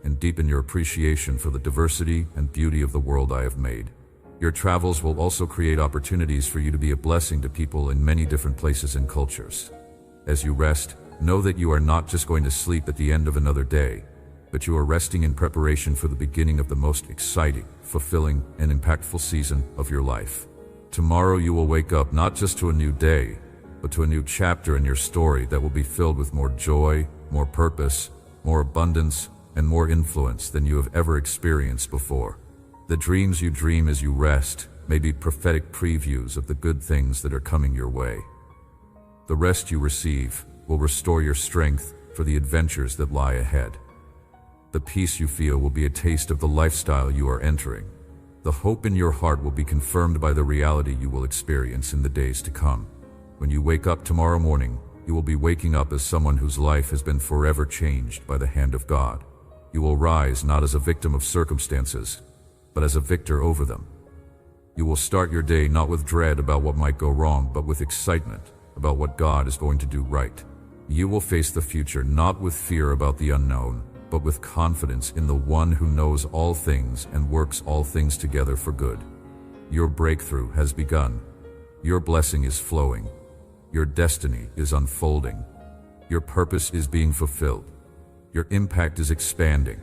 and deepen your appreciation for the diversity and beauty of the world I have made. Your travels will also create opportunities for you to be a blessing to people in many different places and cultures. As you rest, know that you are not just going to sleep at the end of another day, but you are resting in preparation for the beginning of the most exciting, fulfilling, and impactful season of your life. Tomorrow you will wake up not just to a new day, but to a new chapter in your story that will be filled with more joy, more purpose, more abundance, and more influence than you have ever experienced before. The dreams you dream as you rest may be prophetic previews of the good things that are coming your way. The rest you receive will restore your strength for the adventures that lie ahead. The peace you feel will be a taste of the lifestyle you are entering. The hope in your heart will be confirmed by the reality you will experience in the days to come. When you wake up tomorrow morning, you will be waking up as someone whose life has been forever changed by the hand of God. You will rise not as a victim of circumstances, but as a victor over them. You will start your day not with dread about what might go wrong, but with excitement about what God is going to do right. You will face the future not with fear about the unknown, but with confidence in the one who knows all things and works all things together for good. Your breakthrough has begun. Your blessing is flowing. Your destiny is unfolding. Your purpose is being fulfilled. Your impact is expanding.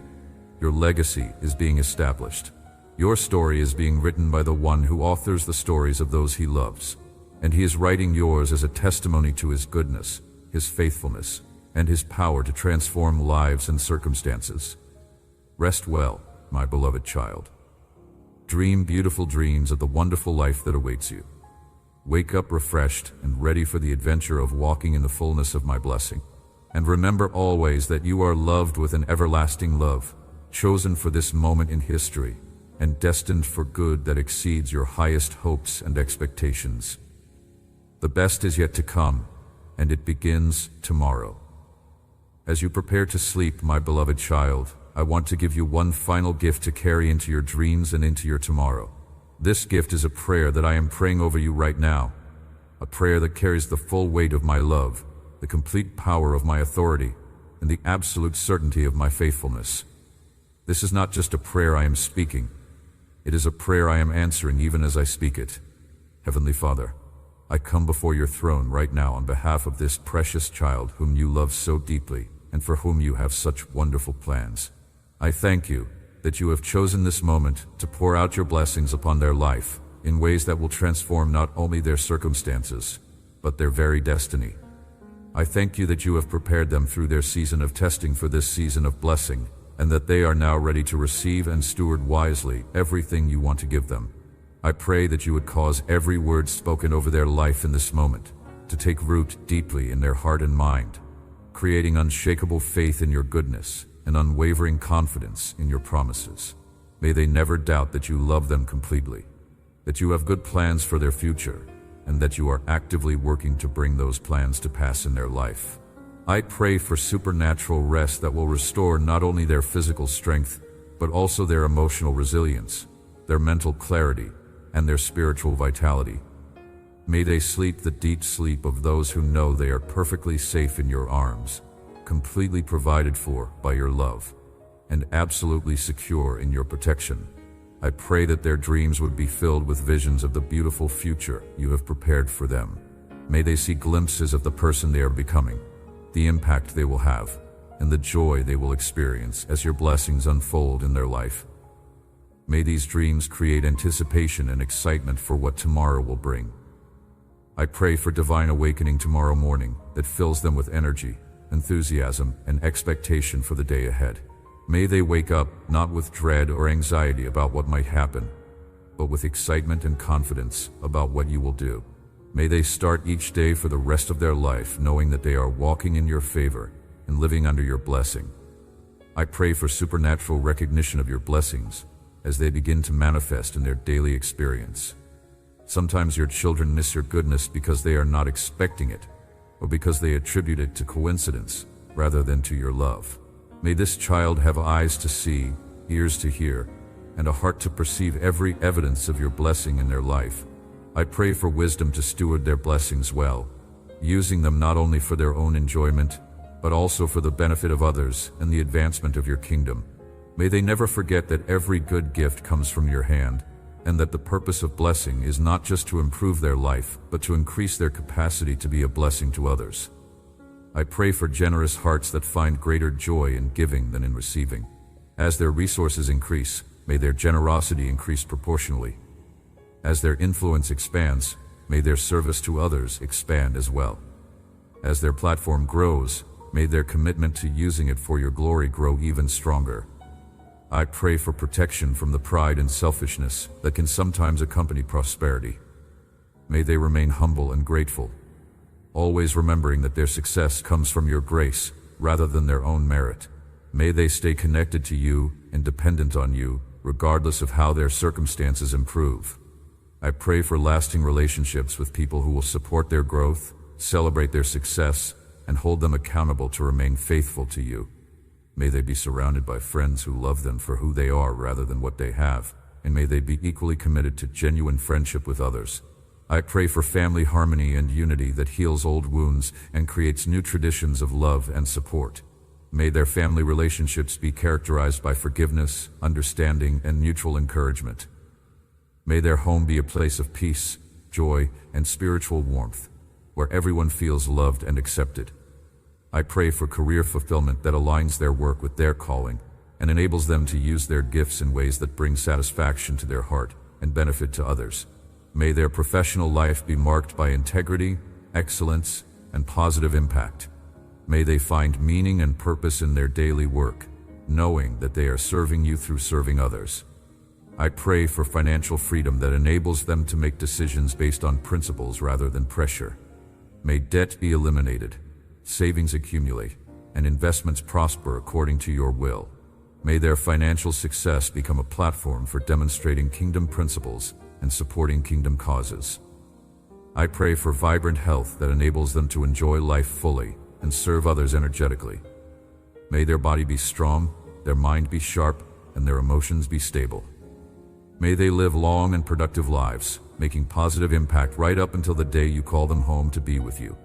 Your legacy is being established. Your story is being written by the one who authors the stories of those he loves, and he is writing yours as a testimony to his goodness, his faithfulness, and his power to transform lives and circumstances. Rest well, my beloved child. Dream beautiful dreams of the wonderful life that awaits you. Wake up refreshed and ready for the adventure of walking in the fullness of my blessing. And remember always that you are loved with an everlasting love, chosen for this moment in history, and destined for good that exceeds your highest hopes and expectations. The best is yet to come, and it begins tomorrow. As you prepare to sleep, my beloved child, I want to give you one final gift to carry into your dreams and into your tomorrow. This gift is a prayer that I am praying over you right now, a prayer that carries the full weight of my love, the complete power of my authority, and the absolute certainty of my faithfulness. This is not just a prayer I am speaking. It is a prayer I am answering even as I speak it. Heavenly Father, I come before your throne right now on behalf of this precious child whom you love so deeply and for whom you have such wonderful plans. I thank you that you have chosen this moment to pour out your blessings upon their life in ways that will transform not only their circumstances, but their very destiny. I thank you that you have prepared them through their season of testing for this season of blessing, and that they are now ready to receive and steward wisely everything you want to give them. I pray that you would cause every word spoken over their life in this moment to take root deeply in their heart and mind, creating unshakable faith in your goodness and unwavering confidence in your promises. May they never doubt that you love them completely, that you have good plans for their future, and that you are actively working to bring those plans to pass in their life. I pray for supernatural rest that will restore not only their physical strength, but also their emotional resilience, their mental clarity, and their spiritual vitality. May they sleep the deep sleep of those who know they are perfectly safe in your arms, completely provided for by your love, and absolutely secure in your protection. I pray that their dreams would be filled with visions of the beautiful future you have prepared for them. May they see glimpses of the person they are becoming, the impact they will have, and the joy they will experience as your blessings unfold in their life. May these dreams create anticipation and excitement for what tomorrow will bring. I pray for divine awakening tomorrow morning that fills them with energy, enthusiasm, and expectation for the day ahead. May they wake up not with dread or anxiety about what might happen, but with excitement and confidence about what you will do. May they start each day for the rest of their life knowing that they are walking in your favor and living under your blessing. I pray for supernatural recognition of your blessings as they begin to manifest in their daily experience. Sometimes your children miss your goodness because they are not expecting it, or because they attribute it to coincidence rather than to your love. May this child have eyes to see, ears to hear, and a heart to perceive every evidence of your blessing in their life. I pray for wisdom to steward their blessings well, using them not only for their own enjoyment, but also for the benefit of others and the advancement of your kingdom. May they never forget that every good gift comes from your hand, and that the purpose of blessing is not just to improve their life, but to increase their capacity to be a blessing to others. I pray for generous hearts that find greater joy in giving than in receiving. As their resources increase, may their generosity increase proportionally. As their influence expands, may their service to others expand as well. As their platform grows, may their commitment to using it for your glory grow even stronger. I pray for protection from the pride and selfishness that can sometimes accompany prosperity. May they remain humble and grateful, always remembering that their success comes from your grace rather than their own merit. May they stay connected to you and dependent on you, regardless of how their circumstances improve. I pray for lasting relationships with people who will support their growth, celebrate their success, and hold them accountable to remain faithful to you. May they be surrounded by friends who love them for who they are rather than what they have, and may they be equally committed to genuine friendship with others. I pray for family harmony and unity that heals old wounds and creates new traditions of love and support. May their family relationships be characterized by forgiveness, understanding, and mutual encouragement. May their home be a place of peace, joy, and spiritual warmth, where everyone feels loved and accepted. I pray for career fulfillment that aligns their work with their calling and enables them to use their gifts in ways that bring satisfaction to their heart and benefit to others. May their professional life be marked by integrity, excellence, and positive impact. May they find meaning and purpose in their daily work, knowing that they are serving you through serving others. I pray for financial freedom that enables them to make decisions based on principles rather than pressure. May debt be eliminated, savings accumulate, and investments prosper according to your will. May their financial success become a platform for demonstrating kingdom principles and supporting kingdom causes. I pray for vibrant health that enables them to enjoy life fully and serve others energetically. May their body be strong, their mind be sharp, and their emotions be stable. May they live long and productive lives, making positive impact right up until the day you call them home to be with you.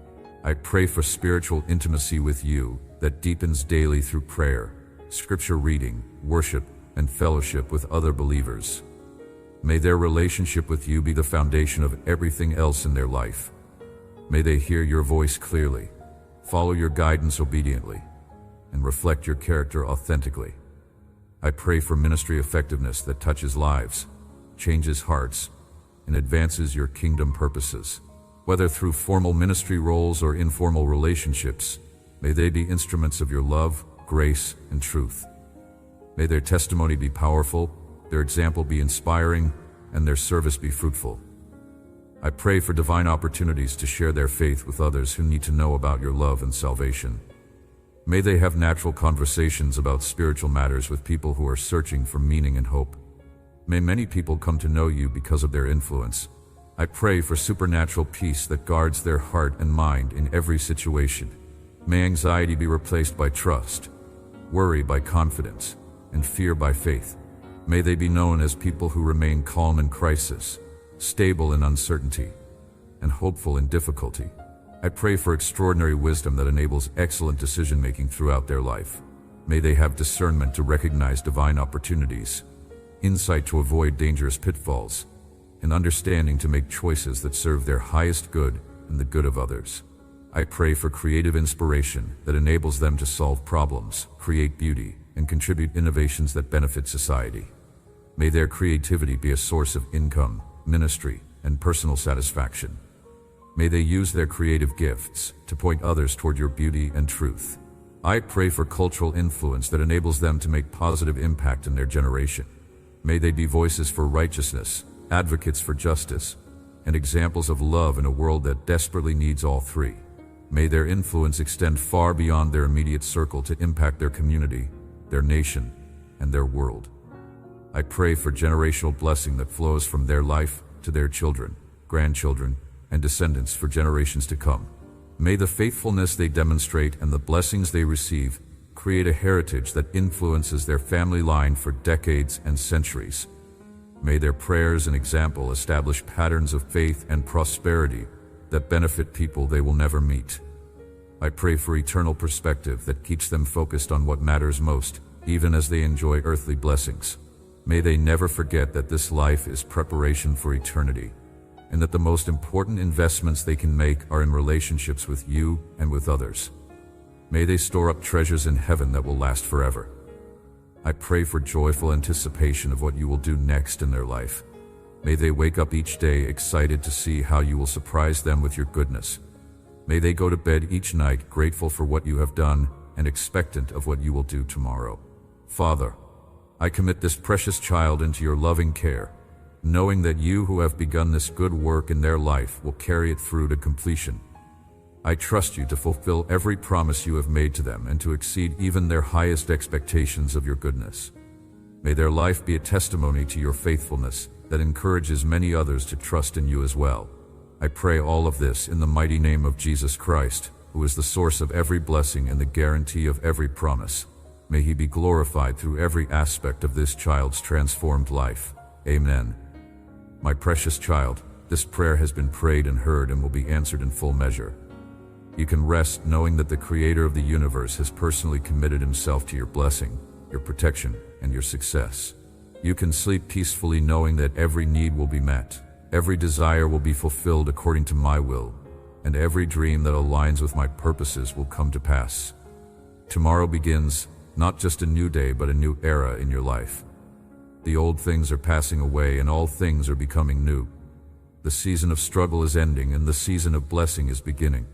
I pray for spiritual intimacy with you that deepens daily through prayer, scripture reading, worship, and fellowship with other believers. May their relationship with you be the foundation of everything else in their life. May they hear your voice clearly, follow your guidance obediently, and reflect your character authentically. I pray for ministry effectiveness that touches lives, changes hearts, and advances your kingdom purposes. Whether through formal ministry roles or informal relationships, may they be instruments of your love, grace, and truth. May their testimony be powerful, their example be inspiring, and their service be fruitful. I pray for divine opportunities to share their faith with others who need to know about your love and salvation. May they have natural conversations about spiritual matters with people who are searching for meaning and hope. May many people come to know you because of their influence. I pray for supernatural peace that guards their heart and mind in every situation. May anxiety be replaced by trust, worry by confidence, and fear by faith. May they be known as people who remain calm in crisis, stable in uncertainty, and hopeful in difficulty. I pray for extraordinary wisdom that enables excellent decision-making throughout their life. May they have discernment to recognize divine opportunities, insight to avoid dangerous pitfalls, and understanding to make choices that serve their highest good and the good of others. I pray for creative inspiration that enables them to solve problems, create beauty, and contribute innovations that benefit society. May their creativity be a source of income, ministry, and personal satisfaction. May they use their creative gifts to point others toward your beauty and truth. I pray for cultural influence that enables them to make positive impact in their generation. May they be voices for righteousness, advocates for justice, and examples of love in a world that desperately needs all three. May their influence extend far beyond their immediate circle to impact their community, their nation, and their world. I pray for generational blessing that flows from their life to their children, grandchildren, and descendants for generations to come. May the faithfulness they demonstrate and the blessings they receive create a heritage that influences their family line for decades and centuries. May their prayers and example establish patterns of faith and prosperity that benefit people they will never meet. I pray for eternal perspective that keeps them focused on what matters most, even as they enjoy earthly blessings. May they never forget that this life is preparation for eternity, and that the most important investments they can make are in relationships with you and with others. May they store up treasures in heaven that will last forever. I pray for joyful anticipation of what you will do next in their life. May they wake up each day excited to see how you will surprise them with your goodness. May they go to bed each night grateful for what you have done and expectant of what you will do tomorrow. Father, I commit this precious child into your loving care, knowing that you who have begun this good work in their life will carry it through to completion. I trust you to fulfill every promise you have made to them and to exceed even their highest expectations of your goodness. May their life be a testimony to your faithfulness that encourages many others to trust in you as well. I pray all of this in the mighty name of Jesus Christ, who is the source of every blessing and the guarantee of every promise. May he be glorified through every aspect of this child's transformed life. Amen. My precious child, this prayer has been prayed and heard and will be answered in full measure. You can rest knowing that the Creator of the universe has personally committed himself to your blessing, your protection, and your success. You can sleep peacefully knowing that every need will be met, every desire will be fulfilled according to my will, and every dream that aligns with my purposes will come to pass. Tomorrow begins not just a new day but a new era in your life. The old things are passing away and all things are becoming new. The season of struggle is ending and the season of blessing is beginning.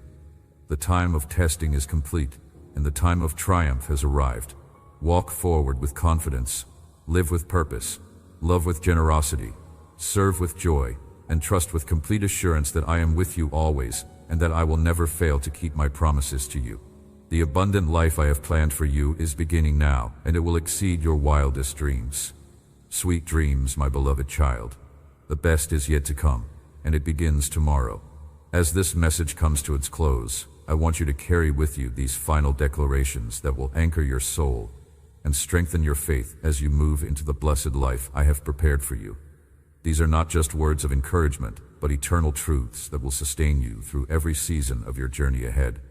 The time of testing is complete and the time of triumph has arrived. Walk forward with confidence, live with purpose, love with generosity, serve with joy, and trust with complete assurance that I am with you always and that I will never fail to keep my promises to you. The abundant life I have planned for you is beginning now, and it will exceed your wildest dreams. Sweet dreams, my beloved child. The best is yet to come, and it begins tomorrow. As this message comes to its close, I want you to carry with you these final declarations that will anchor your soul and strengthen your faith as you move into the blessed life I have prepared for you. These are not just words of encouragement, but eternal truths that will sustain you through every season of your journey ahead.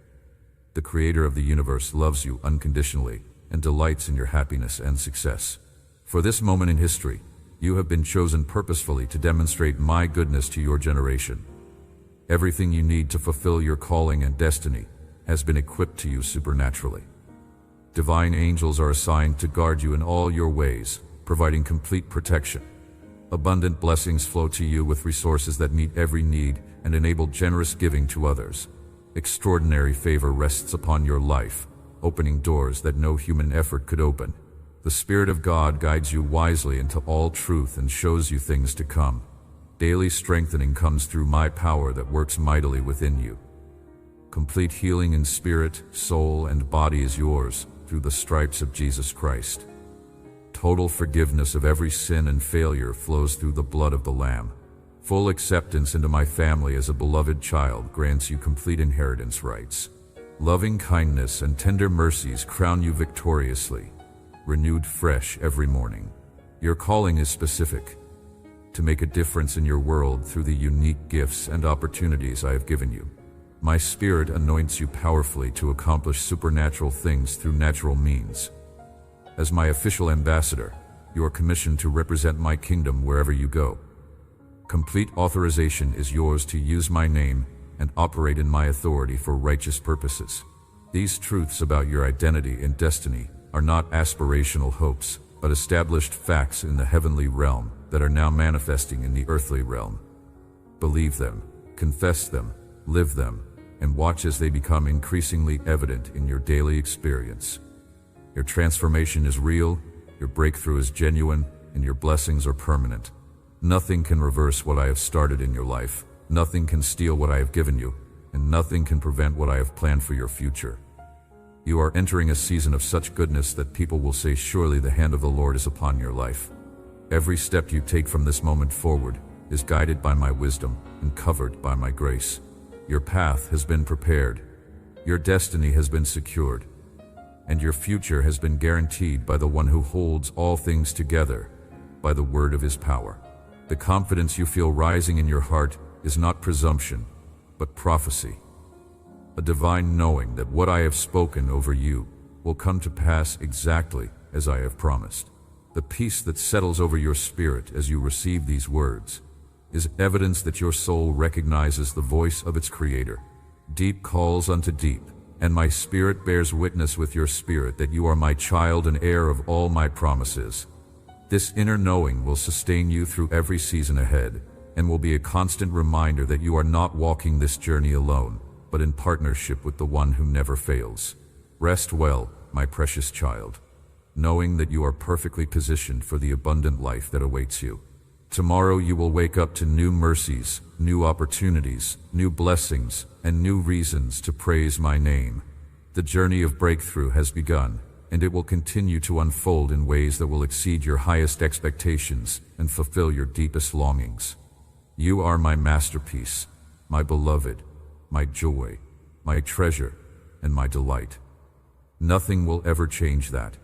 The Creator of the universe loves you unconditionally and delights in your happiness and success. For this moment in history, you have been chosen purposefully to demonstrate my goodness to your generation. Everything you need to fulfill your calling and destiny has been equipped to you supernaturally. Divine angels are assigned to guard you in all your ways, providing complete protection. Abundant blessings flow to you with resources that meet every need and enable generous giving to others. Extraordinary favor rests upon your life, opening doors that no human effort could open. The Spirit of God guides you wisely into all truth and shows you things to come. Daily strengthening comes through my power that works mightily within you. Complete healing in spirit, soul, and body is yours through the stripes of Jesus Christ. Total forgiveness of every sin and failure flows through the blood of the Lamb. Full acceptance into my family as a beloved child grants you complete inheritance rights. Loving kindness and tender mercies crown you victoriously, renewed fresh every morning. Your calling is specific: to make a difference in your world through the unique gifts and opportunities I have given you. My Spirit anoints you powerfully to accomplish supernatural things through natural means. As my official ambassador, you are commissioned to represent my kingdom wherever you go. Complete authorization is yours to use my name and operate in my authority for righteous purposes. These truths about your identity and destiny are not aspirational hopes, but established facts in the heavenly realm that are now manifesting in the earthly realm. Believe them, confess them, live them, and watch as they become increasingly evident in your daily experience. Your transformation is real, your breakthrough is genuine, and your blessings are permanent. Nothing can reverse what I have started in your life, nothing can steal what I have given you, and nothing can prevent what I have planned for your future. You are entering a season of such goodness that people will say, surely the hand of the Lord is upon your life. Every step you take from this moment forward is guided by my wisdom and covered by my grace. Your path has been prepared, your destiny has been secured, and your future has been guaranteed by the one who holds all things together, by the word of his power. The confidence you feel rising in your heart is not presumption, but prophecy. A divine knowing that what I have spoken over you will come to pass exactly as I have promised. The peace that settles over your spirit as you receive these words is evidence that your soul recognizes the voice of its Creator. Deep calls unto deep, and my spirit bears witness with your spirit that you are my child and heir of all my promises. This inner knowing will sustain you through every season ahead, and will be a constant reminder that you are not walking this journey alone, but in partnership with the one who never fails. Rest well, my precious child, knowing that you are perfectly positioned for the abundant life that awaits you. Tomorrow you will wake up to new mercies, new opportunities, new blessings, and new reasons to praise my name. The journey of breakthrough has begun, and it will continue to unfold in ways that will exceed your highest expectations and fulfill your deepest longings. You are my masterpiece, my beloved, my joy, my treasure, and my delight. Nothing will ever change that,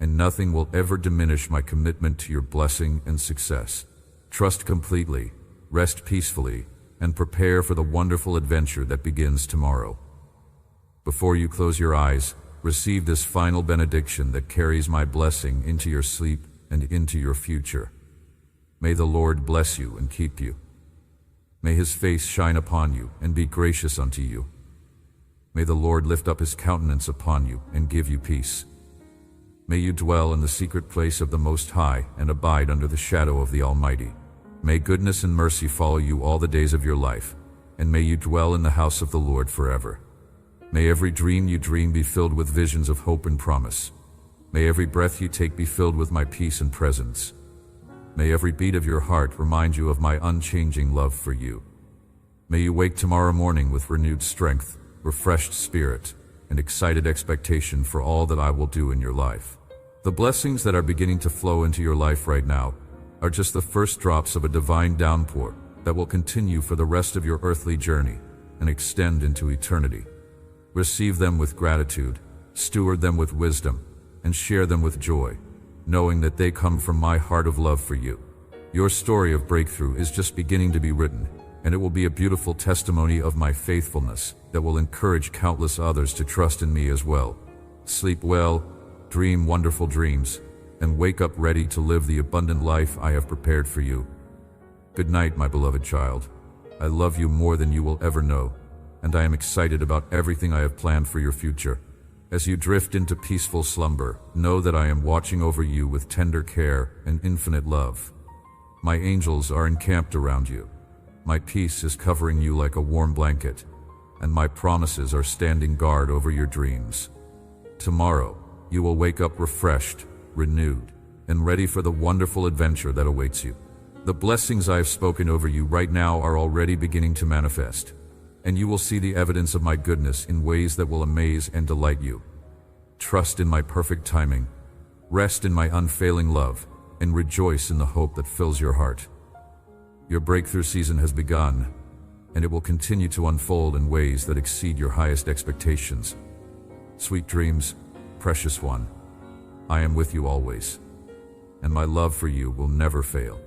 and nothing will ever diminish my commitment to your blessing and success. Trust completely, rest peacefully, and prepare for the wonderful adventure that begins tomorrow. Before you close your eyes, receive this final benediction that carries my blessing into your sleep and into your future. May the Lord bless you and keep you. May his face shine upon you and be gracious unto you. May the Lord lift up his countenance upon you and give you peace. May you dwell in the secret place of the Most High and abide under the shadow of the Almighty. May goodness and mercy follow you all the days of your life, and may you dwell in the house of the Lord forever. May every dream you dream be filled with visions of hope and promise. May every breath you take be filled with my peace and presence. May every beat of your heart remind you of my unchanging love for you. May you wake tomorrow morning with renewed strength, refreshed spirit, and excited expectation for all that I will do in your life. The blessings that are beginning to flow into your life right now are just the first drops of a divine downpour that will continue for the rest of your earthly journey and extend into eternity. Receive them with gratitude, steward them with wisdom, and share them with joy, knowing that they come from my heart of love for you. Your story of breakthrough is just beginning to be written, and it will be a beautiful testimony of my faithfulness that will encourage countless others to trust in me as well. Sleep well, dream wonderful dreams, and wake up ready to live the abundant life I have prepared for you. Good night, my beloved child. I love you more than you will ever know, and I am excited about everything I have planned for your future. As you drift into peaceful slumber, know that I am watching over you with tender care and infinite love. My angels are encamped around you. My peace is covering you like a warm blanket, and my promises are standing guard over your dreams. Tomorrow, you will wake up refreshed, renewed, and ready for the wonderful adventure that awaits you. The blessings I have spoken over you right now are already beginning to manifest, and you will see the evidence of my goodness in ways that will amaze and delight you. Trust in my perfect timing, rest in my unfailing love, and rejoice in the hope that fills your heart. Your breakthrough season has begun, and it will continue to unfold in ways that exceed your highest expectations. Sweet dreams, precious one. I am with you always, and my love for you will never fail.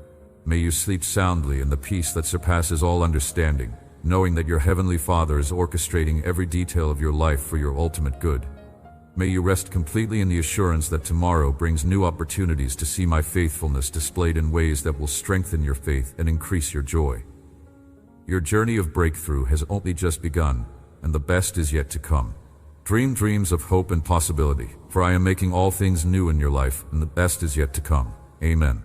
May you sleep soundly in the peace that surpasses all understanding, knowing that your Heavenly Father is orchestrating every detail of your life for your ultimate good. May you rest completely in the assurance that tomorrow brings new opportunities to see my faithfulness displayed in ways that will strengthen your faith and increase your joy. Your journey of breakthrough has only just begun, and the best is yet to come. Dream dreams of hope and possibility, for I am making all things new in your life, and the best is yet to come. Amen.